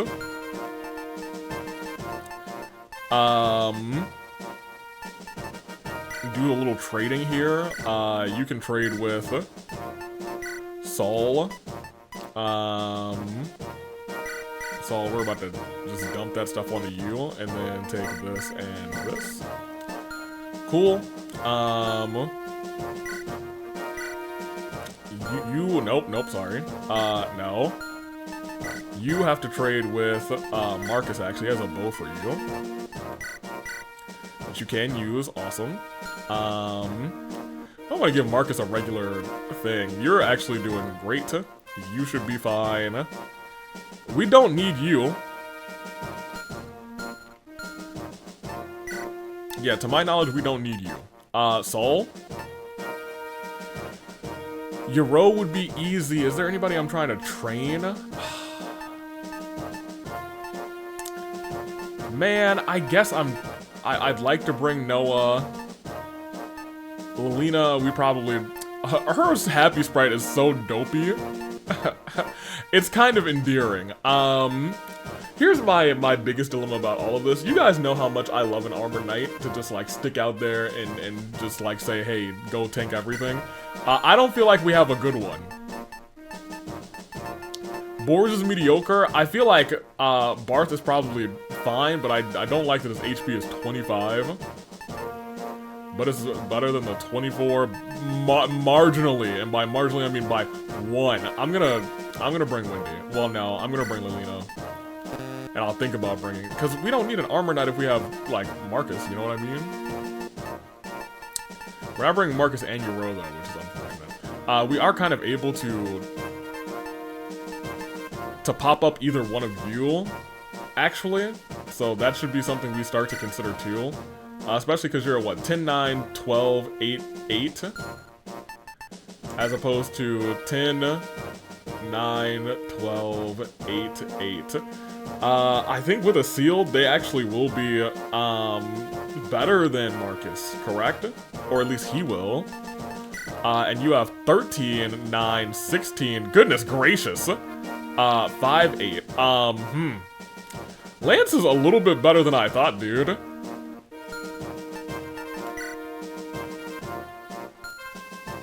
Do a little trading here. You can trade with Saul. Saul, we're about to just dump that stuff onto you, and then take this and this. Cool. Nope, sorry. No. You have to trade with Marcus, actually. He has a bow for you. That you can use. Awesome. I want to give Marcus a regular thing. You're actually doing great. You should be fine. We don't need you. Yeah, to my knowledge, we don't need you. Saul? Your row would be easy. Is there anybody I'm trying to train? Man, I guess I'd like to bring Noah. Lelina, we probably... Her happy sprite is so dopey. It's kind of endearing. Here's my biggest dilemma about all of this. You guys know how much I love an Armored Knight to just, like, stick out there and just, like, say, hey, go tank everything. I don't feel like we have a good one. Boars is mediocre. I feel like Barth is probably fine, but I don't like that his HP is 25. But it's better than the 24 marginally, and by marginally I mean by 1. I'm gonna bring Wendy. Well, no, I'm gonna bring Lelina. And I'll think about bringing, because we don't need an Armor Knight if we have, like, Marcus, you know what I mean? We're not bringing Marcus and Euro, though, which is unfortunate. We are kind of able to pop up either one of you, actually. So that should be something we start to consider, too. Especially because you're at, what, 10, 9, 12, 8, 8? as opposed to 10, 9, 12, 8, 8. I think with a seal, they actually will be better than Marcus, correct? Or at least he will. And you have 13, 9, 16. Goodness gracious. 5, 8. Lance is a little bit better than I thought, dude.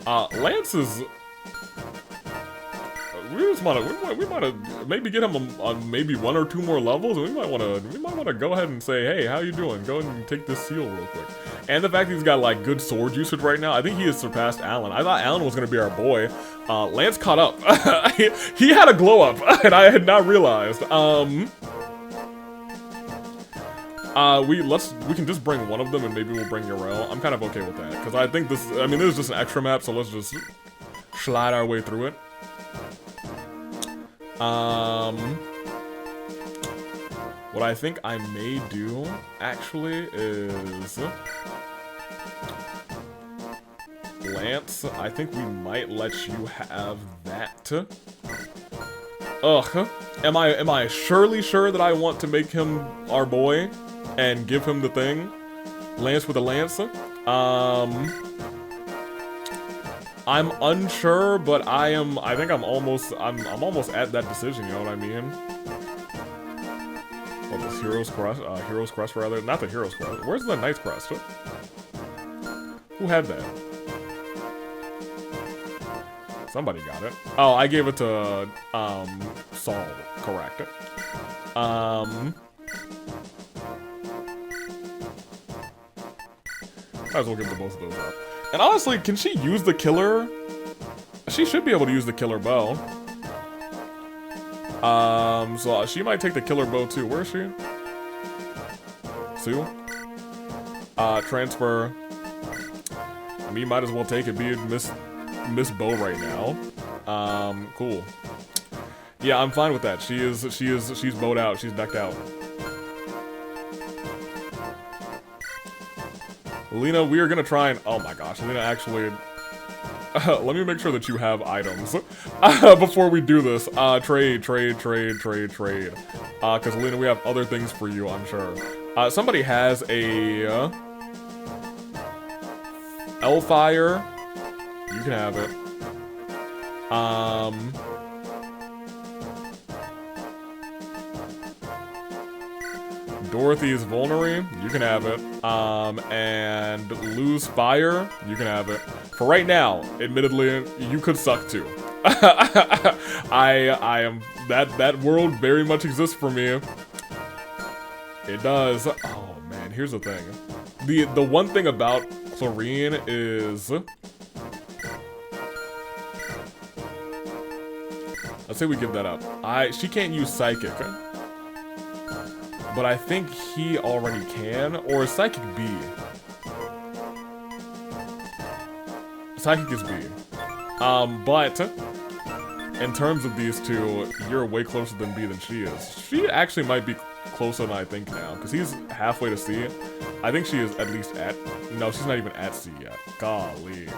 Lance is... We might have maybe get him on maybe 1 or 2 more levels, and we might want to go ahead and say, hey, how you doing? Go ahead and take this seal real quick. And the fact that he's got like good sword usage right now, I think he has surpassed Alan. I thought Alan was gonna be our boy. Lance caught up. He had a glow up, and I had not realized. We can just bring one of them, and maybe we'll bring Yarel. I'm kind of okay with that, because I think this is just an extra map, so let's just slide our way through it. What I think I may do, actually, is... Lance, I think we might let you have that. Ugh. Am I surely sure that I want to make him our boy and give him the thing? Lance with a lance? I'm unsure, but I think I'm almost at that decision, you know what I mean? What, this Hero's Crest rather? Not the Hero's Crest. Where's the Knight's Crest? Who had that? Somebody got it. Oh, I gave it to, Saul, correct. Might as well give the both of those up. And honestly, can she use the killer? She should be able to use the killer bow. So she might take the killer bow too. Where is she? Sue? Transfer. I mean, you might as well take it, be Miss Bow right now. Cool. Yeah, I'm fine with that. She's bowed out. She's decked out. Lena, we are gonna try and... Oh my gosh, Lena actually... let me make sure that you have items before we do this. Trade. Because Lena, we have other things for you, I'm sure. Somebody has a... Hellfire. You can have it. Dorothy's Vulnerary, you can have it. And Lose Fire, you can have it. For right now, admittedly, you could suck too. I am that world very much exists for me. It does. Oh man, here's the thing. The one thing about Clarine is, let's say we give that up. She can't use Psychic. But I think he already can, or is Psychic B? Psychic is B. But in terms of these two, you're way closer than B than she is. She actually might be closer than I think now, because he's halfway to C. I think she is at least at... No, she's not even at C yet. Golly.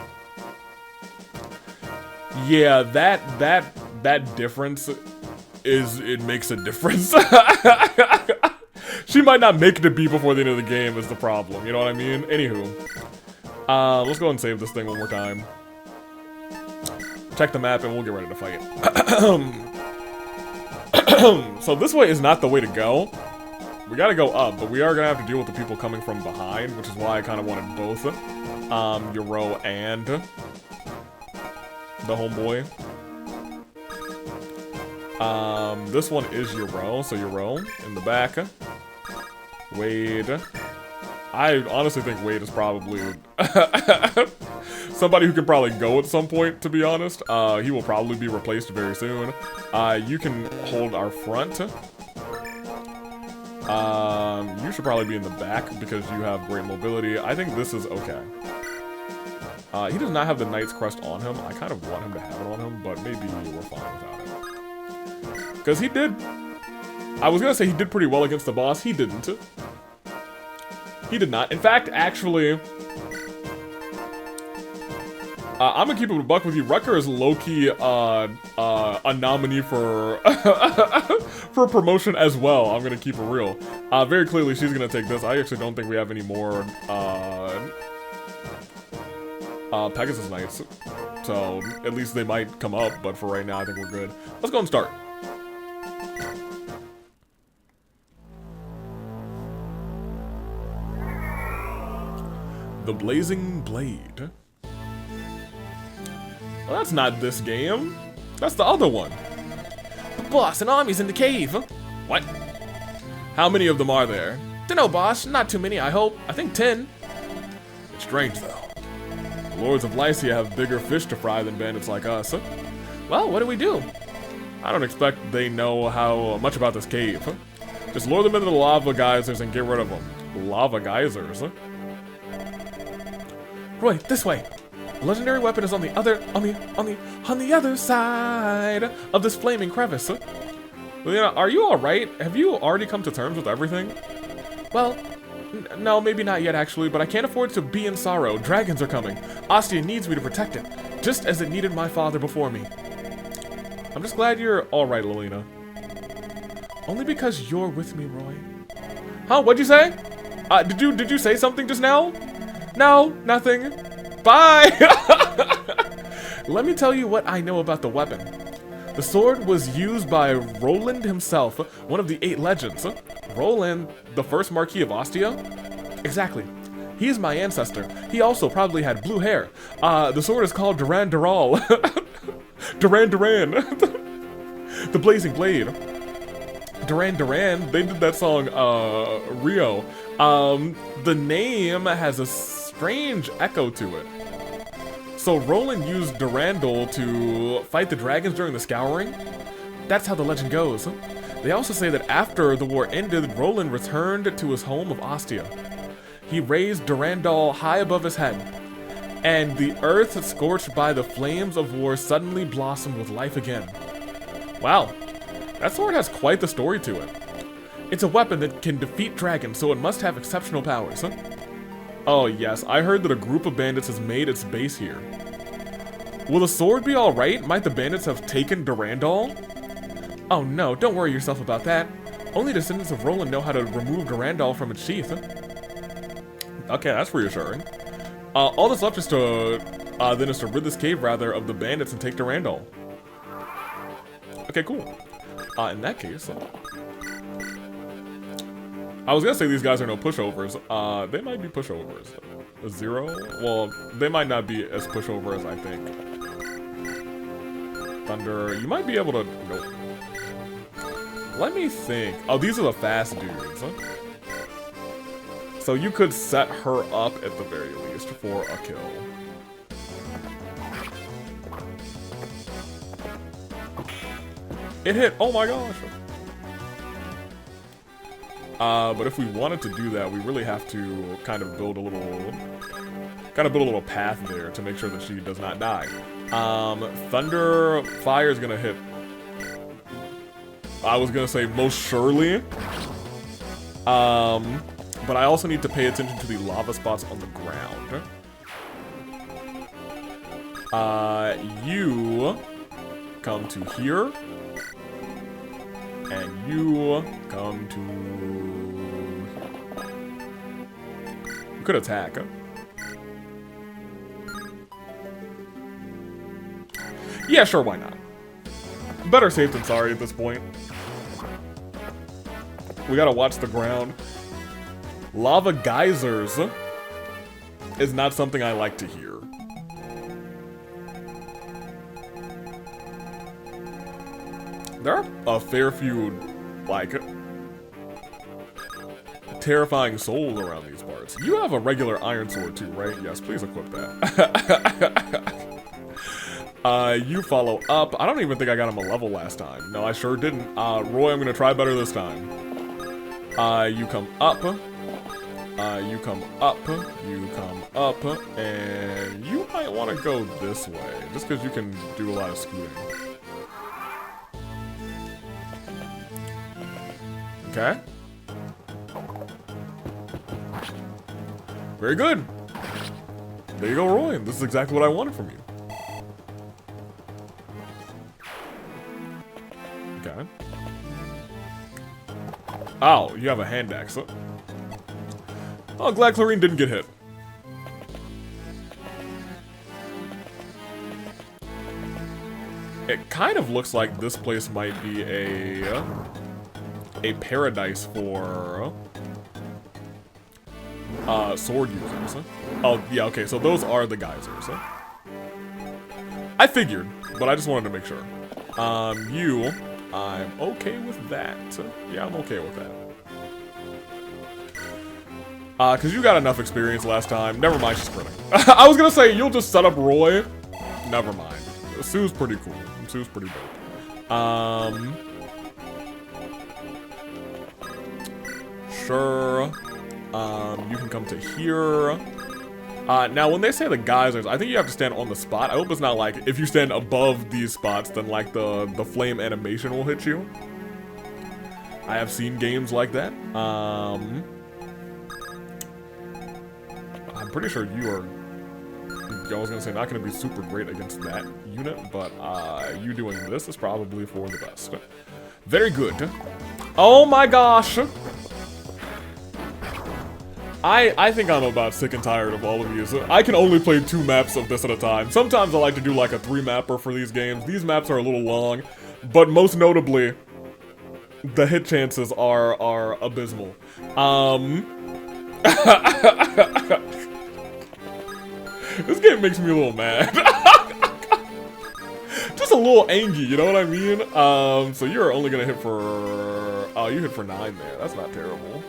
Yeah, that difference it makes a difference. She might not make it to B before the end of the game is the problem, you know what I mean? Anywho. Let's go ahead and save this thing one more time. Check the map and we'll get ready to fight. So this way is not the way to go. We gotta go up, but we are gonna have to deal with the people coming from behind, which is why I kind of wanted both. Euro and the homeboy. This one is Euro, so Euro in the back. Wade. I honestly think Wade is probably somebody who can probably go at some point, to be honest. He will probably be replaced very soon. You can hold our front. You should probably be in the back because you have great mobility. I think this is okay. He does not have the Knight's Crest on him. I kind of want him to have it on him, but maybe we're fine without it. Because he did... I was gonna say he did pretty well against the boss. He didn't. He did not. In fact, actually... I'm gonna keep it a buck with you. Rucker is low-key a nominee for for promotion as well. I'm gonna keep it real. Very clearly, she's gonna take this. I actually don't think we have any more Pegasus Knights, so at least they might come up. But for right now, I think we're good. Let's go and start. The Blazing Blade. Well, that's not this game. That's the other one. But boss, an army's in the cave. What? How many of them are there? Dunno, boss. Not too many, I hope. I think 10. It's strange, though. The Lords of Lycia have bigger fish to fry than bandits like us. Well, what do we do? I don't expect they know how much about this cave. Just lure them into the lava geysers and get rid of them. Lava geysers? Roy, this way. The legendary weapon is on the other side of this flaming crevice. Lena, are you alright? Have you already come to terms with everything? Well, no, maybe not yet actually, but I can't afford to be in sorrow. Dragons are coming. Ostia needs me to protect it, just as it needed my father before me. I'm just glad you're alright, Lelina. Only because you're with me, Roy. Huh? What'd you say? Did you say something just now? No, nothing. Bye! Let me tell you what I know about the weapon. The sword was used by Roland himself, one of the 8 legends. Roland, the first Marquis of Ostia? Exactly. He is my ancestor. He also probably had blue hair. The sword is called Duran Dural. Duran Duran. The Blazing Blade. Duran Duran, they did that song, Rio. The name has a strange echo to it. So Roland used Durandal to fight the dragons during the Scouring? That's how the legend goes. They also say that after the war ended, Roland returned to his home of Ostia. He raised Durandal high above his head, and the earth scorched by the flames of war suddenly blossomed with life again. Wow, that sword has quite the story to it. It's a weapon that can defeat dragons, so it must have exceptional powers. Oh yes, I heard that a group of bandits has made its base here. Will the sword be alright? Might the bandits have taken Durandal? Oh no, don't worry yourself about that. Only descendants of Roland know how to remove Durandal from its sheath. Okay, that's reassuring. All that's left is to rid this cave, rather, of the bandits and take Durandal. Okay, cool. In that case, I was gonna say these guys are no pushovers. They might be pushovers. A 0? Well, they might not be as pushover as I think. Thunder, you might be able to... Nope. Let me think. Oh, these are the fast dudes. So you could set her up at the very least for a kill. It hit. Oh my gosh. But if we wanted to do that, we really have to kind of build a little path there to make sure that she does not die. Thunder Fire is gonna hit. I was gonna say most surely. But I also need to pay attention to the lava spots on the ground. You come to here. And you come to... You could attack. Yeah, sure, why not? Better safe than sorry at this point. We gotta watch the ground. Lava geysers is not something I like to hear. There are a fair few, like, terrifying souls around these parts. You have a regular iron sword too, right? Yes, please equip that. You follow up. I don't even think I got him a level last time. No, I sure didn't. Roy, I'm gonna try better this time. You come up. You come up. You come up. And you might want to go this way, just because you can do a lot of scooting. Okay. Very good. There you go, Roy. This is exactly what I wanted from you. Oh, you have a hand axe. Oh, glad Clarine didn't get hit. It kind of looks like this place might be a paradise for sword users. Oh, yeah, okay, so those are the geysers. I figured, but I just wanted to make sure. You, I'm okay with that. Yeah, I'm okay with that. Cause you got enough experience last time. Never mind, she's quitting. I was gonna say, you'll just set up Roy. Never mind. Sue's pretty cool. Sue's pretty dope. Sure. You can come to here. Now, when they say the geysers, I think you have to stand on the spot. I hope it's not like, if you stand above these spots, then like the flame animation will hit you. I have seen games like that. I'm pretty sure you are, I was gonna say, not gonna be super great against that unit, but you doing this is probably for the best. Very good. Oh my gosh! I think I'm about sick and tired of all of these. I can only play 2 maps of this at a time. Sometimes I like to do like a 3-mapper for these games. These maps are a little long, but most notably, the hit chances are abysmal. This game makes me a little mad. Just a little angry, you know what I mean? So you're only gonna hit for... Oh, you hit for 9 there. That's not terrible.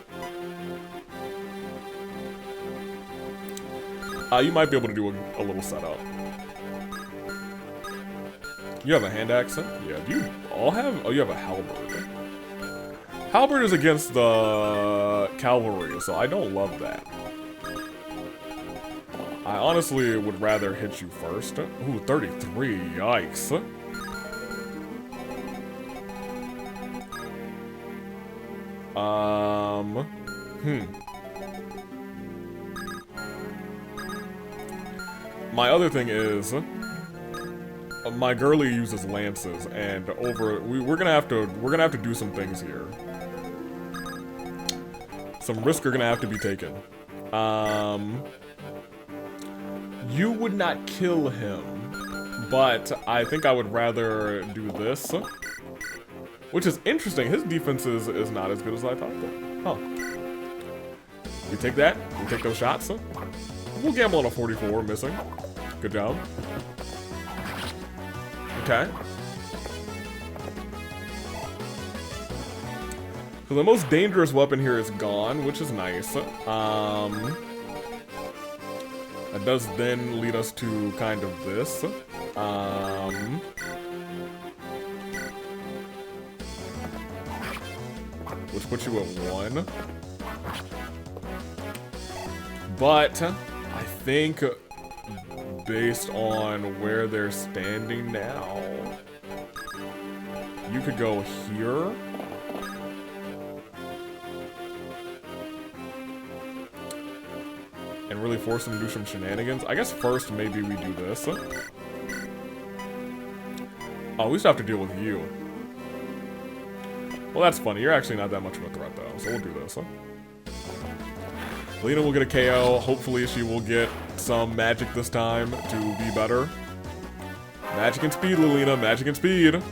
You might be able to do a little setup. You have a hand axe? Yeah, do you all have... Oh, you have a halberd. Halberd is against the cavalry, so I don't love that. I honestly would rather hit you first. Ooh, 33, yikes. My other thing is, my girly uses lances, and we're gonna have to do some things here. Some risks are gonna have to be taken. You would not kill him, but I think I would rather do this, which is interesting. His defense is not as good as I thought. Huh? We take that. We take those shots. We'll gamble on a 44, missing. Good job. Okay. So the most dangerous weapon here is gone, which is nice. That does then lead us to kind of this. Which puts you at 1. But I think based on where they're standing now, you could go here. And really force them to do some shenanigans. I guess first maybe we do this. Oh, we still have to deal with you. Well, that's funny. You're actually not that much of a threat, though. So we'll do this. Lena will get a KO. Hopefully she will get some magic this time to be better. Magic and speed, Lilina. Magic and speed.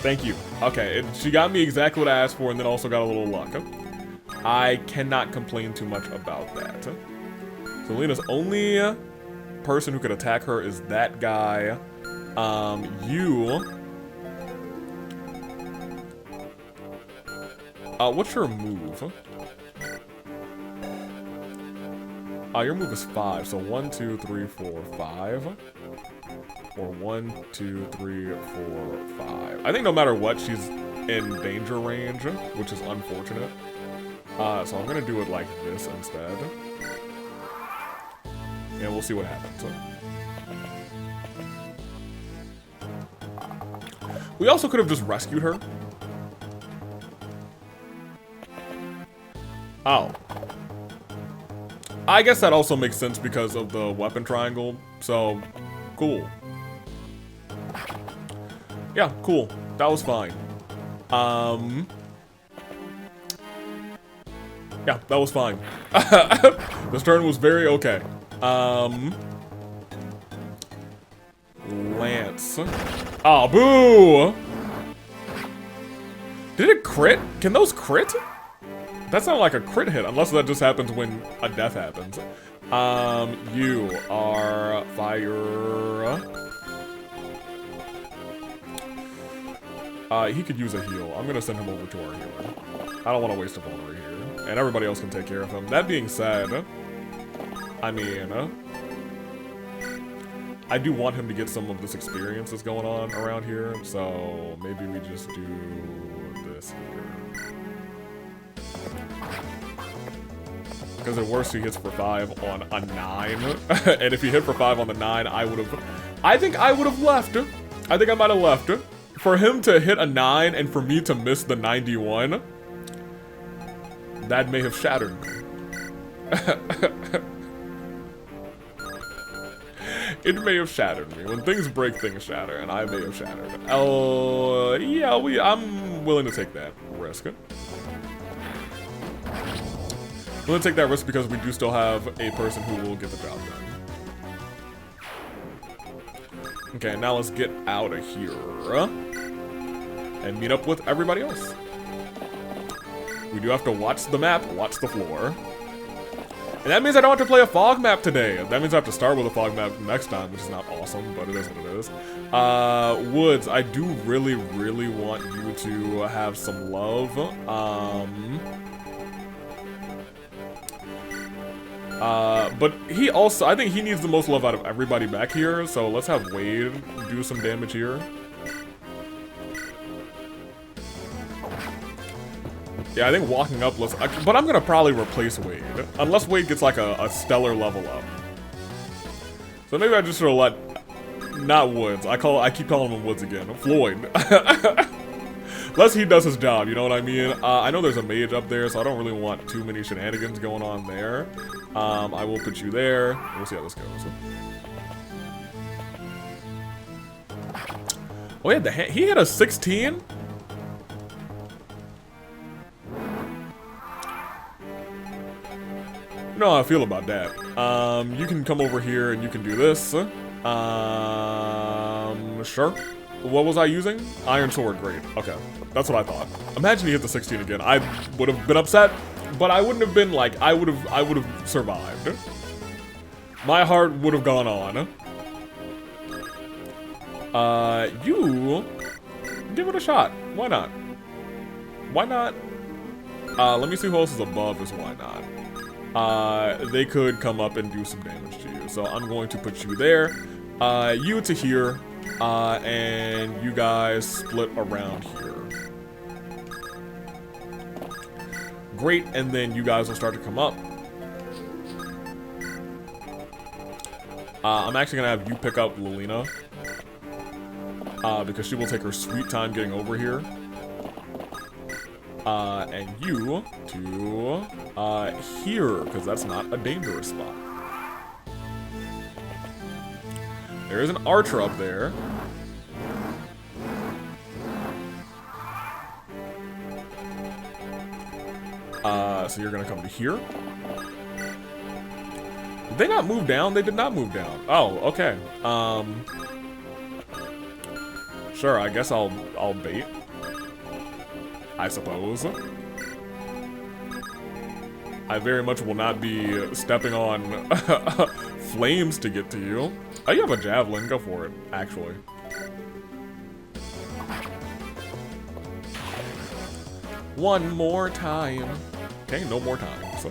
Thank you. Okay, she got me exactly what I asked for and then also got a little luck. I cannot complain too much about that. So Lena's only person who could attack her is that guy. What's your move? Your move is 5, so 1, 2, 3, 4, 5. Or 1, 2, 3, 4, 5. I think no matter what, she's in danger range, which is unfortunate. So I'm gonna do it like this instead. And we'll see what happens. We also could have just rescued her. Oh. I guess that also makes sense because of the weapon triangle. So, cool. Yeah, cool. That was fine. Yeah, that was fine. This turn was very okay. Lance. Oh, boo! Did it crit? Can those crit? That's not like a crit hit, unless that just happens when a death happens. You are fire. He could use a heal. I'm gonna send him over to our healer. I don't want to waste a vulner here. And everybody else can take care of him. That being said, I mean, I do want him to get some of this experience that's going on around here, so maybe we just do this here. Because at worst he hits for 5 on a 9, and if he hit for 5 on the 9, I think I would have left. I think I might have left. For him to hit a 9 and for me to miss the 91, that may have shattered me. It may have shattered me. When things break, things shatter, and I may have shattered. Oh, yeah, I'm willing to take that risk. Willing to take that risk because we do still have a person who will get the job done. Okay, now let's get out of here and meet up with everybody else. We do have to watch the map, watch the floor. And that means I don't have to play a fog map today. That means I have to start with a fog map next time, which is not awesome, but it is what it is. Woods, I do really, really want you to have some love. But he also, I think he needs the most love out of everybody back here, so let's have Wade do some damage here. Yeah, I think walking up, but I'm gonna probably replace Wade. Unless Wade gets like a stellar level up. So maybe I just should have let, not Woods, I keep calling him Woods again, Floyd. Unless he does his job, you know what I mean? I know there's a mage up there, so I don't really want too many shenanigans going on there. I will put you there. We'll see how this goes. Oh, he had a 16? You know how I feel about that. You can come over here and you can do this. Sure. What was I using? Iron sword, great. Okay, that's what I thought. Imagine he hit the 16 again. I would have been upset, but I wouldn't have been like, I would have survived. My heart would have gone on. You give it a shot. Why not? Why not? Let me see who else is above is why not. They could come up and do some damage to you. So I'm going to put you there. You to here. And you guys split around here. Great, and then you guys will start to come up. I'm actually gonna have you pick up Lilina. Because she will take her sweet time getting over here. And you to here, because that's not a dangerous spot. There is an archer up there. So you're gonna come to here. Did they not move down? They did not move down. Oh, okay. Sure, I guess I'll bait. I suppose. I very much will not be stepping on flames to get to you. Oh, you have a javelin. Go for it, actually. One more time. Okay, no more time. So.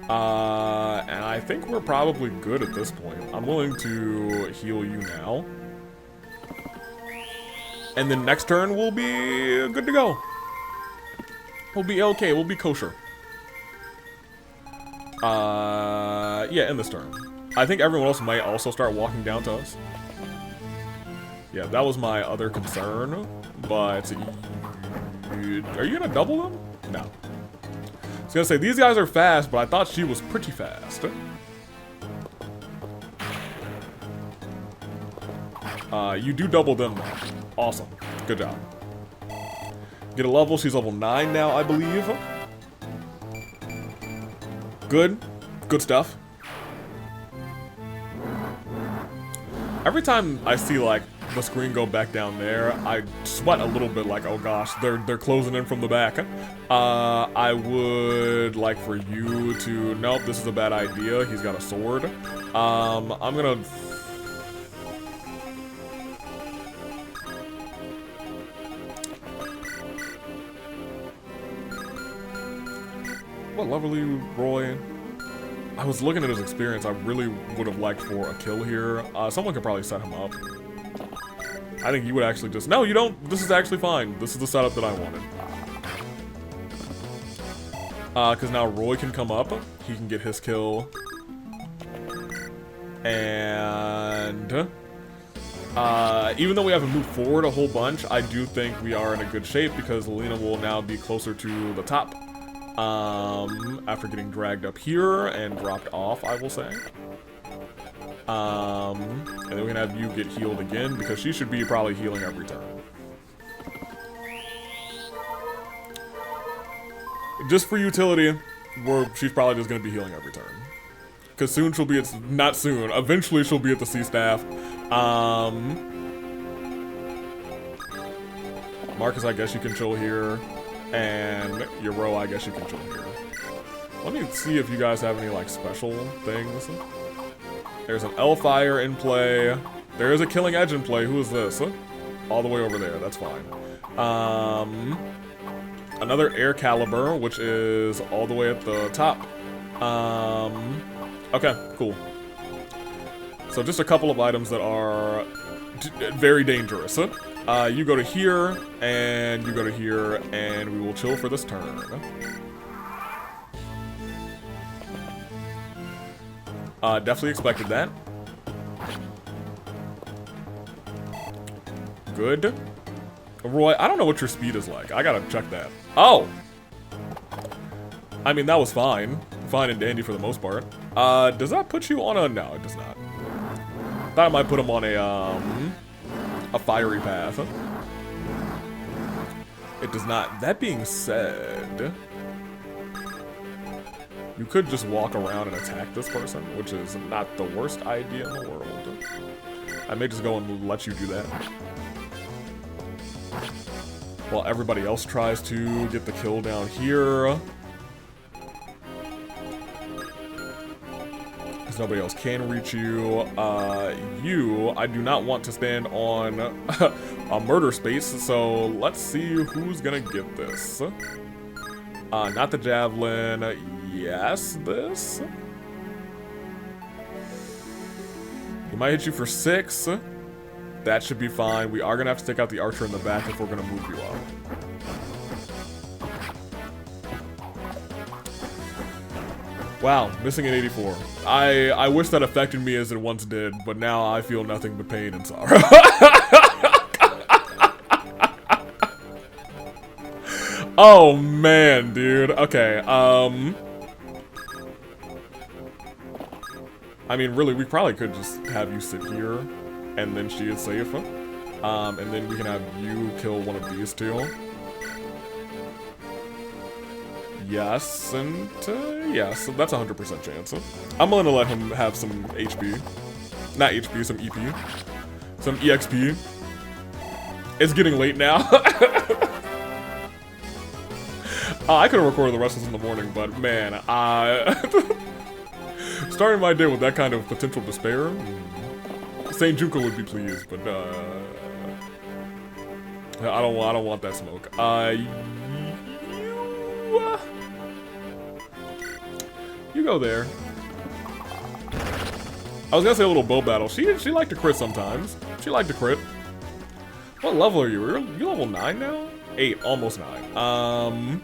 And I think we're probably good at this point. I'm willing to heal you now. And then next turn we'll be good to go. We'll be okay, we'll be kosher. Yeah, in this turn. I think everyone else might also start walking down to us. Yeah, that was my other concern, but... Are you gonna double them? No. I was gonna say, these guys are fast, but I thought she was pretty fast. You do double them though. Awesome. Good job. Get a level. She's level 9 now, I believe. Good. Good stuff. Every time I see, like, the screen go back down there, I sweat a little bit like, oh gosh, they're closing in from the back. I would like for you to... Nope, this is a bad idea. He's got a sword. I'm gonna... What level are you, Roy? I was looking at his experience. I really would have liked for a kill here. Someone could probably set him up. I think you would actually just... No, you don't. This is actually fine. This is the setup that I wanted. Because now Roy can come up. He can get his kill. And... even though we haven't moved forward a whole bunch, I do think we are in a good shape because Lena will now be closer to the top. After getting dragged up here and dropped off, I will say. And then we can have you get healed again, because she should be probably healing every turn. Just for utility, she's probably just going to be healing every turn. Because soon she'll be at... Not soon. Eventually she'll be at the C-Staff. Marcus, I guess you can chill here. And Euro, I guess you can chill here. Let me see if you guys have any, like, special things. There's an L-Fire in play. There is a Killing Edge in play. Who is this? All the way over there. That's fine. Another Air Caliber, which is all the way at the top. Okay, cool. So just a couple of items that are very dangerous. You go to here, and you go to here, and we will chill for this turn. Definitely expected that. Good. Roy, I don't know what your speed is like. I gotta check that. Oh! I mean, that was fine. Fine and dandy for the most part. Does that put you on a... No, it does not. Thought I might put him on a fiery path. It does not. That being said, you could just walk around and attack this person, which is not the worst idea in the world. I may just go and let you do that. While everybody else tries to get the kill down here. Because nobody else can reach you. I do not want to stand on a murder space, so let's see who's gonna get this. Not the javelin. Yes, this. He might hit you for 6. That should be fine. We are gonna have to take out the archer in the back if we're gonna move you up. Wow, missing an 84. I wish that affected me as it once did, but now I feel nothing but pain and sorrow. Oh man, dude. Okay, I mean, really, we probably could just have you sit here, and then she is safe. And then we can have you kill one of these two. Yes, and yes, that's a 100% chance. I'm willing to let him have some HP. Not HP, some EP. Some EXP. It's getting late now. I could have recorded the rest of this in the morning, but man, starting my day with that kind of potential despair, Saint Junko would be pleased, but I don't want that smoke. You go there. I was gonna say a little bow battle. She liked to crit sometimes. She liked to crit. What level are you? You level 9 now? 8, almost 9.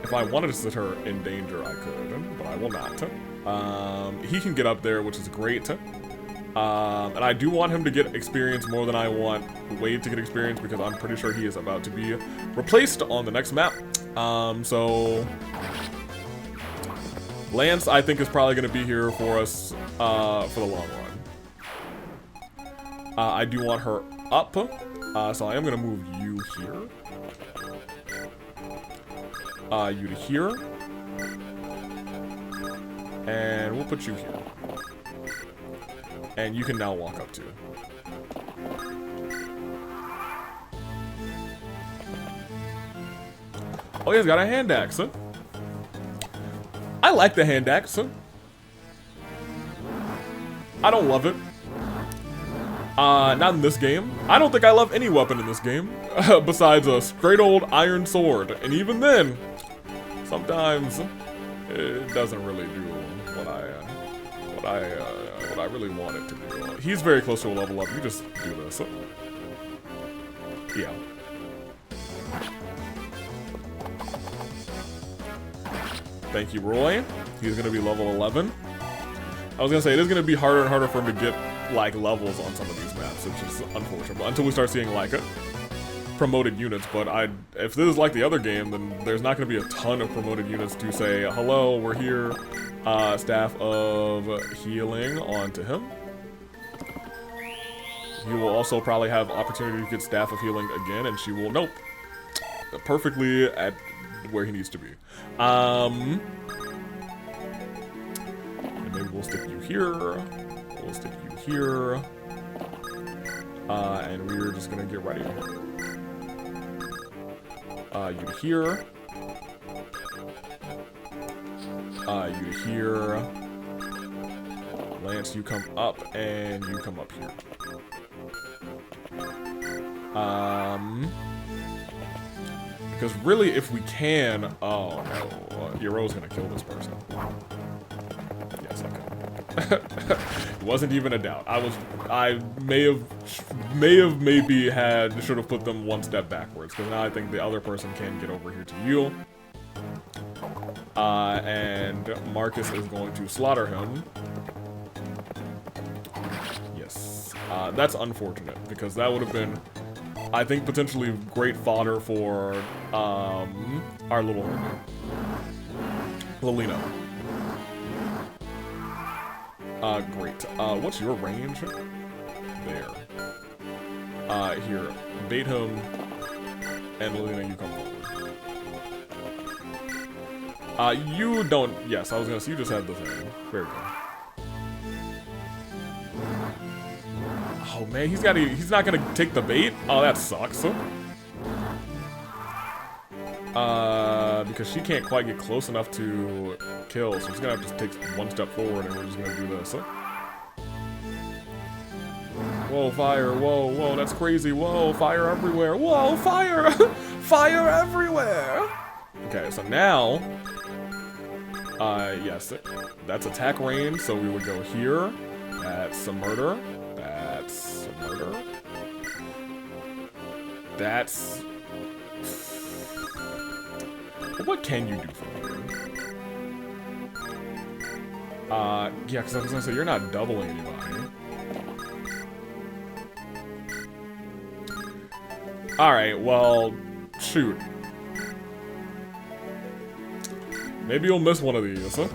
If I wanted to set her in danger, I could, but I will not. He can get up there, which is great. And I do want him to get experience more than I want Wade to get experience, because I'm pretty sure he is about to be replaced on the next map. So Lance, I think, is probably going to be here for us for the long I do want her up, so I am gonna move you here. You to here. And we'll put you here. And you can now walk up too. Oh, he's got a hand axe, huh? I like the hand axe, huh? I don't love it. Not in this game. I don't think I love any weapon in this game, besides a straight old iron sword. And even then, sometimes it doesn't really do what I really want it to do. He's very close to a level up. You just do this. Yeah. Thank you, Roy. He's gonna be level 11. I was gonna say, it is gonna be harder and harder for him to get, like, levels on some of these maps, which is unfortunate. Until we start seeing, like, promoted units, but if this is like the other game, then there's not gonna be a ton of promoted units to say, hello, we're here, Staff of Healing onto him. He will also probably have opportunity to get Staff of Healing again, and she will, nope, perfectly at where he needs to be. And maybe we'll stick you here. We'll stick you here. And we're just gonna get ready. You to here. You to here. Lance, you come up, and you come up here. Because really, if we can... Oh, no. Hero's gonna kill this person. Yes, okay. It wasn't even a doubt. I should have put them one step backwards, because now I think the other person can get over here to you. And Marcus is going to slaughter him. Yes. That's unfortunate, because that would have been, I think, potentially great fodder for our little Lilina. Great. What's your range? There. Here. Bait him. And Lilina, you come forward. You don't... Yes, I was gonna say, you just had the thing. Very good. Oh, man, he's not gonna take the bait? Oh, that sucks. Because she can't quite get close enough to kill, so she's gonna have to take one step forward, and we're just gonna do this. Whoa, fire, whoa, whoa, that's crazy, whoa, fire everywhere, whoa, fire, fire everywhere! Okay, so now, yes, that's attack range, so we would go here, that's a murder, that's a murder, that's... What can you do for me? Yeah, because I was gonna say, you're not doubling anybody. Alright, well, shoot. Maybe you'll miss one of these, huh?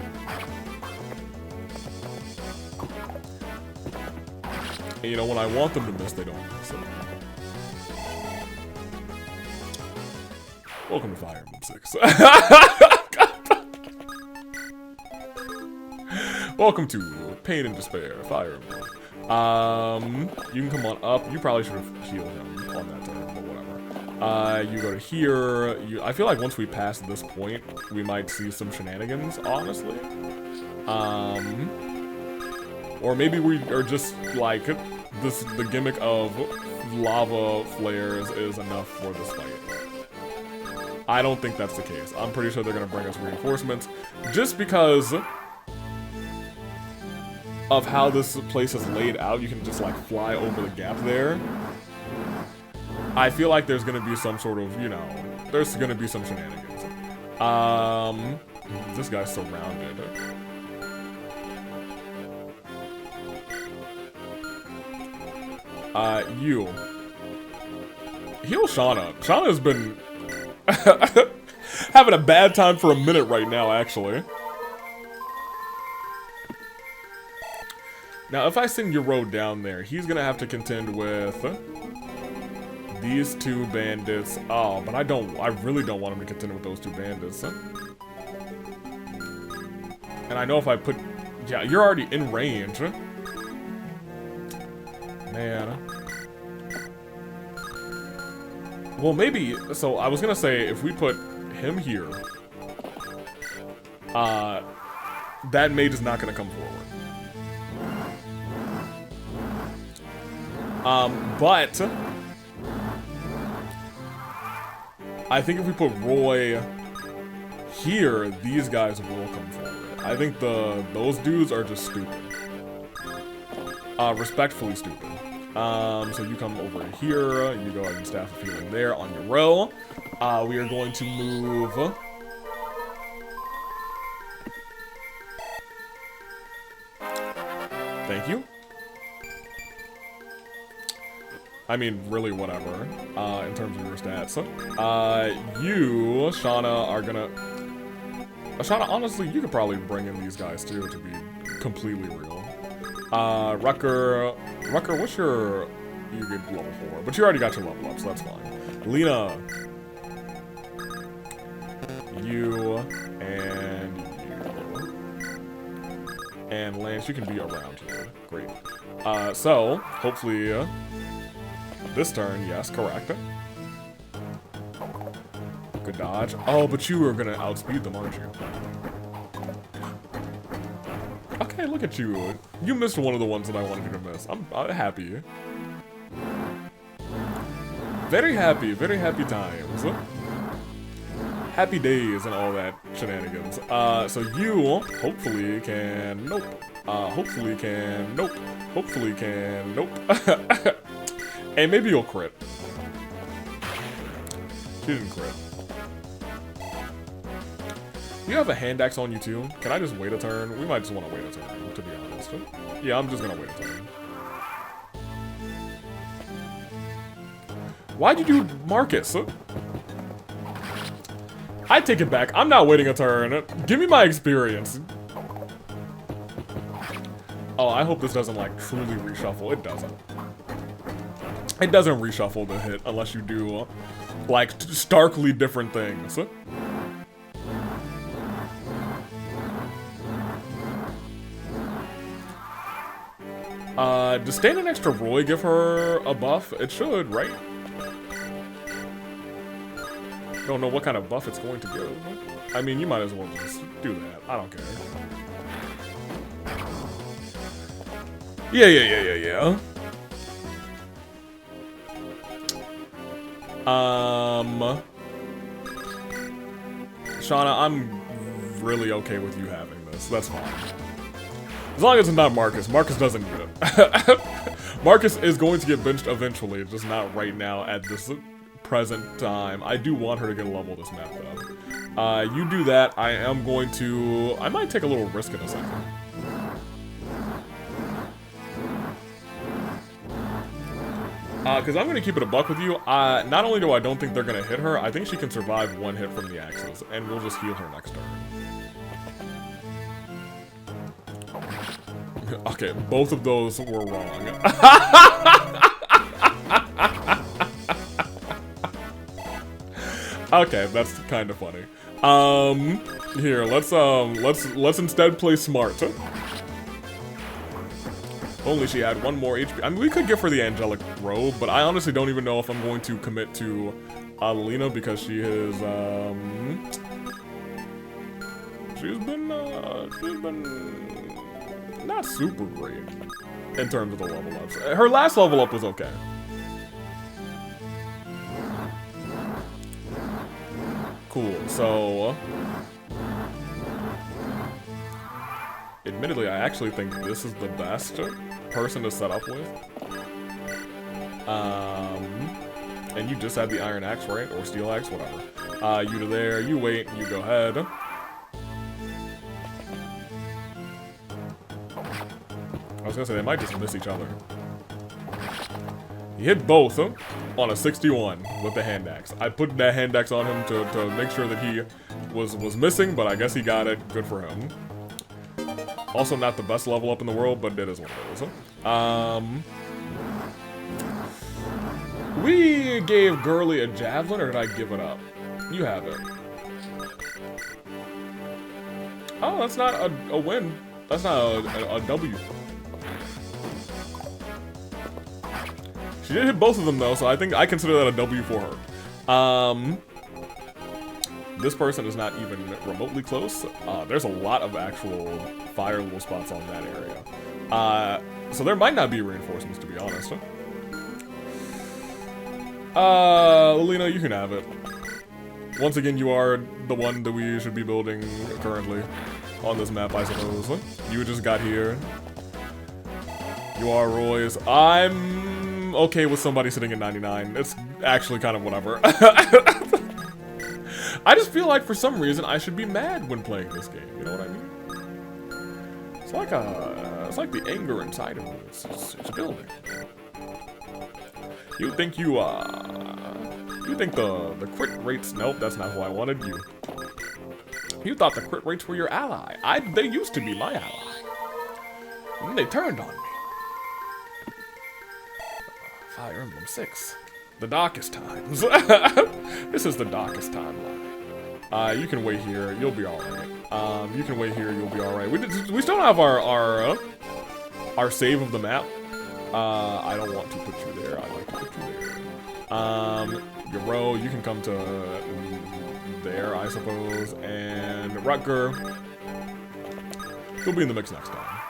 And you know, when I want them to miss, they don't miss. So. Welcome to Fire Emblem 6. Welcome to Pain and Despair, Fire Emblem. You can come on up. You probably should have healed him on that turn, but whatever. You go to here. I feel like once we pass this point, we might see some shenanigans, honestly. Or maybe we are just like, the gimmick of lava flares is enough for this fight. I don't think that's the case. I'm pretty sure they're gonna bring us reinforcements, just because of how this place is laid out. You can just like fly over the gap there. I feel like there's gonna be some sort of, you know, there's gonna be some shenanigans. This guy's surrounded. You. Heal Shauna. Shauna's been having a bad time for a minute right now, actually. Now, if I send your road down there, he's gonna have to contend with these two bandits. Oh, but I really don't want him to contend with those two bandits. And I know if I put, yeah, you're already in range. Man. Well, maybe, so I was gonna say, if we put him here, that mage is not gonna come forward. But I think if we put Roy here, these guys will come forward. I think those dudes are just stupid. Respectfully stupid. So you come over here, you go ahead and staff a feeling there on your row. We are going to move. Thank you. I mean, really, whatever, in terms of your stats. You, Shauna, are gonna... Shauna, honestly, you could probably bring in these guys, too, to be completely real. Rucker, what's your... You get level 4, but you already got your level up, so that's fine. Lena. You, and you. And Lance, you can be around here. Great. So, hopefully... this turn, yes, correct. Good dodge. Oh, but you are gonna outspeed them, aren't you? Okay, look at you. You missed one of the ones that I wanted you to miss. I'm happy. Very happy times. Happy days and all that shenanigans. So you hopefully can, nope. Hopefully can, nope. Hopefully can, nope. Hey, maybe you'll crit. She didn't crit. You have a hand axe on you too? Can I just wait a turn? We might just want to wait a turn, to be honest. Yeah, I'm just gonna wait a turn. Why'd you do Marcus? I take it back. I'm not waiting a turn. Give me my experience. Oh, I hope this doesn't, like, truly reshuffle. It doesn't. It doesn't reshuffle the hit unless you do, like, starkly different things. Does standing next to Roy give her a buff? It should, right? Don't know what kind of buff it's going to give. I mean, you might as well just do that. I don't care. Yeah. Shauna, I'm really okay with you having this. That's fine. As long as it's not Marcus. Marcus doesn't need it. Marcus is going to get benched eventually, just not right now at this present time. I do want her to get a level this map, though. You do that. I am going to... I might take a little risk in a second. Because I'm going to keep it a buck with you. Not only do I don't think they're going to hit her, I think she can survive one hit from the axes, and we'll just heal her next turn. Okay, both of those were wrong. Okay, that's kind of funny. Here, let's instead play smart. Only she had one more HP. I mean, we could give her the angelic robe, but I honestly don't even know if I'm going to commit to Lena because she has, she's been not super great in terms of the level ups. Her last level up was okay. Cool, so... admittedly, I actually think this is the best person to set up with. And you just had the iron axe, right? Or steel axe, whatever. You to there, you wait, you go ahead. I was gonna say, they might just miss each other. He hit both on a 61 with the hand axe. I put that hand axe on him to make sure that he was missing, but I guess he got it. Good for him. Also not the best level up in the world, but it is one of those. We gave Girly a javelin, or did I give it up? You have it. Oh, that's not a win. That's not a W. She did hit both of them though, so I think I consider that a W for her. This person is not even remotely close. There's a lot of actual fire little spots on that area. So there might not be reinforcements, to be honest. Lina, you can have it. Once again, you are the one that we should be building currently on this map, I suppose. You just got here. You are Roy's. I'm okay with somebody sitting at 99. It's actually kind of whatever. I just feel like for some reason I should be mad when playing this game. You know what I mean? It's like the anger inside of me. It's building. You think the crit rates? Nope, that's not who I wanted. You thought the crit rates were your ally. They used to be my ally. And then they turned on me. Fire Emblem 6. The darkest times. This is the darkest timeline. You can wait here. You'll be alright. You can wait here. You'll be alright. We still have our save of the map. I don't want to put you there. I'd like to put you there. Your row, you can come to there, I suppose. And Rutger, you'll be in the mix next time.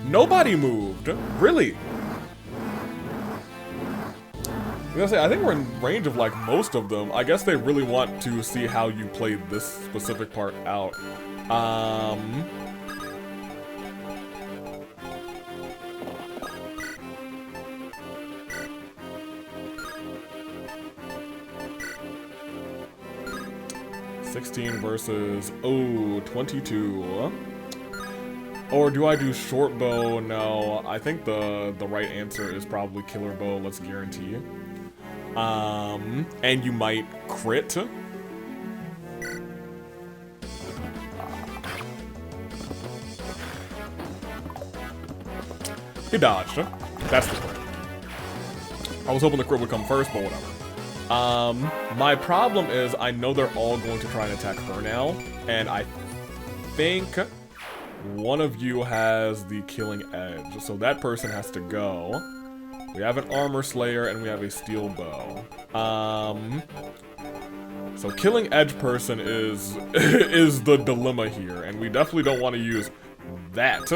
Nobody moved. Really? I was gonna say, I think we're in range of like most of them. I guess they really want to see how you play this specific part out. 16 versus, 22. Or do I do short bow? No, I think the right answer is probably killer bow, let's guarantee. And you might crit. He dodged. That's the crit. I was hoping the crit would come first, but whatever. My problem is I know they're all going to try and attack her now, and I think one of you has the killing edge, so that person has to go. We have an armor slayer and we have a steel bow. So killing edge person is is the dilemma here, and we definitely don't want to use that.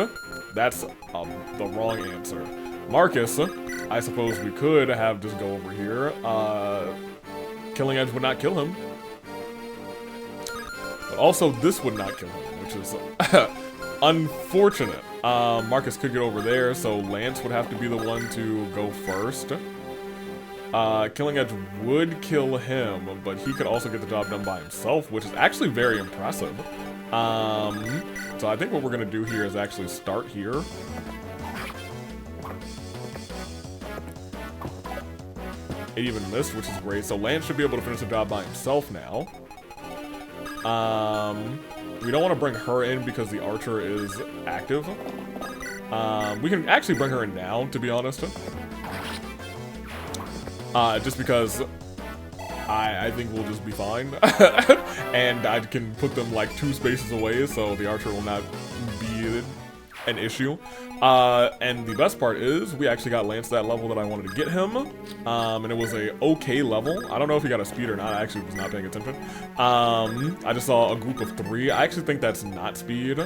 That's the wrong answer. Marcus, I suppose we could have just go over here. Killing edge would not kill him. But also this would not kill him, which is unfortunate. Marcus could get over there, so Lance would have to be the one to go first. Killing edge would kill him, but he could also get the job done by himself, which is actually very impressive. So I think what we're gonna do here is actually start here. It even missed, which is great. So Lance should be able to finish the job by himself now. We don't want to bring her in because the archer is active. We can actually bring her in now, to be honest. Just because I think we'll just be fine. And I can put them like 2 spaces away, so the archer will not be an issue. And the best part is we actually got Lance that level that I wanted to get him. And it was a okay level. I don't know if he got a speed or not. I actually was not paying attention. I just saw a group of 3. I actually think that's not speed.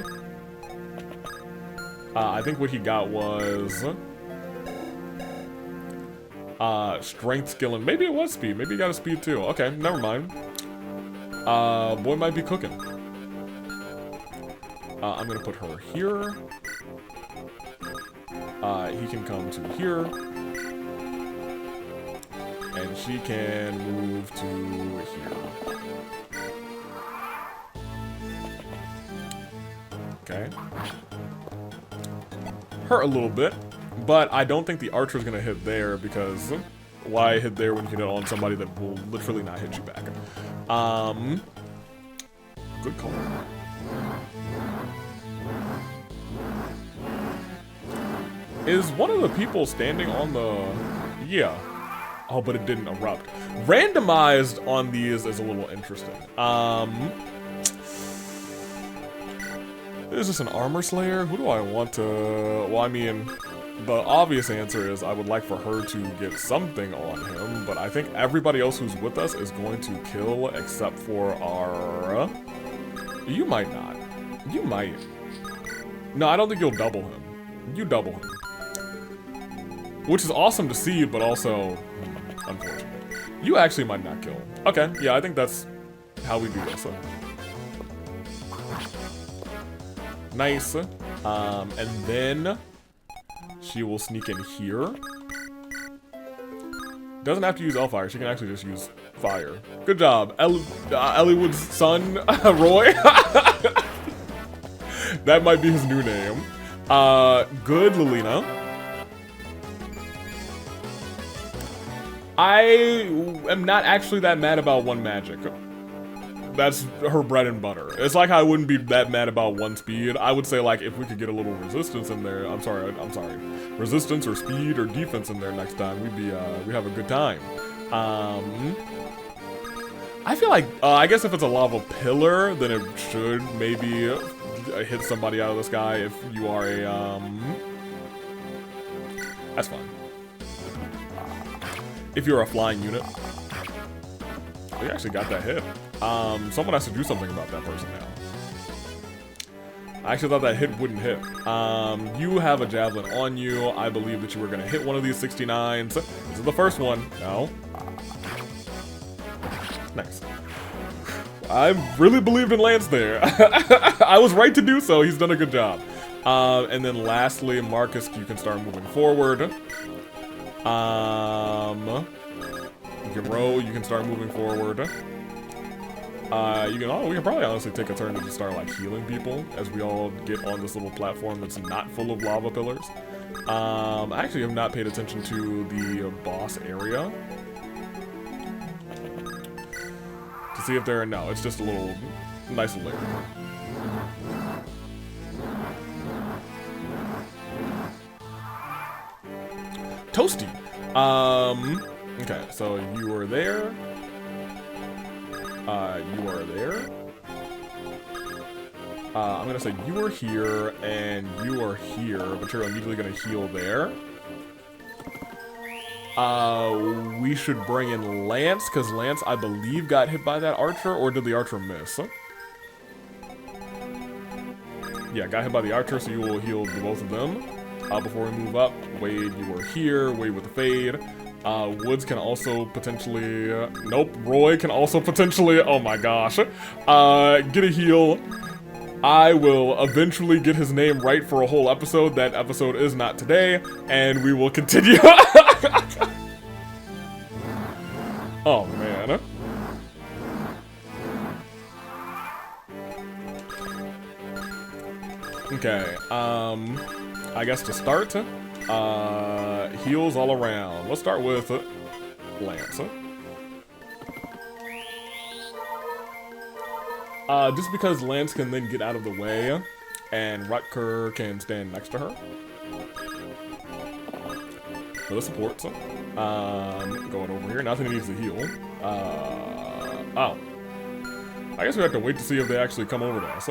I think what he got was strength, skill, and maybe it was speed. Maybe he got a speed too. Okay, never mind. Boy might be cooking. I'm gonna put her here. He can come to here. And she can move to here. Okay. Hurt a little bit, but I don't think the archer's gonna hit there because why hit there when you can hit on somebody that will literally not hit you back? Good call. Is one of the people standing on the... Yeah. Oh, but it didn't erupt. Randomized on these is a little interesting. Is this an armor slayer? Who do I want to... Well, I mean, the obvious answer is I would like for her to get something on him, but I think everybody else who's with us is going to kill except for our... You might not. You might. No, I don't think you'll double him. You double him. Which is awesome to see, but also unfortunate. You actually might not kill him. Okay, yeah, I think that's how we do this. Nice. And then she will sneak in here. Doesn't have to use Hellfire. She can actually just use fire. Good job, Elliewood's son, Roy. That might be his new name. Good, Lilina. I am not actually that mad about one magic. That's her bread and butter. It's like I wouldn't be that mad about one speed. I would say like if we could get a little resistance in there. I'm sorry. Resistance or speed or defense in there next time, we'd have a good time. I feel like I guess if it's a lava pillar, then it should maybe hit somebody out of the sky. If you are a that's fine. If you're a flying unit. We actually got that hit. Someone has to do something about that person now. I actually thought that hit wouldn't hit. You have a javelin on you. I believe that you were gonna hit one of these 69s. This is the first one. No. Nice. I really believed in Lance there. I was right to do so. He's done a good job. And then lastly, Marcus, you can start moving forward. You can roll, you can start moving forward. We can probably honestly take a turn to just start like healing people as we all get on this little platform that's not full of lava pillars. I actually have not paid attention to the boss area to see if there are, no, it's just a little nice little area. Toasty. Okay, so you are there. You are there. I'm gonna say you are here and you are here, but you're immediately gonna heal there. We should bring in Lance, because Lance, I believe, got hit by that archer, or did the archer miss? Yeah, got hit by the archer, so you will heal both of them. Before we move up, Wade, you are here. Wade with the fade. Woods can also potentially... nope, Roy can also potentially... Oh my gosh. Get a heal. I will eventually get his name right for a whole episode. That episode is not today, and we will continue. Oh man. Okay, I guess to start, heals all around. Let's start with Lance. Just because Lance can then get out of the way, and Rutger can stand next to her. For the supports. Going over here. Nothing needs to heal. Oh. I guess we have to wait to see if they actually come over to us.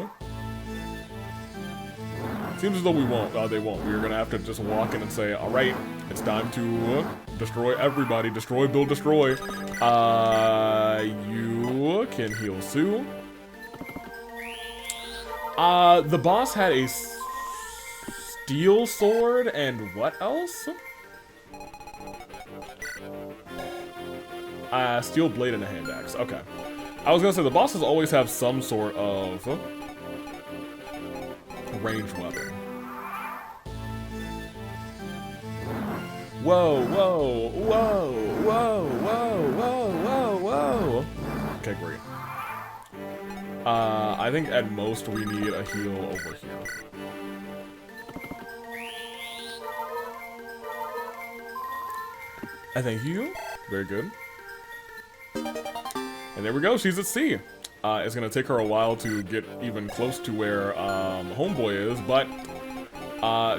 Seems as though we won't. They won't. We're gonna have to just walk in and say, alright, it's time to destroy everybody. Destroy, build, destroy. You can heal Sue. The boss had a steel sword and what else? Steel blade and a hand axe. Okay. I was gonna say the bosses always have some sort of ranged weapon. Whoa, whoa, whoa, whoa, whoa, whoa, whoa, whoa. Okay, great. I think at most we need a heal over here. Thank you. Very good. And there we go, she's at sea. It's gonna take her a while to get even close to where Homeboy is, but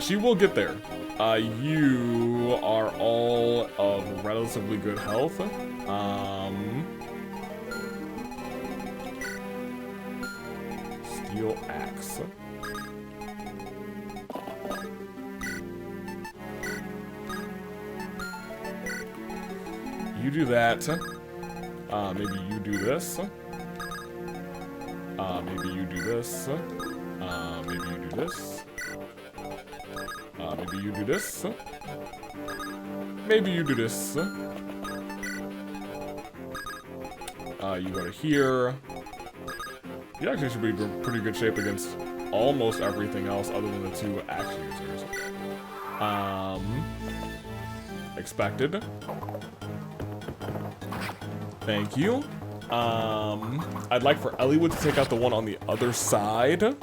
she will get there. You are all of relatively good health. Steel axe. You do that. Maybe you do this. Maybe you do this. Maybe you do this. Maybe you do this. Maybe you do this. You go to here. You actually should be in pretty good shape against almost everything else other than the two axe users. Expected. Thank you. I'd like for Elliewood to take out the one on the other side.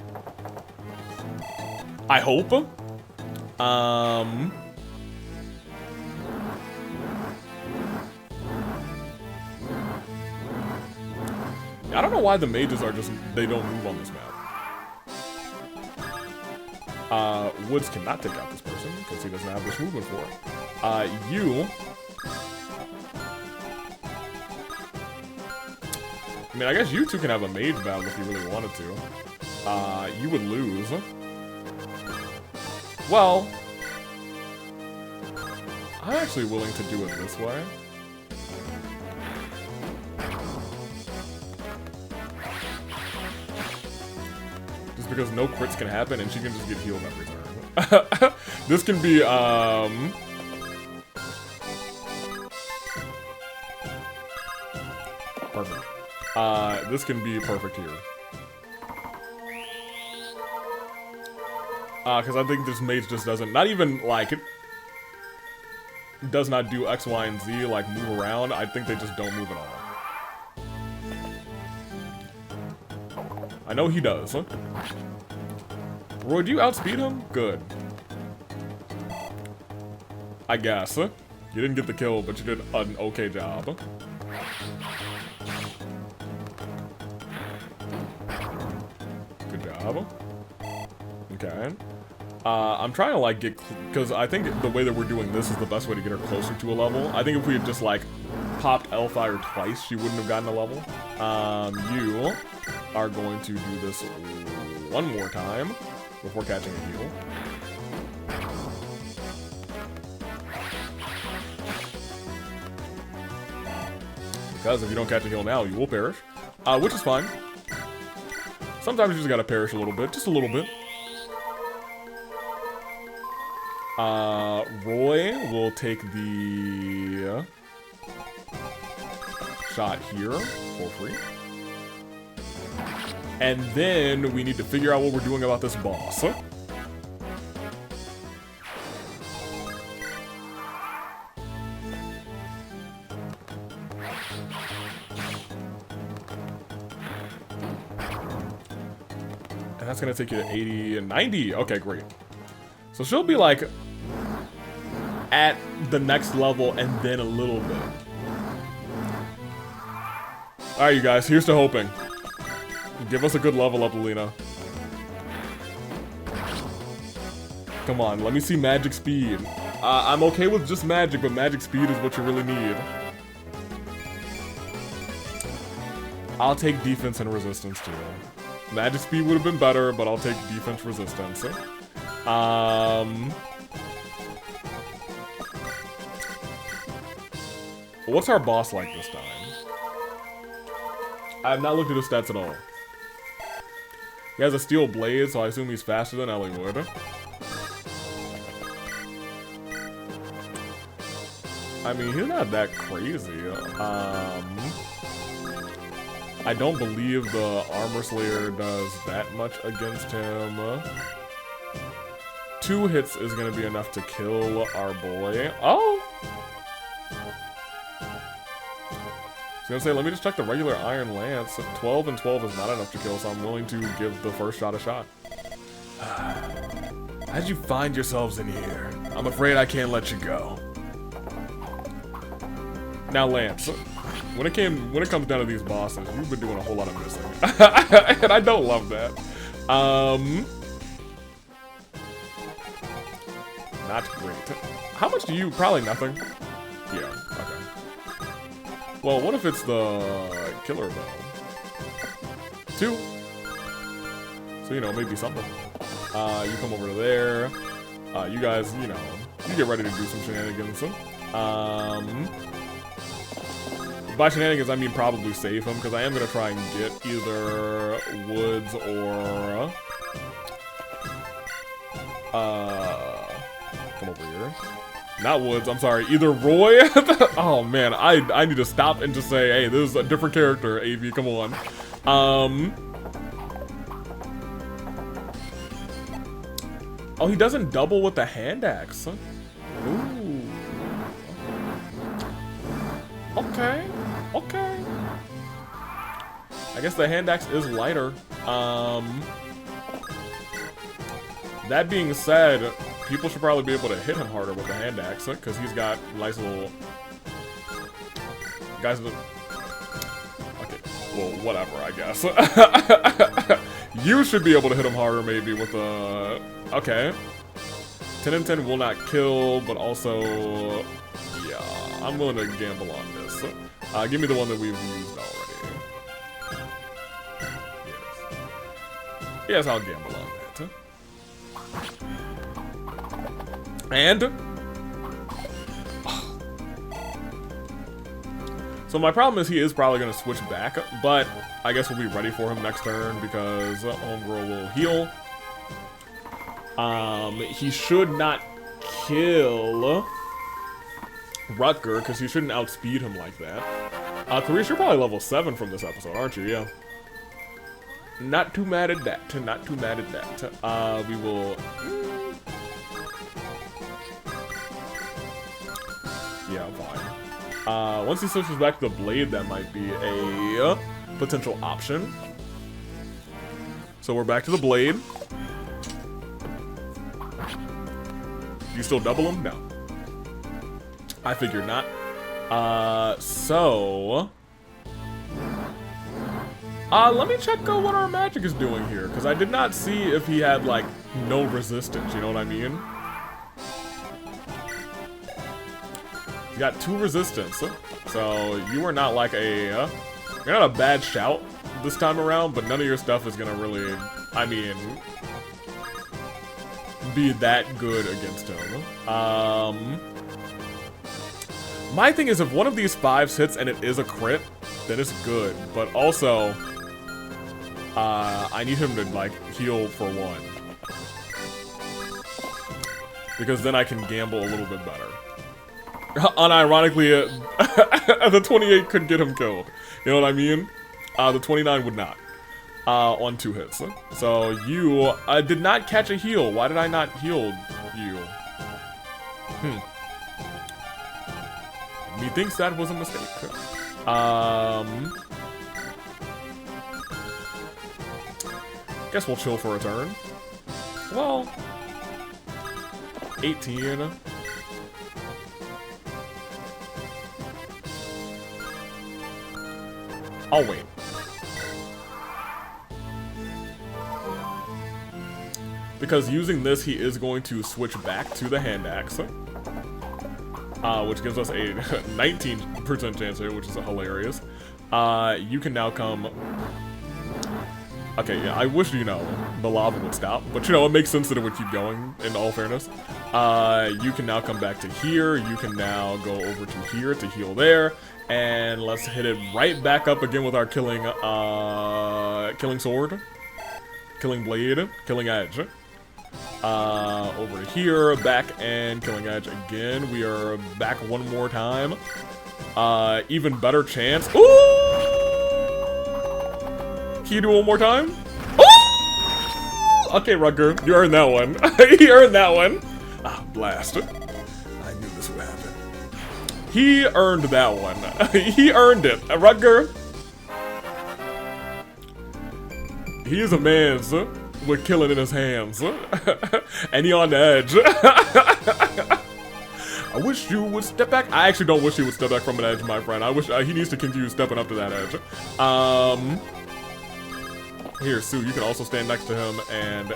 I hope. I don't know why the mages are just, they don't move on this map. Woods cannot take out this person because he doesn't have this movement for it. You... I mean, I guess you two can have a mage battle if you really wanted to. You would lose. Well... I'm actually willing to do it this way. Just because no crits can happen and she can just get healed every turn. This can be, perfect. This can be perfect here. Because I think this mage just doesn't, not even, like, it does not do X, Y, and Z, like, move around. I think they just don't move at all. I know he does. Roy, do you outspeed him? Good. I guess. You didn't get the kill, but you did an okay job. Good job. Okay. I'm trying to, like, get... Because I think the way that we're doing this is the best way to get her closer to a level. I think if we had just, like, popped Elfire twice, she wouldn't have gotten a level. You are going to do this one more time before catching a heal. Because if you don't catch a heal now, you will perish. Which is fine. Sometimes you just gotta perish a little bit. Just a little bit. Roy will take the shot here for free. And then we need to figure out what we're doing about this boss. And that's gonna take you to 80 and 90. Okay, great. So she'll be like at the next level and then a little bit. Alright, you guys, here's to hoping. Give us a good level up, Lena. Come on, let me see magic speed. I'm okay with just magic, but magic speed is what you really need. I'll take defense and resistance too. Magic speed would have been better, but I'll take defense resistance. What's our boss like this time? I have not looked at his stats at all. He has a steel blade, so I assume he's faster than Elliewood. I mean, he's not that crazy. I don't believe the Armor Slayer does that much against him. 2 hits is gonna be enough to kill our boy. Oh! I was gonna say, let me just check the regular Iron Lance. 12 and 12 is not enough to kill, so I'm willing to give the first shot a shot. How'd you find yourselves in here? I'm afraid I can't let you go. Now, Lance. when it comes down to these bosses, you've been doing a whole lot of missing. And I don't love that. Not great. How much do you, probably nothing. Yeah, okay. Well, what if it's the killer bow? 2. So, you know, maybe something. You come over to there. You guys, you know, you get ready to do some shenanigans. By shenanigans, I mean probably save him, because I am going to try and get either Woods or... come over here. Not Woods, I'm sorry. Either Roy... Oh, man, I need to stop and just say, hey, this is a different character, AV, come on. Oh, he doesn't double with the hand axe. Ooh. Okay. Okay. I guess the hand axe is lighter. That being said, people should probably be able to hit him harder with the hand axe, because he's got nice little... Guys, okay, well, whatever, I guess. You should be able to hit him harder, maybe, with a... Okay. 10 and 10 will not kill, but also... Yeah, I'm willing to gamble on this. Give me the one that we've used already. Yes. Yes, I'll gamble on that. And... So my problem is he is probably going to switch back, but I guess we'll be ready for him next turn because Homegirl will heal. He should not kill Rutger because he shouldn't outspeed him like that. Clarice, you're probably level 7 from this episode, aren't you? Yeah. Not too mad at that. Not too mad at that. We will... Yeah, fine. Once he switches back to the blade, that might be a potential option. So we're back to the blade. You still double him? No. I figured not. Let me check out what our magic is doing here, because I did not see if he had, like, no resistance, you know what I mean? You got 2 resistance, so you are not like a, you're not a bad shout this time around, but none of your stuff is gonna really, I mean, be that good against him. My thing is, if one of these 5s hits and it is a crit, then it's good, but also, I need him to, like, heal for 1. Because then I can gamble a little bit better. Unironically, the 28 could get him killed. You know what I mean? The 29 would not. On 2 hits. So you did not catch a heal. Why did I not heal you? Methinks that was a mistake. Guess we'll chill for a turn. Well, 18. I'll wait. Because using this, he is going to switch back to the hand axe. Which gives us a 19% chance here, which is hilarious. You can now come... Okay, yeah, I wish, you know, the lava would stop. But, you know, it makes sense that it would keep going, in all fairness. You can now come back to here. You can now go over to here to heal there. And let's hit it right back up again with our killing sword. Killing blade. Killing edge. Over to here, back, and killing edge again. We are back one more time. Even better chance. Ooh! Can you do one more time? Ooh! Okay, Rutger, you earned that one. You earned that one. Ah, blast. I knew this would happen. He earned that one. He earned it. Rutger. He is a man, sir, with killing in his hands. And he on the edge. I wish you would step back. I actually don't wish he would step back from an edge, my friend. I wish he needs to continue stepping up to that edge. Here, Sue, you can also stand next to him, and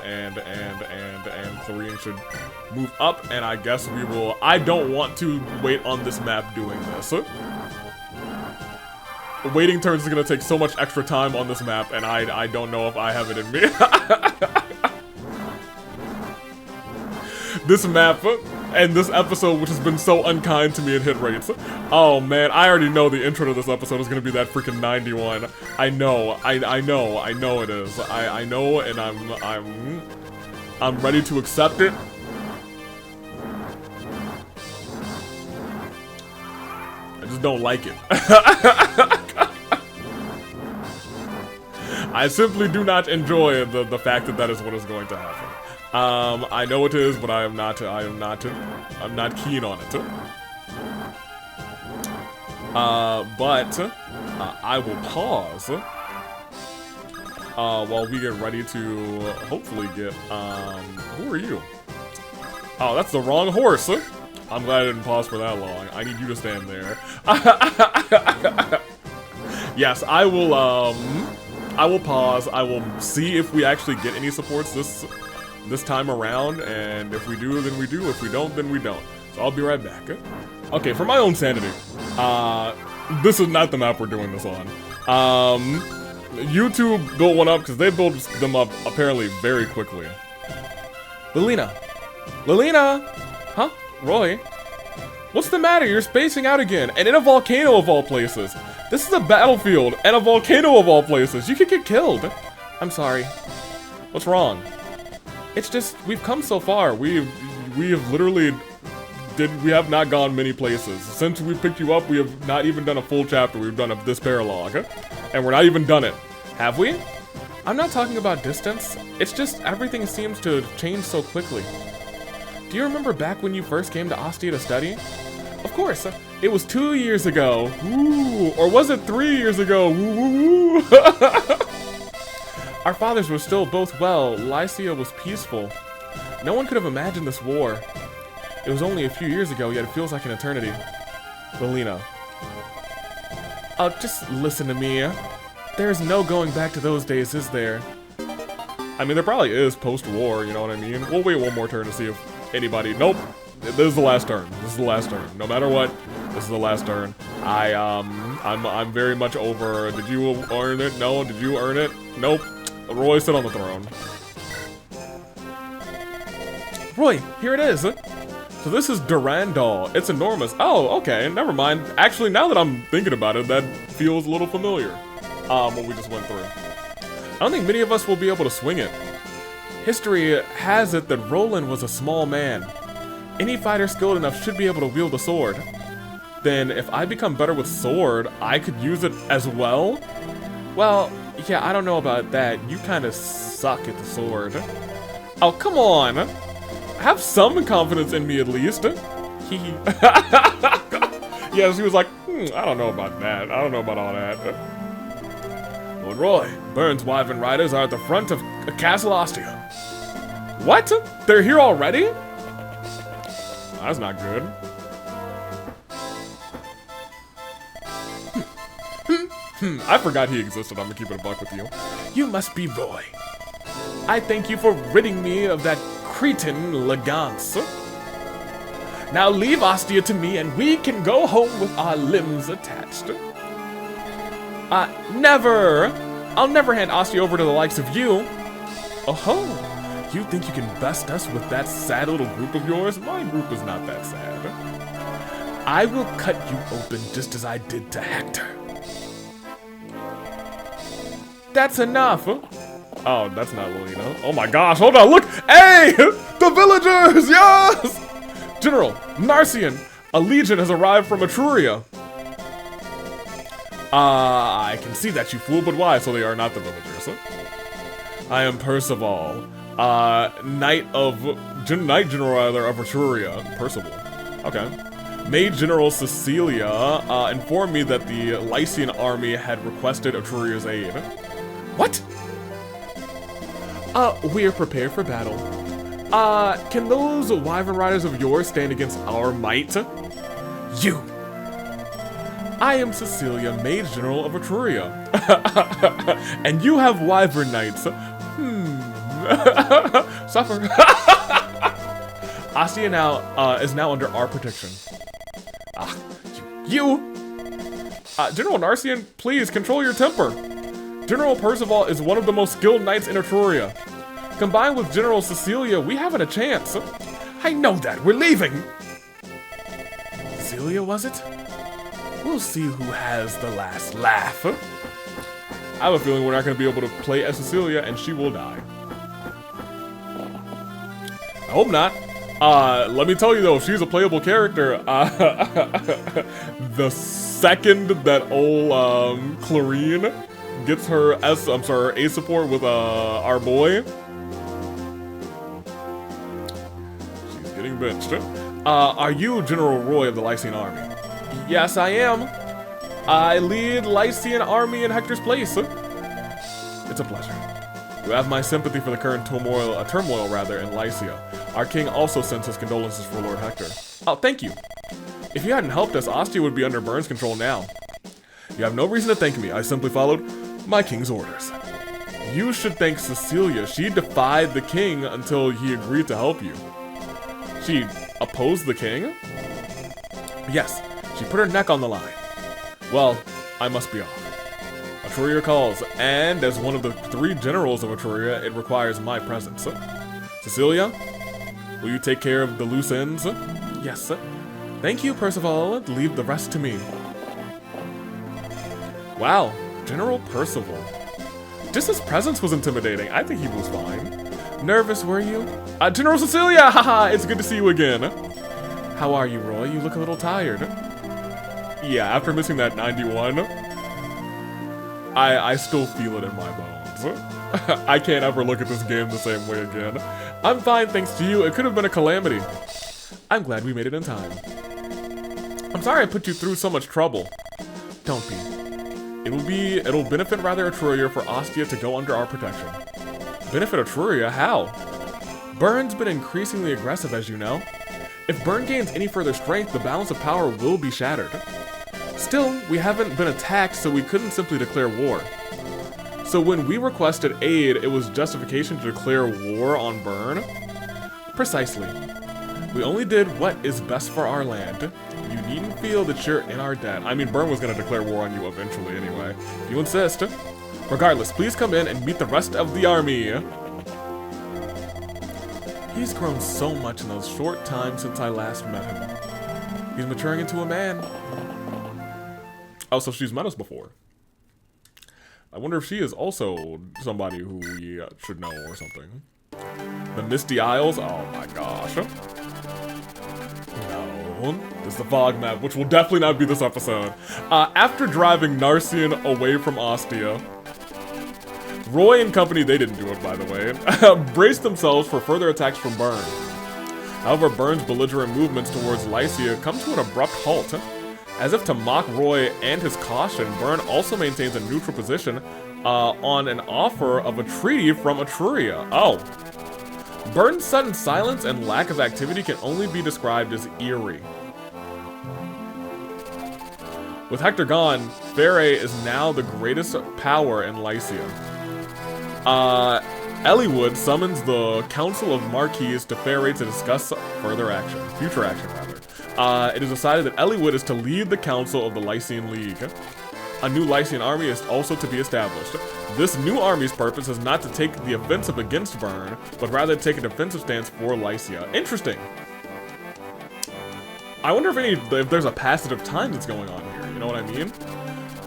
Clarine should move up, and I guess we will. I don't want to wait on this map doing this. Waiting turns is gonna take so much extra time on this map, and I don't know if I have it in me. This map and this episode, which has been so unkind to me in hit rates. Oh man, I already know the intro to this episode is gonna be that freaking 91. I know it is. I know, and I'm ready to accept it. I just don't like it. I simply do not enjoy the fact that that is what is going to happen. I know it is, but I'm not keen on it. But I will pause while we get ready to hopefully get, who are you? Oh, that's the wrong horse. I'm glad I didn't pause for that long. I need you to stand there. Yes, I will pause. I will see if we actually get any supports this time around, and if we do, then we do. If we don't, then we don't. So I'll be right back. Okay, for my own sanity, this is not the map we're doing this on. YouTube built one up because they built them up apparently very quickly. Lilina? Huh? Roy? What's the matter? You're spacing out again, and in a volcano of all places. This is a battlefield, and a volcano of all places. You could get killed. I'm sorry. What's wrong? It's just, we've come so far. We have literally we have not gone many places. Since we picked you up, we have not even done a full chapter. We've done this paralogue, and we're not even done it. Have we? I'm not talking about distance. It's just everything seems to change so quickly. Do you remember back when you first came to Ostia to study? Of course. It was 2 years ago. Ooh, or was it 3 years ago? Ooh, ooh. Our fathers were still both well. Lycia was peaceful. No one could have imagined this war. It was only a few years ago, yet it feels like an eternity. Lilina. Just listen to me. There's no going back to those days, is there? I mean, there probably is post-war, you know what I mean? We'll wait one more turn to see if anybody... Nope. This is the last turn. This is the last turn. No matter what, this is the last turn. I'm very much over. Did you earn it? No. Did you earn it? Nope. Roy, sit on the throne. Roy, here it is. So this is Durandal. It's enormous. Oh, okay. Never mind. Actually, now that I'm thinking about it, that feels a little familiar. What we just went through. I don't think many of us will be able to swing it. History has it that Roland was a small man. Any fighter skilled enough should be able to wield a sword. Then, if I become better with sword, I could use it as well? Well, yeah, I don't know about that. You kind of suck at the sword. Oh, come on! Have some confidence in me at least. Hee Yeah, she was like, I don't know about that. I don't know about all that. Lord Roy, Burns' Wyvern Riders are at the front of Castle Ostia. What? They're here already? That's not good. I forgot he existed. I'm gonna keep it a buck with you. You must be Roy. I thank you for ridding me of that cretin Legance. Now leave Ostia to me and we can go home with our limbs attached. Never! I'll never hand Ostia over to the likes of you. Oh-ho! You think you can best us with that sad little group of yours? My group is not that sad. I will cut you open just as I did to Hector. That's enough! Oh, that's not Lilina. Oh my gosh, hold on, look! Hey! The villagers! Yes! General, Narcian, a legion has arrived from Etruria. I can see that, you fool, but why? So they are not the villagers. I am Percival, Knight General rather of Etruria. Percival. Okay. Maid General Cecilia informed me that the Lycian army had requested Etruria's aid. What? We are prepared for battle. Can those wyvern riders of yours stand against our might? You! I am Cecilia, Mage General of Etruria. And you have wyvern knights. Suffer. Ostia is now under our protection. You! General Narcian, please control your temper. General Percival is one of the most skilled knights in Etruria. Combined with General Cecilia, we haven't a chance. I know that. We're leaving. Cecilia, was it? We'll see who has the last laugh. I have a feeling we're not going to be able to play as Cecilia, and she will die. I hope not. Let me tell you though, she's a playable character. The second that old Clarine gets her A support with our boy, she's getting benched. Are you General Roy of the Lycian Army? Yes, I am. I lead Lycian Army in Hector's place. It's a pleasure. You have my sympathy for the current turmoil in Lycia. Our king also sends his condolences for Lord Hector. Oh, thank you. If you hadn't helped us, Ostia would be under Burn's control now. You have no reason to thank me. I simply followed my king's orders. You should thank Cecilia. She defied the king until he agreed to help you. She opposed the king? Yes, she put her neck on the line. Well, I must be off. Etruria calls, and as one of the 3 generals of Etruria, it requires my presence. Cecilia, will you take care of the loose ends? Yes, sir. Thank you, Percival. Leave the rest to me. Wow, General Percival. Just his presence was intimidating. I think he was fine. Nervous, were you? General Cecilia! Haha, it's good to see you again. How are you, Roy? You look a little tired. Yeah, after missing that 91, I still feel it in my bones. I can't ever look at this game the same way again. I'm fine thanks to you. It could have been a calamity. I'm glad we made it in time. I'm sorry I put you through so much trouble. Don't be. It'll benefit rather Etruria for Ostia to go under our protection. Benefit Etruria? How? Burn's been increasingly aggressive, as you know. If Burn gains any further strength, the balance of power will be shattered. Still, we haven't been attacked, so we couldn't simply declare war. So when we requested aid, it was justification to declare war on Burn? Precisely. We only did what is best for our land. You needn't feel that you're in our debt. I mean, Burn was going to declare war on you eventually anyway. If you insist. Regardless, please come in and meet the rest of the army. He's grown so much in those short times since I last met him. He's maturing into a man. Oh, so she's met us before. I wonder if she is also somebody who we should know or something. The Misty Isles? Oh my gosh. No. This is the fog map, which will definitely not be this episode. After driving Narcian away from Ostia, Roy and company, they didn't do it by the way, braced themselves for further attacks from Burn. However, Burn's belligerent movements towards Lycia come to an abrupt halt. As if to mock Roy and his caution, Burn also maintains a neutral position on an offer of a treaty from Etruria. Oh. Burn's sudden silence and lack of activity can only be described as eerie. With Hector gone, Ferae is now the greatest power in Lycia. Eliwood summons the Council of Marquises to Ferae to discuss future action rather. It is decided that Eliwood is to lead the Council of the Lycian League. A new Lycian army is also to be established. This new army's purpose is not to take the offensive against Burn, but rather to take a defensive stance for Lycia. Interesting. I wonder if there's a passage of time that's going on here, you know what I mean?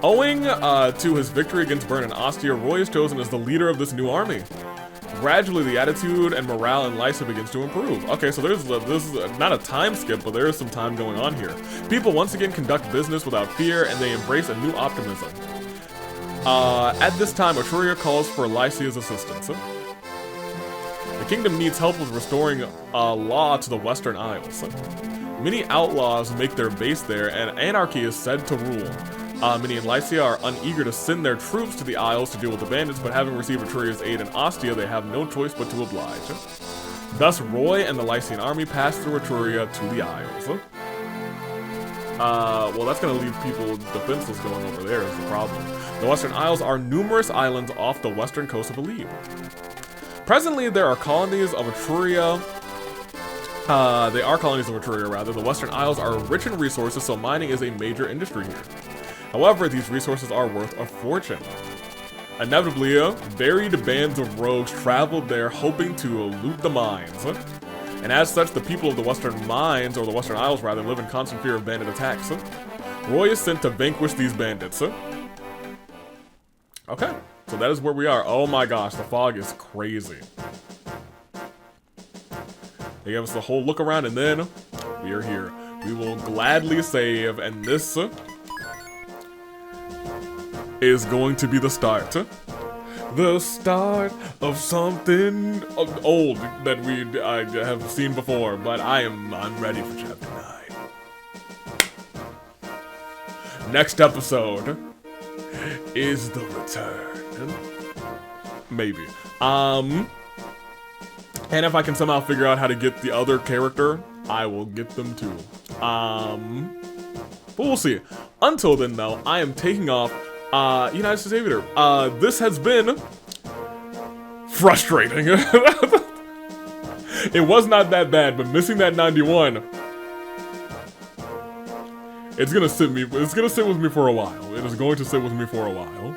Owing to his victory against Burn and Ostia, Roy is chosen as the leader of this new army. Gradually, the attitude and morale in Lycia begins to improve. Okay, so this is not a time skip, but there is some time going on here. People once again conduct business without fear, and they embrace a new optimism. At this time, Etruria calls for Lycia's assistance. The kingdom needs help with restoring law to the Western Isles. Many outlaws make their base there, and anarchy is said to rule. Many in Lycia are uneager to send their troops to the Isles to deal with the bandits, but having received Etruria's aid in Ostia, they have no choice but to oblige. Thus, Roy and the Lycian army pass through Etruria to the Isles. Well, that's gonna leave people defenseless going over there is the problem. The Western Isles are numerous islands off the western coast of Alib. Presently, there are colonies of Etruria. They are colonies of Etruria, rather. The Western Isles are rich in resources, so mining is a major industry here. However, these resources are worth a fortune. Inevitably, varied bands of rogues traveled there hoping to loot the mines. And as such, the people of the Western Mines, or the Western Isles rather, live in constant fear of bandit attacks. Roy is sent to vanquish these bandits. Okay, so that is where we are. Oh my gosh, the fog is crazy. They give us the whole look around, and then we are here. We will gladly save, and this is going to be the start. The start of something old that I have seen before, but I'm ready for chapter 9. Next episode is the return. Maybe. And if I can somehow figure out how to get the other character, I will get them too. But we'll see. Until then, though, I am taking off. United States Aviator. This has been frustrating. It was not that bad, but missing that 91, it's gonna sit with me for a while. It is going to sit with me for a while.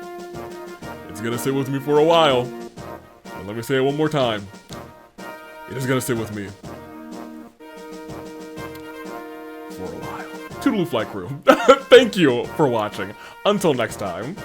It's gonna sit with me for a while. And let me say it one more time. It is gonna sit with me for a while. Toodaloo Flight Crew. Thank you for watching. Until next time.